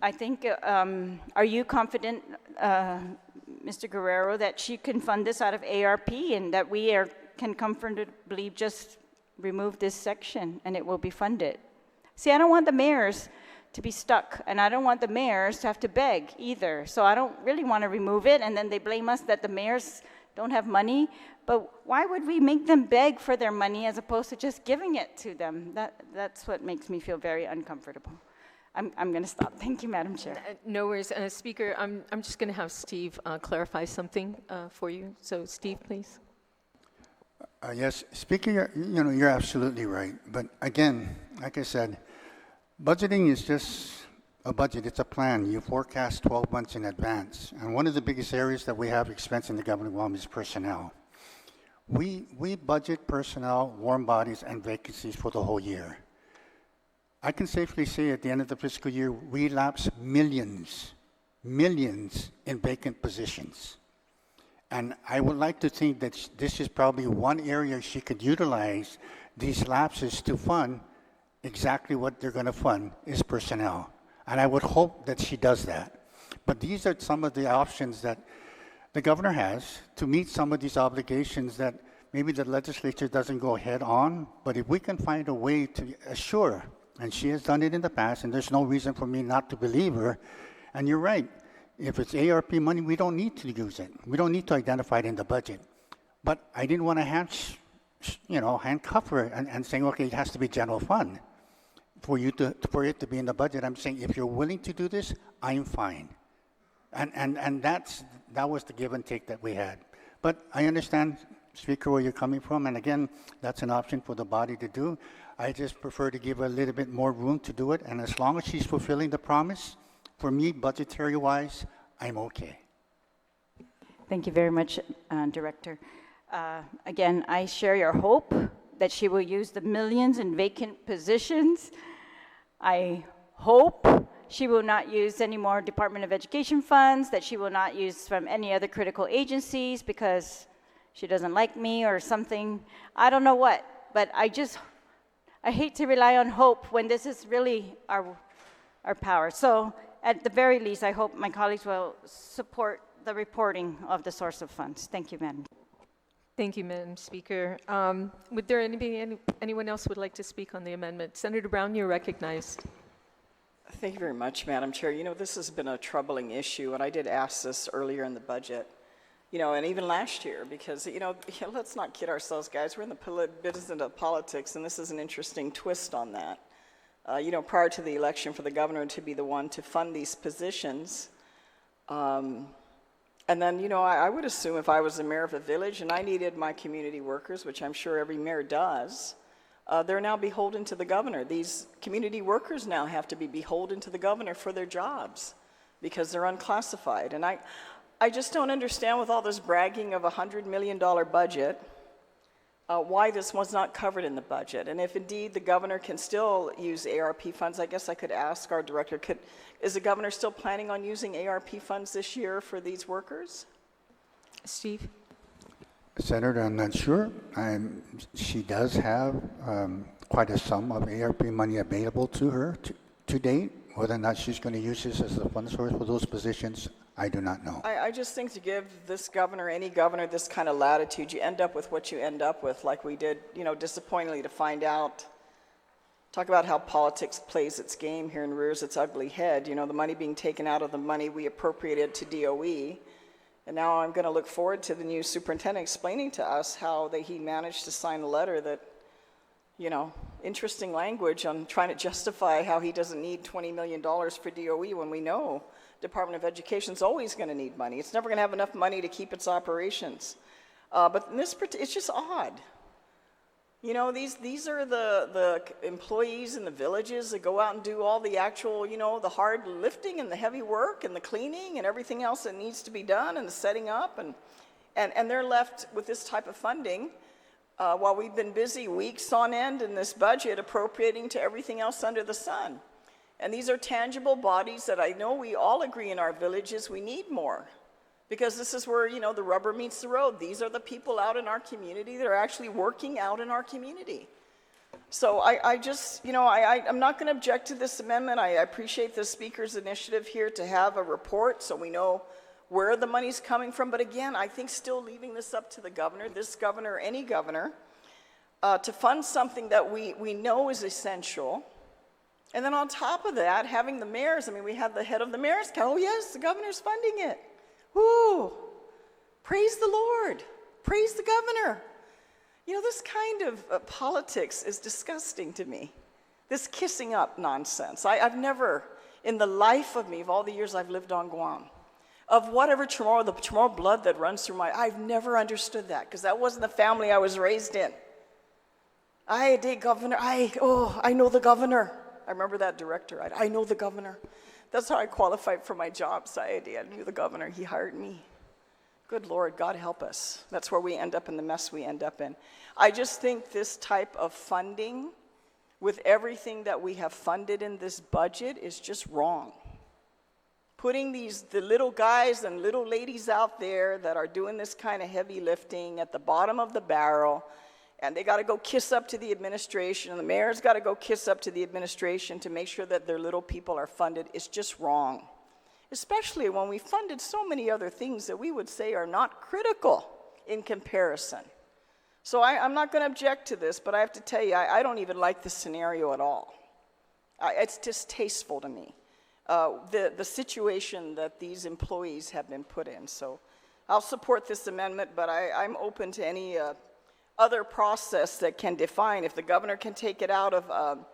Speaker 5: I think, are you confident, Mr. Guerrero, that she can fund this out of ARP and that we can comfortably just remove this section and it will be funded? See, I don't want the mayors to be stuck, and I don't want the mayors to have to beg either. So I don't really want to remove it, and then they blame us that the mayors don't have money. But why would we make them beg for their money as opposed to just giving it to them? That's what makes me feel very uncomfortable. I'm going to stop. Thank you, Madam Chair.
Speaker 1: No worries. Speaker, I'm just going to have Steve clarify something for you. So, Steve, please.
Speaker 3: Yes, Speaker, you're absolutely right. But again, like I said, budgeting is just a budget. It's a plan. You forecast 12 months in advance. And one of the biggest areas that we have expense in the government of Guam is personnel. We budget personnel, warm bodies, and vacancies for the whole year. I can safely say at the end of the fiscal year, we lapse millions in vacant positions. And I would like to think that this is probably one area she could utilize these lapses to fund exactly what they're going to fund is personnel. And I would hope that she does that. But these are some of the options that the governor has to meet some of these obligations that maybe the legislature doesn't go ahead on. But if we can find a way to assure, and she has done it in the past, and there's no reason for me not to believe her, and you're right, if it's ARP money, we don't need to use it. We don't need to identify it in the budget. But I didn't want to handcuff her and saying, okay, it has to be general fund for it to be in the budget. I'm saying, if you're willing to do this, I'm fine. And that was the give and take that we had. But I understand, Speaker, where you're coming from, and again, that's an option for the body to do. I just prefer to give her a little bit more room to do it, and as long as she's fulfilling the promise, for me, budgetary-wise, I'm okay.
Speaker 5: Thank you very much, Director. Again, I share your hope that she will use the millions in vacant positions. I hope she will not use any more Department of Education funds, that she will not use from any other critical agencies because she doesn't like me or something. I don't know what, but I hate to rely on hope when this is really our power. So at the very least, I hope my colleagues will support the reporting of the source of funds. Thank you, Madam.
Speaker 1: Thank you, Madam Speaker. Would there anyone else would like to speak on the amendment? Senator Brown, you're recognized.
Speaker 14: Thank you very much, Madam Chair. You know, this has been a troubling issue, and I did ask this earlier in the budget, you know, and even last year, because, you know, let's not kid ourselves, guys. We're in the business of politics, and this is an interesting twist on that. You know, prior to the election for the governor to be the one to fund these positions, and then, you know, I would assume if I was the mayor of a village and I needed my community workers, which I'm sure every mayor does, they're now beholden to the governor. These community workers now have to be beholden to the governor for their jobs because they're unclassified. And I just don't understand, with all this bragging of a $100 million budget, why this was not covered in the budget. And if indeed the governor can still use ARP funds, I guess I could ask our director, is the governor still planning on using ARP funds this year for these workers?
Speaker 1: Steve?
Speaker 3: Senator, I'm not sure. She does have quite a sum of ARP money available to her to date. Whether or not she's going to use this as a fund source for those positions, I do not know.
Speaker 14: I just think to give this governor, any governor, this kind of latitude, you end up with what you end up with, like we did, you know, disappointingly to find out. Talk about how politics plays its game here and rears its ugly head. You know, the money being taken out of the money we appropriated to DOE. And now I'm going to look forward to the new superintendent explaining to us how he managed to sign a letter that, you know, interesting language on trying to justify how he doesn't need $20 million for DOE when we know Department of Education is always going to need money. It's never going to have enough money to keep its operations. But in this, it's just odd. You know, these are the employees in the villages that go out and do all the actual, you know, the hard lifting and the heavy work and the cleaning and everything else that needs to be done and the setting up. And they're left with this type of funding while we've been busy weeks on end in this budget appropriating to everything else under the sun. And these are tangible bodies that I know we all agree in our villages we need more. Because this is where, you know, the rubber meets the road. These are the people out in our community that are actually working out in our community. So I just, you know, I'm not going to object to this amendment. I appreciate the speaker's initiative here to have a report so we know where the money's coming from. But again, I think still leaving this up to the governor, this governor, any governor, to fund something that we know is essential. And then on top of that, having the mayors, I mean, we had the head of the mayor's council, oh yes, the governor's funding it. Woo! Praise the Lord. Praise the governor. You know, this kind of politics is disgusting to me. This kissing up nonsense. I've never, in the life of me, of all the years I've lived on Guam, of whatever Chamorro, the Chamorro blood that runs through I've never understood that, because that wasn't the family I was raised in. I know the governor. I remember that director. I know the governor. That's how I qualified for my job. I knew the governor. He hired me. Good Lord, God help us. That's where we end up in the mess we end up in. I just think this type of funding, with everything that we have funded in this budget, is just wrong. Putting the little guys and little ladies out there that are doing this kind of heavy lifting at the bottom of the barrel, and they got to go kiss up to the administration, and the mayor's got to go kiss up to the administration to make sure that their little people are funded. It's just wrong, especially when we funded so many other things that we would say are not critical in comparison. So I'm not going to object to this, but I have to tell you, I don't even like this scenario at all. It's distasteful to me, the situation that these employees have been put in. So I'll support this amendment, but I'm open to any other process that can define, if the governor can take it out of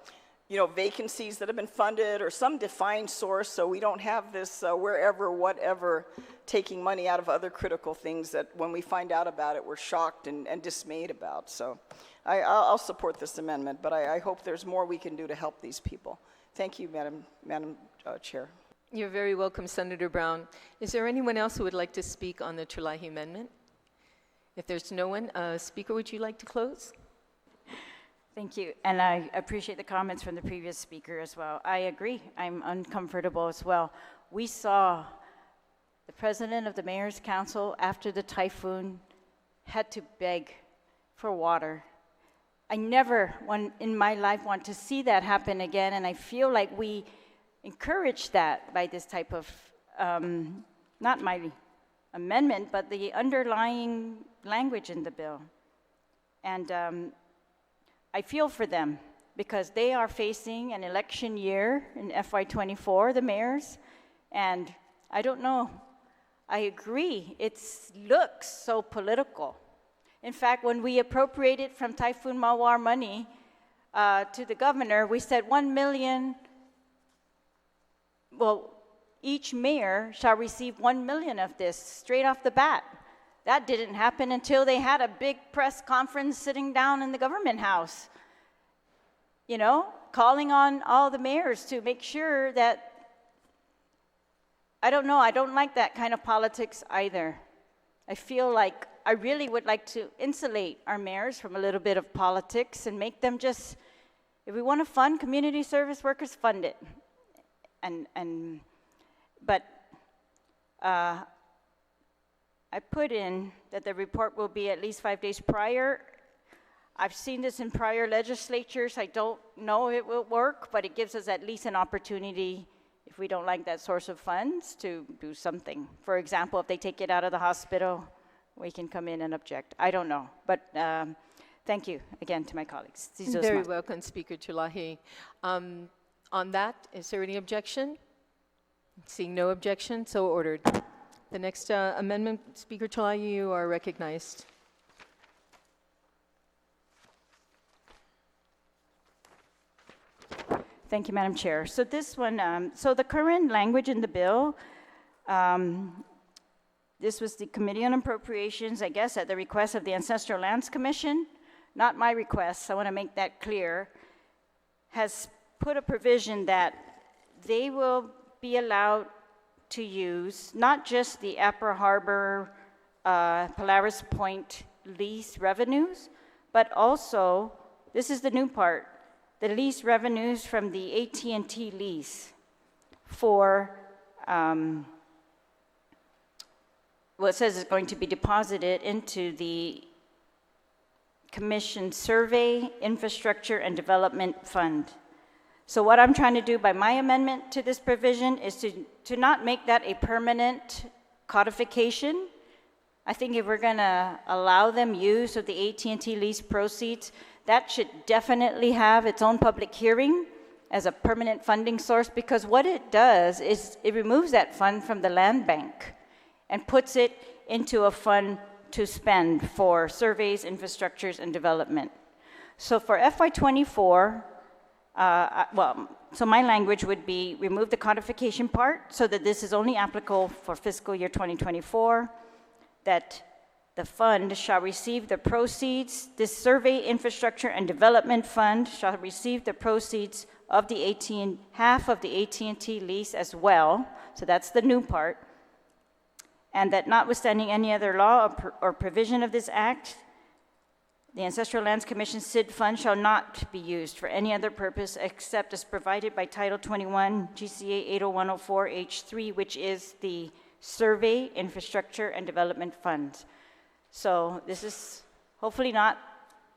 Speaker 14: vacancies that have been funded or some defined source, so we don't have this wherever, whatever, taking money out of other critical things that when we find out about it, we're shocked and dismayed about. So I'll support this amendment, but I hope there's more we can do to help these people. Thank you, Madam Chair.
Speaker 1: You're very welcome, Senator Brown. Is there anyone else who would like to speak on the Tulahi amendment? If there's no one, Speaker, would you like to close?
Speaker 5: Thank you, and I appreciate the comments from the previous speaker as well. I agree, I'm uncomfortable as well. We saw the president of the Mayor's Council after the typhoon had to beg for water. I never in my life want to see that happen again, and I feel like we encourage that by this type of, not my amendment, but the underlying language in the bill. And I feel for them because they are facing an election year in FY24, the mayors, and I don't know. I agree, it looks so political. In fact, when we appropriated from Typhoon Mawar money to the governor, we said 1 million, well, each mayor shall receive 1 million of this straight off the bat. That didn't happen until they had a big press conference sitting down in the government house, you know, calling on all the mayors to make sure that, I don't know, I don't like that kind of politics either. I feel like I really would like to insulate our mayors from a little bit of politics and make them just, if we want to fund community service workers, fund it. But I put in that the report will be at least 5 days prior. I've seen this in prior legislatures. I don't know if it will work, but it gives us at least an opportunity, if we don't like that source of funds, to do something. For example, if they take it out of the hospital, we can come in and object. I don't know, but thank you again to my colleagues.
Speaker 1: Very welcome, Speaker Chalahi. On that, is there any objection? Seeing no objection, so ordered. The next amendment, Speaker Chalahi, you are recognized.
Speaker 5: Thank you, Madam Chair. So this one, so the current language in the bill, this was the Committee on Appropriations, I guess, at the request of the Ancestral Lands Commission, not my request, I want to make that clear, has put a provision that they will be allowed to use not just the Apra Harbor, Polaris Point lease revenues, but also, this is the new part, the lease revenues from the AT&T lease for, well, it says it's going to be deposited into the Commission Survey, Infrastructure, and Development Fund. So what I'm trying to do by my amendment to this provision is to not make that a permanent codification. I think if we're going to allow them use of the AT&T lease proceeds, that should definitely have its own public hearing as a permanent funding source, because what it does is it removes that fund from the land bank and puts it into a fund to spend for surveys, infrastructures, and development. So for FY24, so my language would be remove the codification part so that this is only applicable for fiscal year 2024, that the fund shall receive the proceeds, this survey, infrastructure, and development fund shall receive the proceeds of the half of the AT&T lease as well, so that's the new part, and that notwithstanding any other law or provision of this act, the Ancestral Lands Commission SID fund shall not be used for any other purpose except as provided by Title 21 GCA 80104H3, which is the Survey, Infrastructure, and Development Fund. So this is hopefully not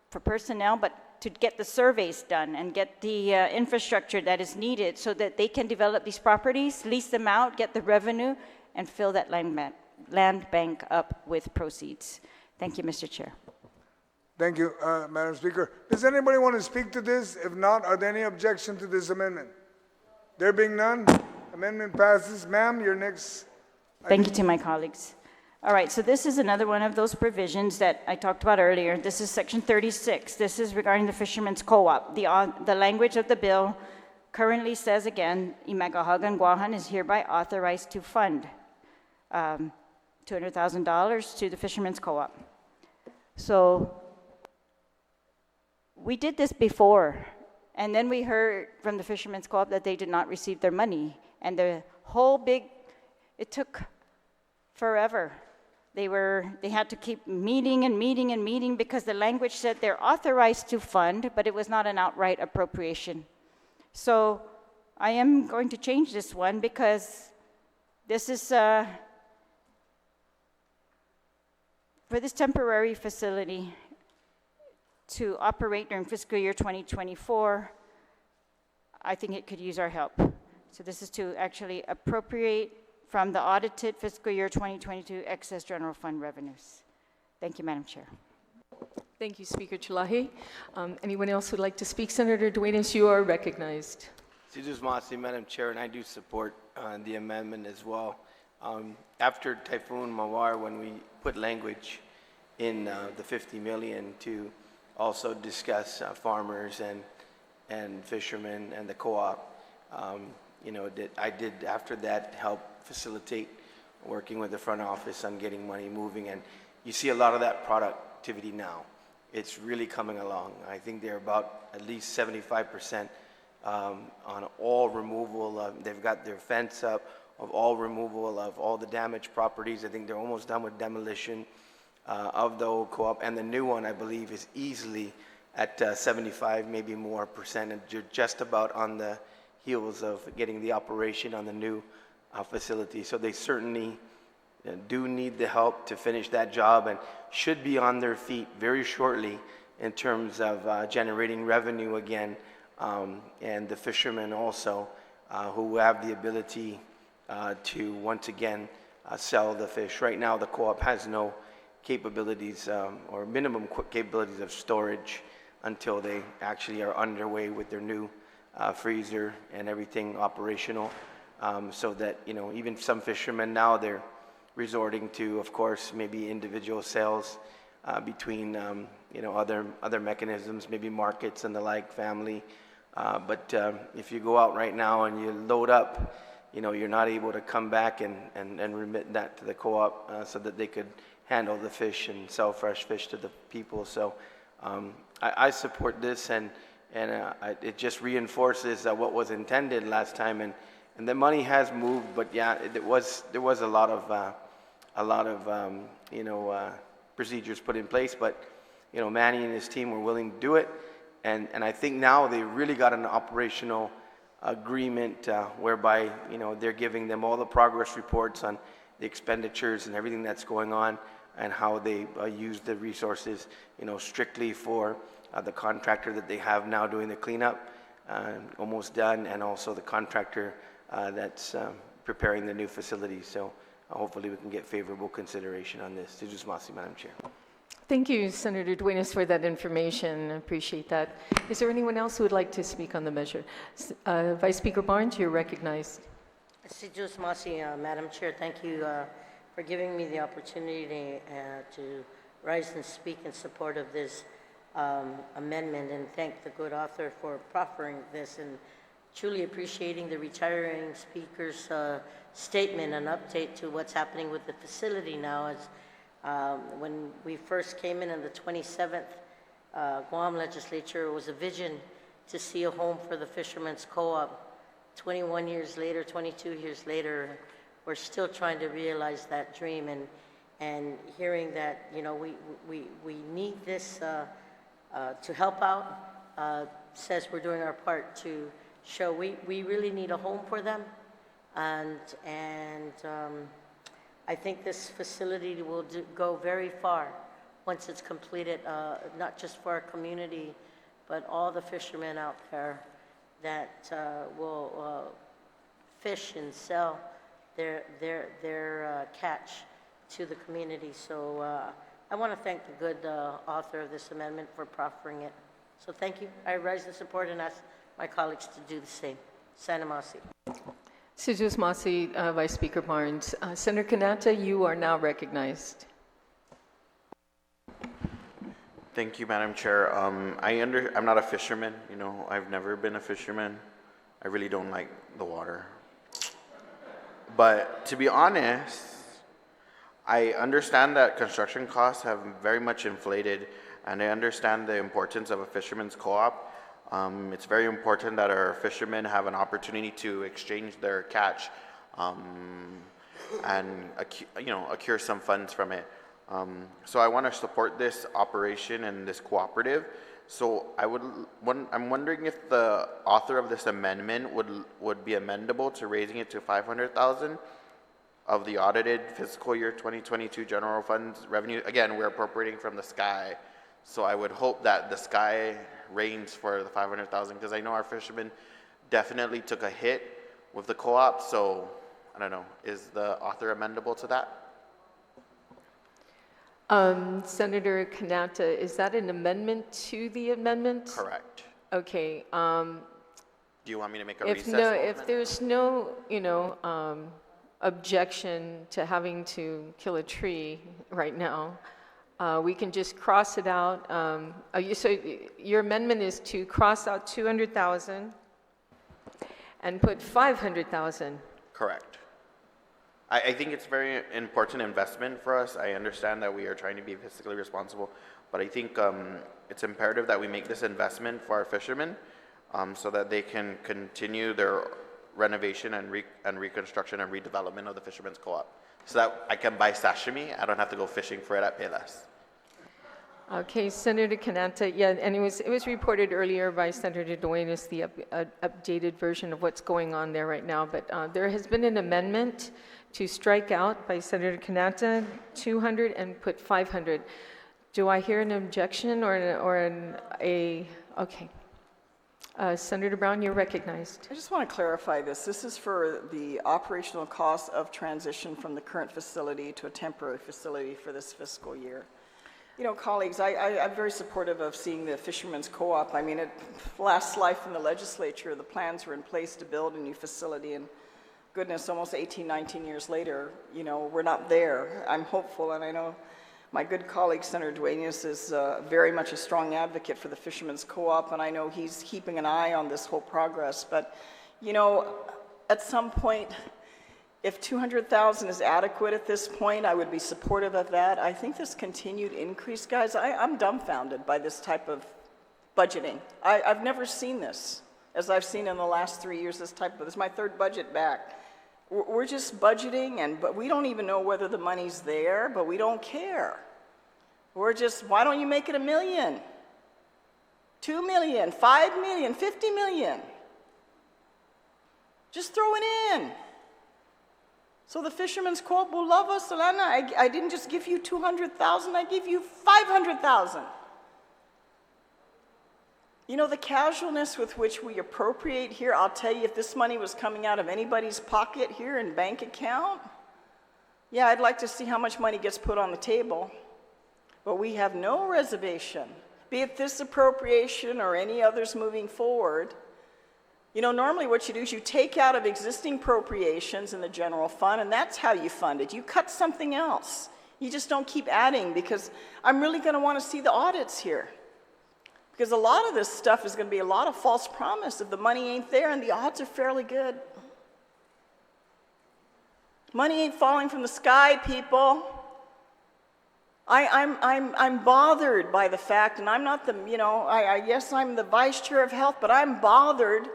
Speaker 5: for personnel, but to get the surveys done and get the infrastructure that is needed so that they can develop these properties, lease them out, get the revenue, and fill that land bank up with proceeds. Thank you, Mr. Chair.
Speaker 2: Thank you, Madam Speaker. Does anybody want to speak to this? If not, are there any objection to this amendment? There being none, amendment passes. Ma'am, your next.
Speaker 5: Thank you to my colleagues. All right, so this is another one of those provisions that I talked about earlier. This is section 36. This is regarding the Fishermen's Co-op. The language of the bill currently says again, I Magaʹhågan Guåhan is hereby authorized to fund $200,000 to the Fishermen's Co-op. So we did this before, and then we heard from the Fishermen's Co-op that they did not receive their money. And the whole it took forever. They had to keep meeting and meeting and meeting because the language said they're authorized to fund, but it was not an outright appropriation. So I am going to change this one because this is for this temporary facility to operate during fiscal year 2024, I think it could use our help. So this is to actually appropriate from the audited fiscal year 2022 excess general fund revenues. Thank you, Madam Chair.
Speaker 1: Thank you, Speaker Chalahi. Anyone else who'd like to speak? Senator Duenas, you are recognized.
Speaker 13: Sijus Masi, Madam Chair, and I do support the amendment as well. After Typhoon Mawar, when we put language in the 50 million to also discuss farmers and fishermen and the co-op, you know, I did after that help facilitate working with the front office on getting money moving, and you see a lot of that productivity now. It's really coming along. I think they're about at least 75% on all removal. They've got their fence up of all removal of all the damaged properties. I think they're almost done with demolition of the old co-op, and the new one, I believe, is easily at 75, maybe more percent, and you're just about on the heels of getting the operation on the new facility. So they certainly do need the help to finish that job and should be on their feet very shortly in terms of generating revenue again, and the fishermen also who have the ability to once again sell the fish. Right now the co-op has no capabilities or minimum capabilities of storage until they actually are underway with their new freezer and everything operational, so that, you know, even some fishermen now, they're resorting to, of course, maybe individual sales between, you know, other mechanisms, maybe markets and the like, family. But if you go out right now and you load up, you know, you're not able to come back and remit that to the co-op so that they could handle the fish and sell fresh fish to the people. So I support this, and it just reinforces what was intended last time, and the money has moved. But yeah, there was a lot of you know, procedures put in place, but you know, Manny and his team were willing to do it, and I think now they really got an operational agreement whereby, you know, they're giving them all the progress reports on the expenditures and everything that's going on, and how they use the resources, you know, strictly for the contractor that they have now doing the cleanup, almost done, and also the contractor that's preparing the new facility. So hopefully we can get favorable consideration on this. Sijus Masi, Madam Chair.
Speaker 1: Thank you, Senator Duenas, for that information. I appreciate that. Is there anyone else who would like to speak on the measure? Vice Speaker Barnes, you're recognized.
Speaker 15: Sijus Masi, Madam Chair, thank you for giving me the opportunity to rise and speak in support of this amendment, and thank the good author for proffering this, and truly appreciating the retiring speaker's statement and update to what's happening with the facility now. As when we first came in the 27th Guam Legislature, it was a vision to see a home for the Fishermen's Co-op. 21 years later, 22 years later, we're still trying to realize that dream, and hearing that, you know, we need this to help out, says we're doing our part to show we really need a home for them, and I think this facility will go very far once it's completed, not just for our community, but all the fishermen out there that will fish and sell their catch to the community. So I want to thank the good author of this amendment for proffering it. So thank you. I rise in support and ask my colleagues to do the same. Sana Masi.
Speaker 1: Sijus Masi, Vice Speaker Barnes. Senator Kanata, you are now recognized.
Speaker 6: Thank you, Madam Chair. I'm not a fisherman. You know, I've never been a fisherman. I really don't like the water. But to be honest, I understand that construction costs have very much inflated, and I understand the importance of a fisherman's co-op. It's very important that our fishermen have an opportunity to exchange their catch and accrue some funds from it. So I want to support this operation and this cooperative. So I'm wondering if the author of this amendment would be amendable to raising it to 500,000 of the audited fiscal year 2022 general funds revenue. Again, we're appropriating from the sky, so I would hope that the sky reigns for the 500,000, because I know our fishermen definitely took a hit with the co-op. So I don't know, is the author amendable to that?
Speaker 1: Senator Kanata, is that an amendment to the amendment?
Speaker 6: Correct.
Speaker 1: Okay.
Speaker 6: Do you want me to make a recess?
Speaker 1: If there's no, objection to having to kill a tree right now, we can just cross it out. So your amendment is to cross out 200,000 and put 500,000.
Speaker 6: Correct. I think it's very important investment for us. I understand that we are trying to be fiscally responsible, but I think it's imperative that we make this investment for our fishermen so that they can continue their renovation and reconstruction and redevelopment of the Fishermen's Co-op, so that I can buy sashimi. I don't have to go fishing for it at Payless.
Speaker 1: Okay, Senator Kanata, yeah, and it was reported earlier by Senator Duenas, the updated version of what's going on there right now, but there has been an amendment to strike out by Senator Kanata 200 and put 500. Do I hear an objection okay. Senator Brown, you're recognized.
Speaker 14: I just want to clarify this. This is for the operational cost of transition from the current facility to a temporary facility for this fiscal year. Colleagues, I'm very supportive of seeing the Fishermen's Co-op. I mean, last life in the legislature, the plans were in place to build a new facility, and goodness, almost 18, 19 years later, we're not there. I'm hopeful, and I know my good colleague, Senator Duenas, is very much a strong advocate for the Fishermen's Co-op, and I know he's keeping an eye on this whole progress. But, at some point, if 200,000 is adequate at this point, I would be supportive of that. I think this continued increase, guys, I'm dumbfounded by this type of budgeting. I've never seen this, as I've seen in the last 3 years, this is my third budget back. We're just budgeting, but we don't even know whether the money's there, but we don't care. We're just, why don't you make it $1 million, $2 million, $5 million, $50 million? Just throw it in. So the Fishermen's Co-op will love us. Alana, I didn't just give you 200,000, I give you 500,000. The casualness with which we appropriate here, I'll tell you, if this money was coming out of anybody's pocket here in bank account, yeah, I'd like to see how much money gets put on the table. But we have no reservation, be it this appropriation or any others moving forward. Normally what you do is you take out of existing appropriations in the general fund, and that's how you fund it. You cut something else. You just don't keep adding, because I'm really going to want to see the audits here. Because a lot of this stuff is going to be a lot of false promise if the money ain't there, and the odds are fairly good. Money ain't falling from the sky, people. I'm bothered by the fact, and I'm not the, yes, I'm the vice chair of health, but I'm bothered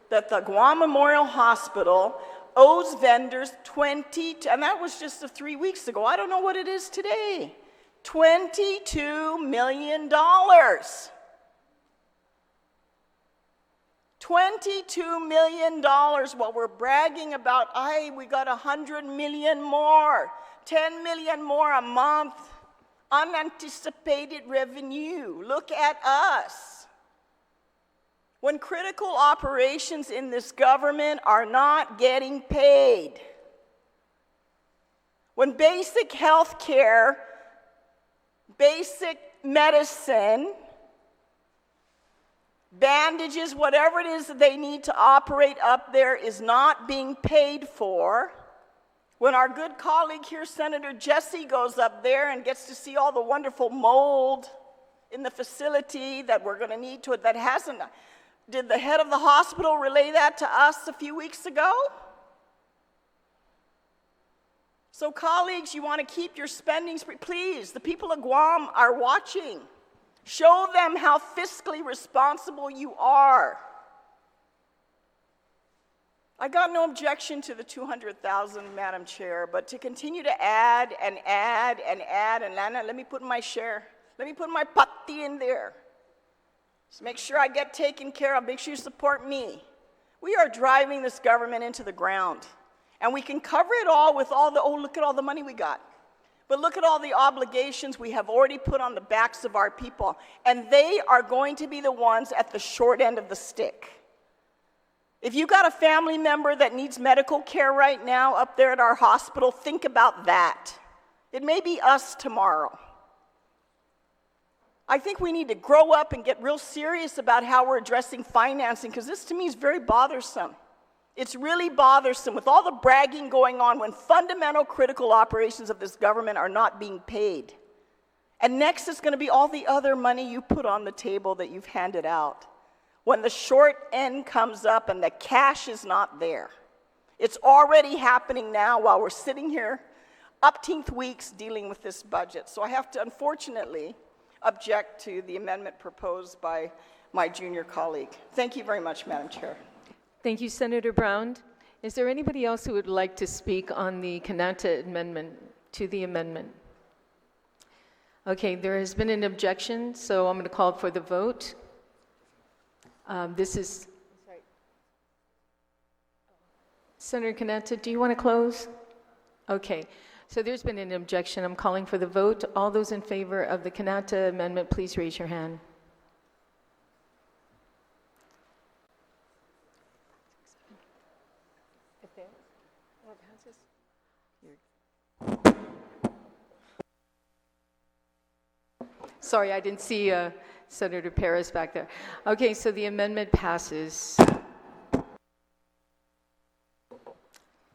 Speaker 14: that the Guam Memorial Hospital owes vendors and that was just 3 weeks ago. I don't know what it is today. $22 million. $22 million while we're bragging about, we got 100 million more, 10 million more a month, unanticipated revenue. Look at us. When critical operations in this government are not getting paid, when basic health care, basic medicine, bandages, whatever it is that they need to operate up there is not being paid for, when our good colleague here, Senator Jesse, goes up there and gets to see all the wonderful mold in the facility that we're going to need to, that hasn't, did the head of the hospital relay that to us a few weeks ago? So colleagues, you want to keep your spending spree, please, the people of Guam are watching. Show them how fiscally responsible you are. I got no objection to the 200,000, Madam Chair, but to continue to add and add and add, and Lana, let me put my share. Let me put my patti in there. Just make sure I get taken care of. Make sure you support me. We are driving this government into the ground. And we can cover it all with all the, look at all the money we got. But look at all the obligations we have already put on the backs of our people. And they are going to be the ones at the short end of the stick. If you got a family member that needs medical care right now up there at our hospital, think about that. It may be us tomorrow. I think we need to grow up and get real serious about how we're addressing financing, because this to me is very bothersome. It's really bothersome with all the bragging going on when fundamental critical operations of this government are not being paid. And next is going to be all the other money you put on the table that you've handed out. When the short end comes up and the cash is not there. It's already happening now while we're sitting here, upteenth weeks dealing with this budget. So I have to, unfortunately, object to the amendment proposed by my junior colleague. Thank you very much, Madam Chair.
Speaker 1: Thank you, Senator Brown. Is there anybody else who would like to speak on the Kanata amendment, to the amendment? Okay, there has been an objection, so I'm going to call for the vote. This is... Senator Kanata, do you want to close? Okay, so there's been an objection. I'm calling for the vote. All those in favor of the Kanata amendment, please raise your hand. Sorry, I didn't see Senator Perez back there. Okay, so the amendment passes.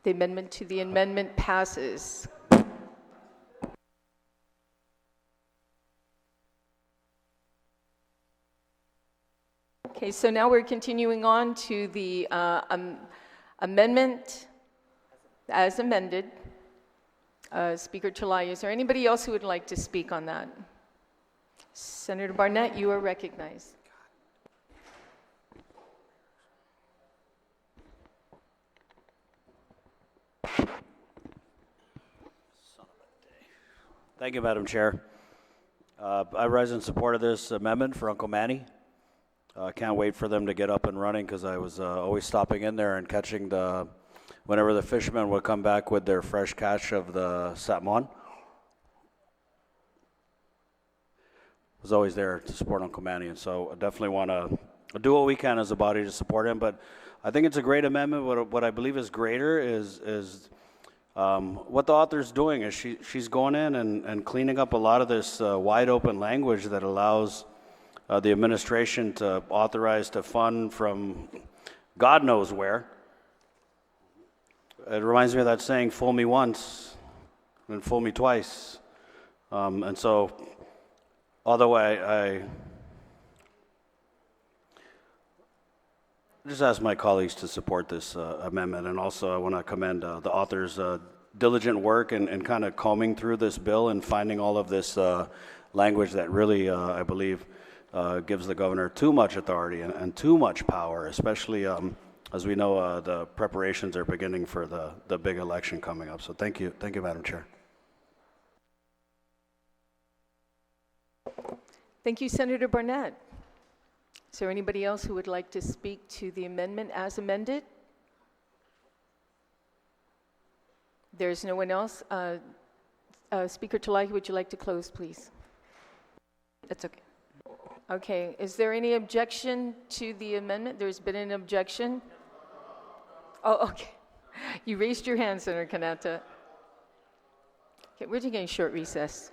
Speaker 1: The amendment to the amendment passes. Okay, so now we're continuing on to the amendment as amended. Speaker Talaya, is there anybody else who would like to speak on that? Senator Barnett, you are recognized.
Speaker 12: Thank you, Madam Chair. I rise in support of this amendment for Uncle Manny. Can't wait for them to get up and running, because I was always stopping in there and catching whenever the fishermen would come back with their fresh catch of the salmon. Was always there to support Uncle Manny, and so I definitely want to do what we can as a body to support him. But I think it's a great amendment. What I believe is greater is what the author's doing is she's going in and cleaning up a lot of this wide open language that allows the administration to authorize to fund from God knows where. It reminds me of that saying, "Fool me once and fool me twice," and so. Although I just ask my colleagues to support this amendment, and also I want to commend the author's diligent work and kind of combing through this bill and finding all of this language that really, I believe, gives the governor too much authority and too much power, especially as we know the preparations are beginning for the big election coming up. So thank you, Madam Chair.
Speaker 1: Thank you, Senator Barnett. Is there anybody else who would like to speak to the amendment as amended? There's no one else. Speaker Talaya, would you like to close, please? That's okay. Okay, is there any objection to the amendment? There's been an objection. Oh, okay. You raised your hand, Senator Kanata. Okay, we're taking a short recess.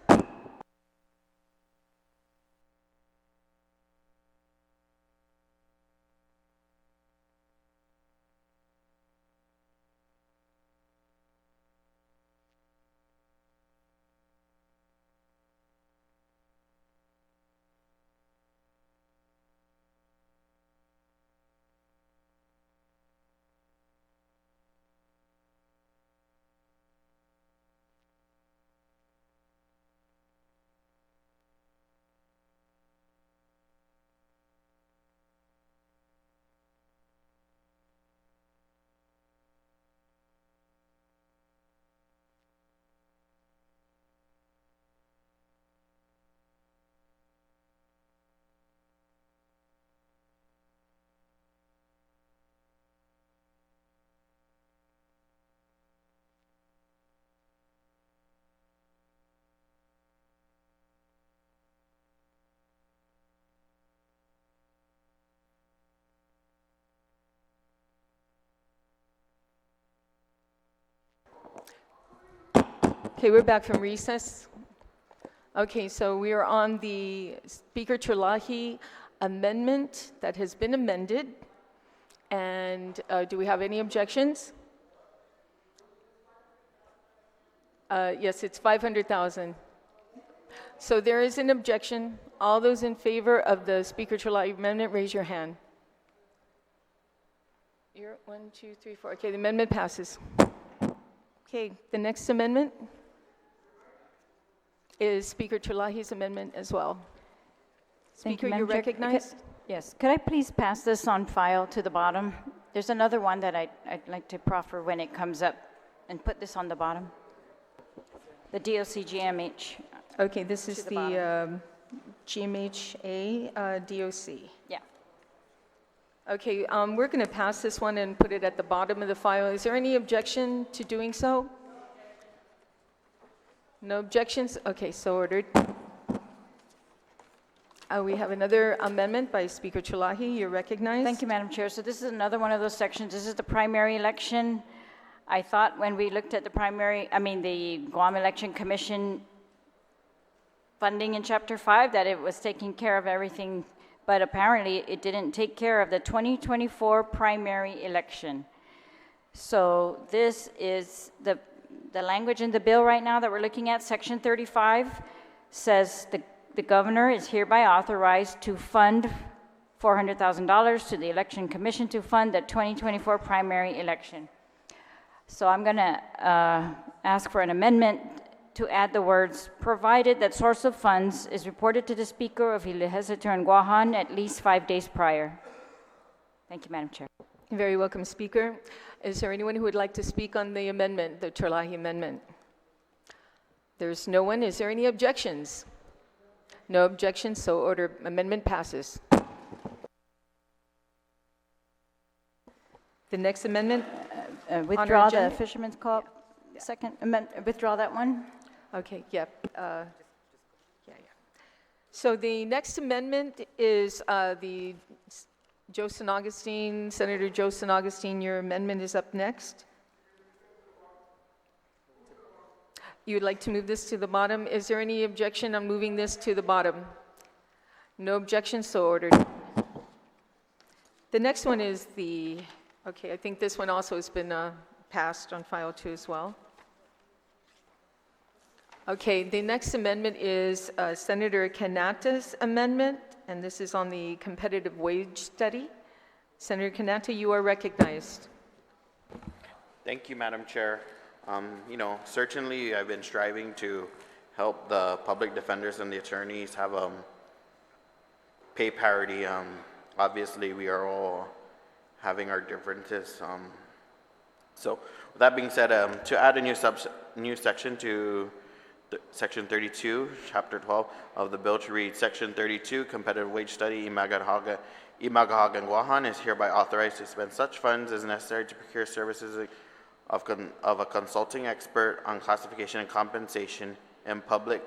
Speaker 1: Okay, we're back from recess. Okay, so we are on the Speaker Terlahi amendment that has been amended. And do we have any objections? Yes, it's 500,000. So there is an objection. All those in favor of the Speaker Terlahi amendment, raise your hand. You're 1, 2, 3, 4. Okay, the amendment passes. Okay, the next amendment is Speaker Terlahi's amendment as well.
Speaker 5: Thank
Speaker 1: Speaker,
Speaker 5: you,
Speaker 1: you're
Speaker 5: Madam Chair.
Speaker 1: recognized.
Speaker 5: Yes, could I please pass this on file to the bottom? There's another one that I'd like to proffer when it comes up, and put this on the bottom. The DOC GMH.
Speaker 1: Okay, this is
Speaker 5: the
Speaker 1: the GMHA DOC.
Speaker 5: Yeah.
Speaker 1: Okay, we're going to pass this one and put it at the bottom of the file. Is there any objection to doing so? No objections? Okay, so ordered. We have another amendment by Speaker Terlahi. You're recognized.
Speaker 5: Thank you, Madam Chair. So this is another one of those sections. This is the primary election. I thought when we looked at the the Guam Election Commission funding in Chapter 5, that it was taking care of everything, but apparently it didn't take care of the 2024 primary election. So this is the language in the bill right now that we're looking at. Section 35 says the governor is hereby authorized to fund $400,000 to the Election Commission to fund the 2024 primary election. So I'm going to ask for an amendment to add the words, provided that source of funds is reported to the Speaker of the Legislature in Guåhan at least 5 days prior. Thank you, Madam Chair.
Speaker 1: You're very welcome, Speaker. Is there anyone who would like to speak on the amendment, the Terlahi amendment? There's no one. Is there any objections? No objections, so order. Amendment passes. The next amendment?
Speaker 5: Withdraw the
Speaker 1: agenda?
Speaker 5: Fisherman's Co-op second amendment. Withdraw that one.
Speaker 1: Okay, yep. So the next amendment is the Joe San Augustine, Senator Joe San Augustine, your amendment is up next. You would like to move this to the bottom. Is there any objection on moving this to the bottom? No objection, so ordered. The next one is okay, I think this one also has been passed on file 2 as well. Okay, the next amendment is Senator Kanata's amendment, and this is on the competitive wage study. Senator Kanata, you are recognized.
Speaker 6: Thank you, Madam Chair. Certainly I've been striving to help the public defenders and the attorneys have pay parity. Obviously, we are all having our differences. So with that being said, to add a new section to Section 32, Chapter 12 of the bill to read, Section 32, Competitive Wage Study, I Magaʹhågan, Guåhan is hereby authorized to spend such funds as necessary to procure services of a consulting expert on classification and compensation in public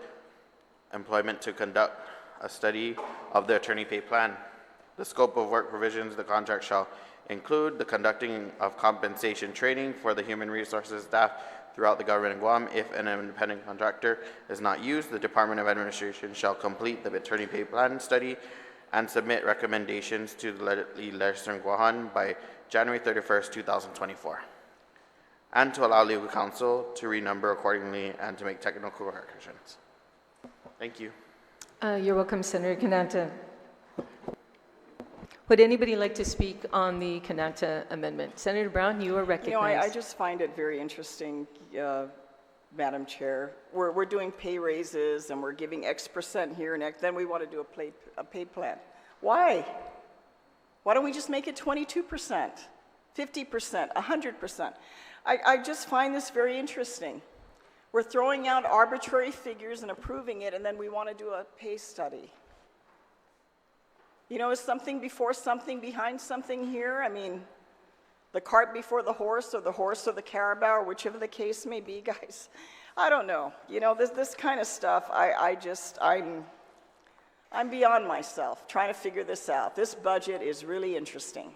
Speaker 6: employment to conduct a study of the attorney pay plan. The scope of work provisions of the contract shall include the conducting of compensation training for the human resources staff throughout the government of Guam. If an independent contractor is not used, the Department of Administration shall complete the attorney pay plan study and submit recommendations to the legislature in Guåhan by January 31st, 2024. And to allow legal counsel to renumber accordingly and to make technical corrections. Thank you.
Speaker 1: You're welcome, Senator Kanata. Would anybody like to speak on the Kanata amendment? Senator Brown, you are recognized.
Speaker 14: I just find it very interesting, Madam Chair. We're doing pay raises and we're giving X percent here and X, then we want to do a pay plan. Why? Why don't we just make it 22%, 50%, 100%? I just find this very interesting. We're throwing out arbitrary figures and approving it, and then we want to do a pay study. Is something before something behind something here? I mean, the cart before the horse or the carabao, or whichever the case may be, guys. I don't know. This kind of stuff, I'm beyond myself trying to figure this out. This budget is really interesting.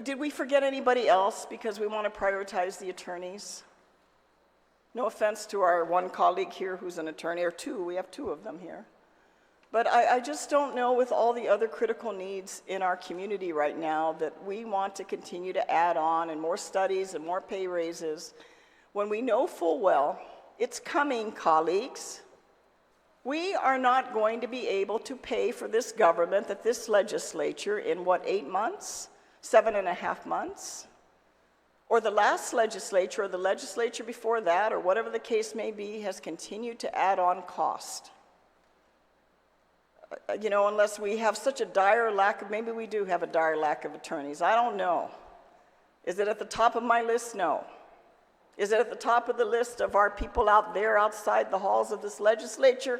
Speaker 14: Did we forget anybody else because we want to prioritize the attorneys? No offense to our one colleague here who's an attorney, or two, we have two of them here. But I just don't know, with all the other critical needs in our community right now, that we want to continue to add on and more studies and more pay raises when we know full well it's coming, colleagues. We are not going to be able to pay for this government, that this legislature, in what, 8 months? 7.5 months? Or the last legislature, or the legislature before that, or whatever the case may be, has continued to add on cost. You know, unless we have such a dire lack of, maybe we do have a dire lack of attorneys. I don't know. Is it at the top of my list? No. Is it at the top of the list of our people out there outside the halls of this legislature?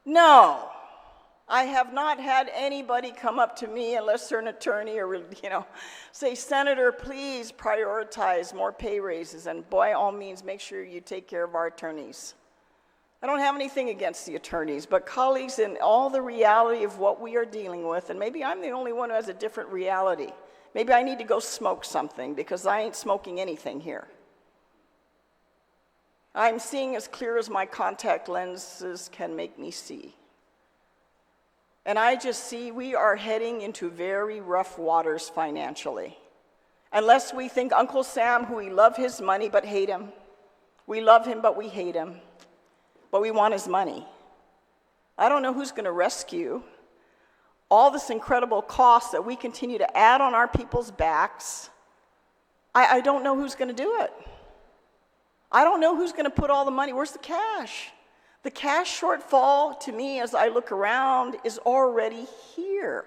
Speaker 14: No. I have not had anybody come up to me, unless they're an attorney, or, you know, say, Senator, please prioritize more pay raises, and by all means, make sure you take care of our attorneys. I don't have anything against the attorneys, but colleagues, in all the reality of what we are dealing with, and maybe I'm the only one who has a different reality. Maybe I need to go smoke something, because I ain't smoking anything here. I'm seeing as clear as my contact lenses can make me see. And I just see we are heading into very rough waters financially. Unless we think Uncle Sam, who we love his money but hate him. We love him but we hate him. But we want his money. I don't know who's going to rescue all this incredible cost that we continue to add on our people's backs. I don't know who's going to do it. I don't know who's going to put all the money. Where's the cash? The cash shortfall, to me, as I look around, is already here.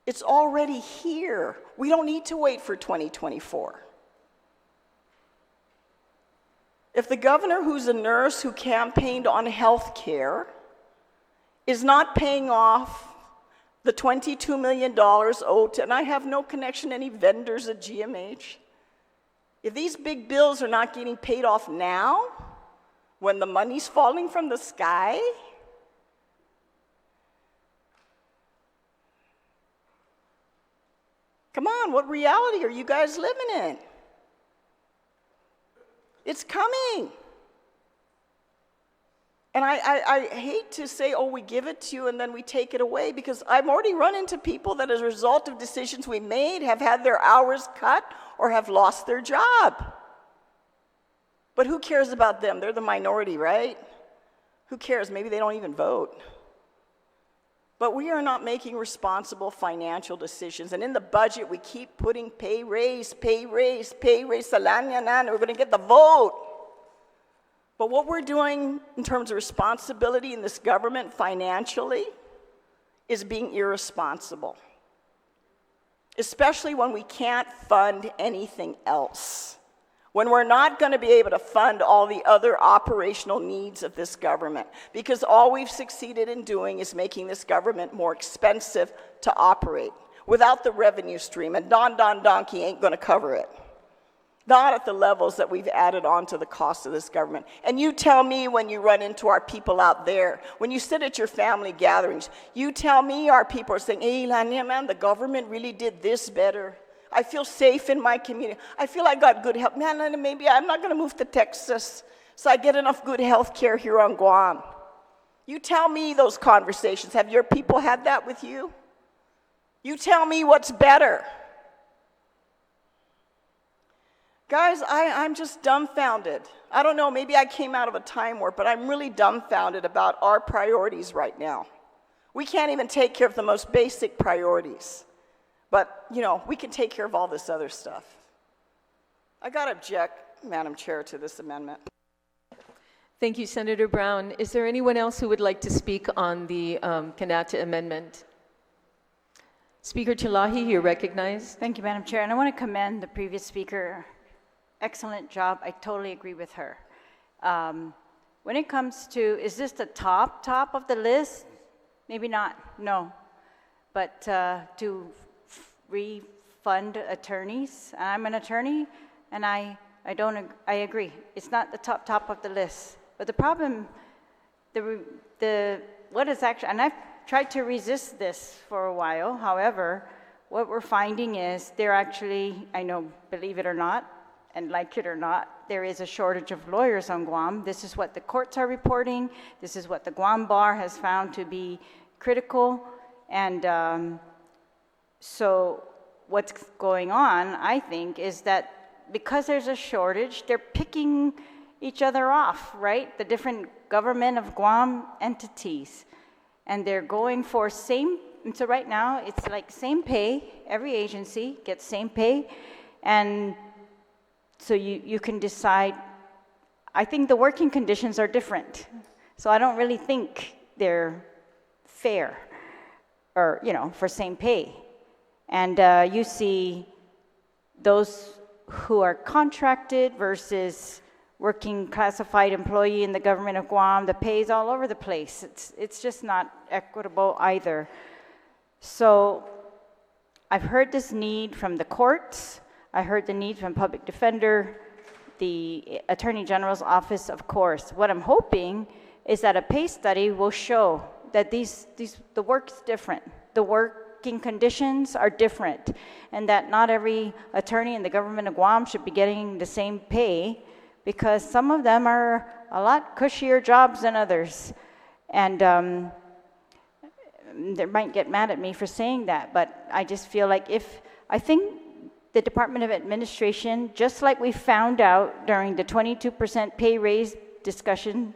Speaker 14: It's already here. We don't need to wait for 2024. If the governor, who's a nurse who campaigned on health care, is not paying off the $22 million owed to, and I have no connection to any vendors at GMH, if these big bills are not getting paid off now, when the money's falling from the sky, come on, what reality are you guys living in? It's coming. And I hate to say, oh, we give it to you and then we take it away, because I've already run into people that, as a result of decisions we made, have had their hours cut or have lost their job. But who cares about them? They're the minority, right? Who cares? Maybe they don't even vote. But we are not making responsible financial decisions. And in the budget, we keep putting pay raise, pay raise, pay raise, we're going to get the vote. But what we're doing in terms of responsibility in this government financially is being irresponsible. Especially when we can't fund anything else. When we're not going to be able to fund all the other operational needs of this government, because all we've succeeded in doing is making this government more expensive to operate without the revenue stream, and Don Donkey ain't going to cover it. Not at the levels that we've added on to the cost of this government. And you tell me, when you run into our people out there, when you sit at your family gatherings, you tell me our people are saying, hey, Lania, man, the government really did this better. I feel safe in my community. I feel I got good health. Man, maybe I'm not going to move to Texas, so I get enough good health care here on Guam. You tell me those conversations. Have your people had that with you? You tell me what's better. Guys, I'm just dumbfounded. I don't know, maybe I came out of a time warp, but I'm really dumbfounded about our priorities right now. We can't even take care of the most basic priorities. But, you know, we can take care of all this other stuff. I got to object, Madam Chair, to this amendment.
Speaker 1: Thank you, Senator Brown. Is there anyone else who would like to speak on the Kanata amendment? Speaker Chilahi, you're recognized.
Speaker 5: Thank you, Madam Chair. And I want to commend the previous speaker. Excellent job. I totally agree with her. When it comes to, is this the top of the list? Maybe not, no. But to refund attorneys, I'm an attorney, and I agree. It's not the top of the list. But the problem, what is actually, and I've tried to resist this for a while, however, what we're finding is they're actually, I know, believe it or not, And like it or not, there is a shortage of lawyers on Guam. This is what the courts are reporting. This is what the Guam Bar has found to be critical. And so what's going on, I think, is that because there's a shortage, they're picking each other off, right? The different government of Guam entities. And they're going for same, so right now it's like same pay, every agency gets same pay. And so you can decide, I think the working conditions are different. So I don't really think they're fair or, you know, for same pay. And you see those who are contracted versus working classified employee in the government of Guam, the pay is all over the place. It's just not equitable either. So I've heard this need from the courts. I heard the need from public defender, the Attorney General's office, of course. What I'm hoping is that a pay study will show that the work's different. The working conditions are different, and that not every attorney in the government of Guam should be getting the same pay, because some of them are a lot cushier jobs than others. And they might get mad at me for saying that, but I just feel like I think the Department of Administration, just like we found out during the 22% pay raise discussion,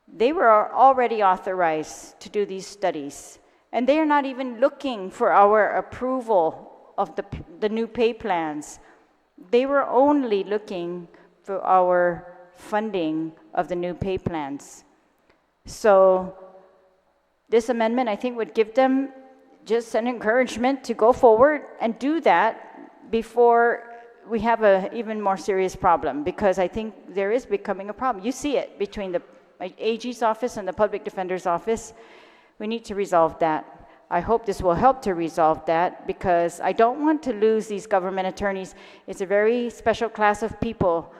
Speaker 5: they were already authorized to do these studies. And they are not even looking for our approval of the new pay plans. They were only looking for our funding of the new pay plans. So this amendment, I think, would give them just an encouragement to go forward and do that before we have an even more serious problem, because I think there is becoming a problem. You see it between the AG's office and the public defender's office. We need to resolve that. I hope this will help to resolve that, because I don't want to lose these government attorneys. It's a very special class of people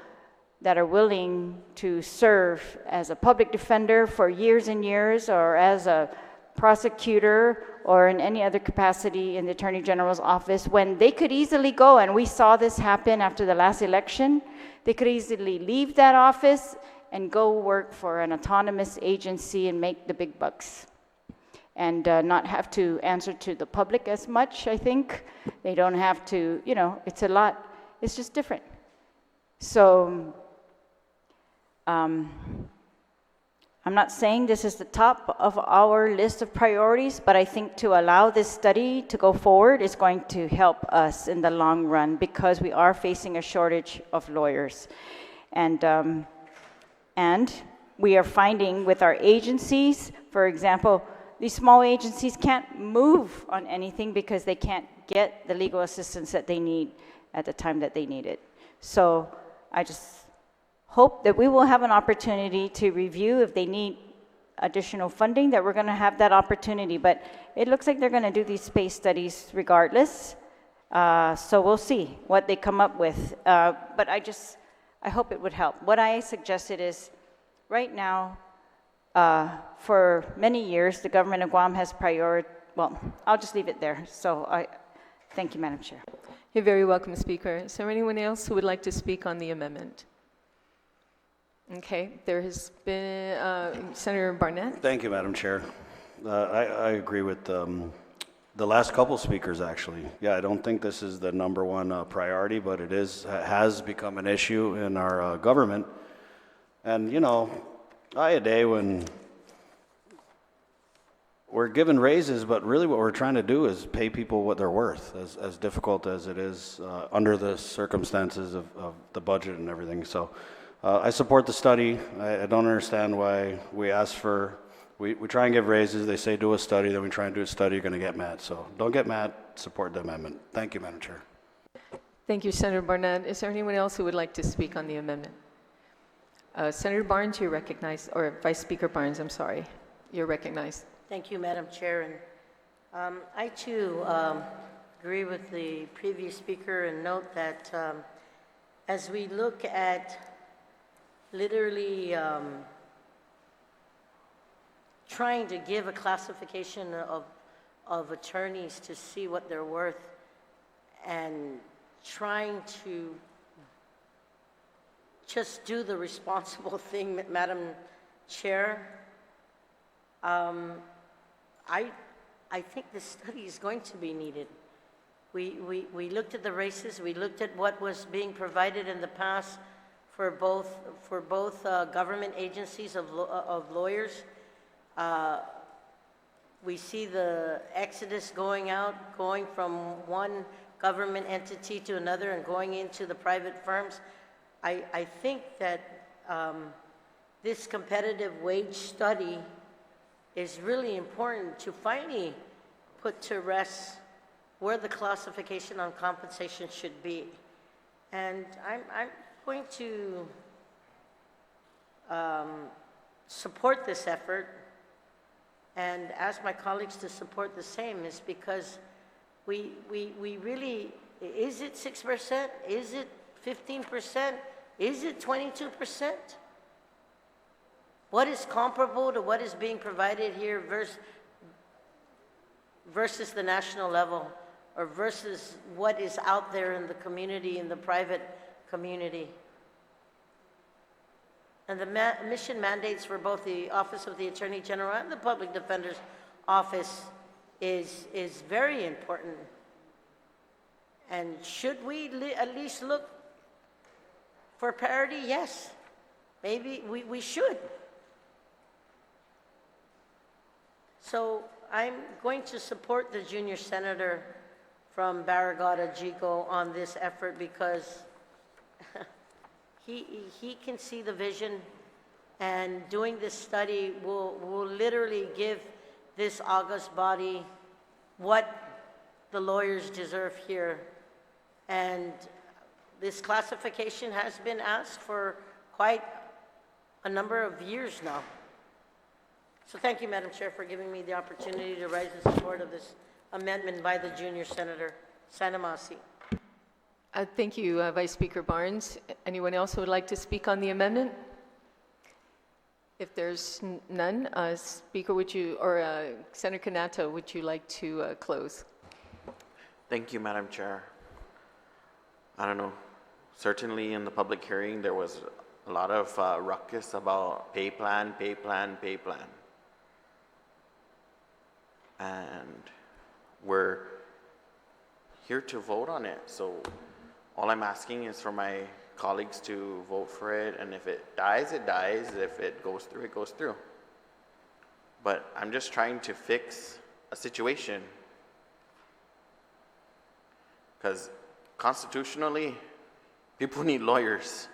Speaker 5: that are willing to serve as a public defender for years and years, or as a prosecutor, or in any other capacity in the Attorney General's office, when they could easily go, and we saw this happen after the last election, they could easily leave that office and go work for an autonomous agency and make the big bucks, and not have to answer to the public as much, I think. They don't have to, you know, it's a lot, it's just different. So, I'm not saying this is the top of our list of priorities, but I think to allow this study to go forward is going to help us in the long run, because we are facing a shortage of lawyers. And we are finding with our agencies, for example, these small agencies can't move on anything because they can't get the legal assistance that they need at the time that they need it. So I just hope that we will have an opportunity to review if they need additional funding, that we're going to have that opportunity. But it looks like they're going to do these space studies regardless. So we'll see what they come up with. But I hope it would help. What I suggested is, right now, for many years, the government of Guam has well, I'll just leave it there. So thank you, Madam Chair.
Speaker 1: You're very welcome, Speaker. Is there anyone else who would like to speak on the amendment? Okay, there has been Senator Barnett.
Speaker 12: Thank you, Madam Chair. I agree with the last couple speakers, actually. Yeah, I don't think this is the number one priority, but it has become an issue in our government. And, you know, a day when we're given raises, but really what we're trying to do is pay people what they're worth, as difficult as it is under the circumstances of the budget and everything. So I support the study. I don't understand why we ask for, we try and give raises, they say do a study, then we try and do a study, you're going to get mad. So don't get mad, support the amendment. Thank you, Madam Chair.
Speaker 1: Thank you, Senator Barnett. Is there anyone else who would like to speak on the amendment? Senator Barnes, you're recognized, or Vice Speaker Barnes, I'm sorry. You're recognized.
Speaker 15: Thank you, Madam Chair. And I, too, agree with the previous speaker and note that as we look at literally trying to give a classification of attorneys to see what they're worth, and trying to just do the responsible thing, Madam Chair. I think this study is going to be needed. We looked at the races, we looked at what was being provided in the past for both government agencies of lawyers. We see the exodus going from one government entity to another and going into the private firms. I think that this competitive wage study is really important to finally put to rest where the classification on compensation should be. And I'm going to support this effort and ask my colleagues to support the same, is because we really, is it 6%? Is it 15%? Is it 22%? What is comparable to what is being provided here versus the national level, or versus what is out there in the community, in the private community? And the mission mandates for both the Office of the Attorney General and the Public Defender's Office is very important. And should we at least look for parity? Yes. Maybe we should. So I'm going to support the junior senator from Barrigada Jico on this effort, because he can see the vision, and doing this study will literally give this august body what the lawyers deserve here. And this classification has been asked for quite a number of years now. So thank you, Madam Chair, for giving me the opportunity to rise in support of this amendment by the junior senator, Sanamasi.
Speaker 1: Thank you, Vice Speaker Barnes. Anyone else who would like to speak on the amendment? If there's none, Speaker, would you, or Senator Canato, would you like to close?
Speaker 6: Thank you, Madam Chair. I don't know. Certainly in the public hearing, there was a lot of ruckus about pay plan. And we're here to vote on it. So all I'm asking is for my colleagues to vote for it. And if it dies, it dies. If it goes through, it goes through. But I'm just trying to fix a situation. Because constitutionally, people need lawyers.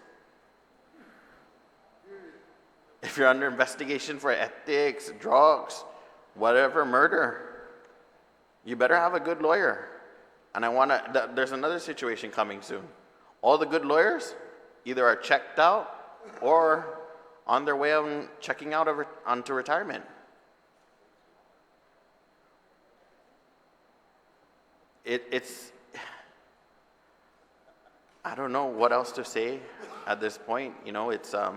Speaker 6: If you're under investigation for ethics, drugs, whatever, murder, you better have a good lawyer. And there's another situation coming soon. All the good lawyers either are checked out or on their way on checking out onto retirement. It's I don't know what else to say at this point. You know, it's a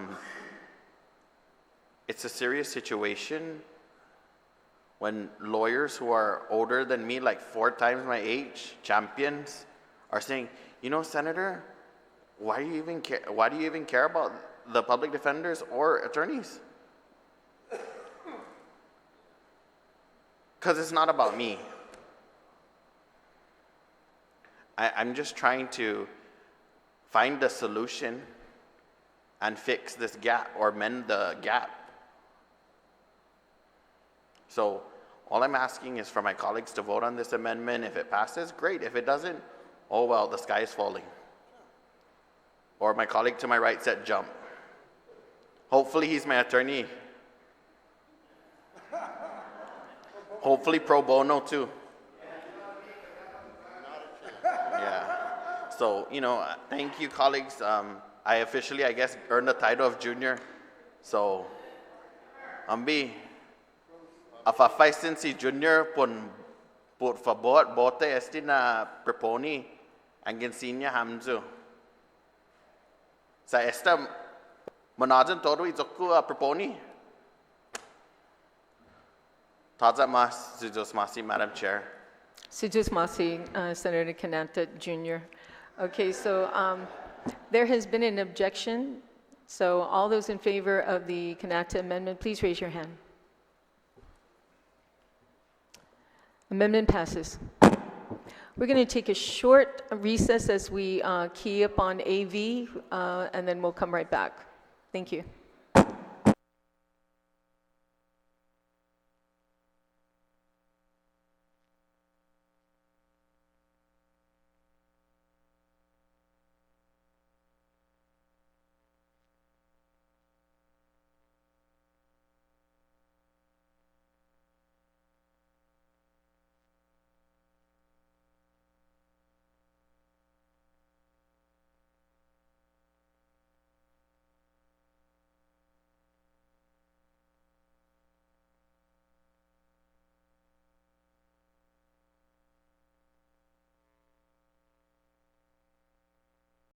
Speaker 6: serious situation when lawyers who are older than me, like 4 times my age, champions, are saying, you know, Senator, why do you even care about the public defenders or attorneys? Because it's not about me. I'm just trying to find a solution and fix this gap or mend the gap. So all I'm asking is for my colleagues to vote on this amendment. If it passes, great. If it doesn't, oh well, the sky is falling. Or my colleague to my right said jump. Hopefully he's my attorney. Hopefully pro bono too. Yeah. So, you know, thank you, colleagues. I officially, I guess, earned the title of junior. So, Ambi, afafaisin si junior por favor, bote este na proponi ang insignia hamzu. Sa esta manajan todo izoku proponi. Taza mas sujos masi, Madam Chair.
Speaker 1: Sujus Masi, Senator Cananta Jr. Okay, so There has been an objection, so all those in favor of the Canacta amendment, please raise your hand. Amendment passes. We're going to take a short recess as we key up on AV, and then we'll come right back. Thank you.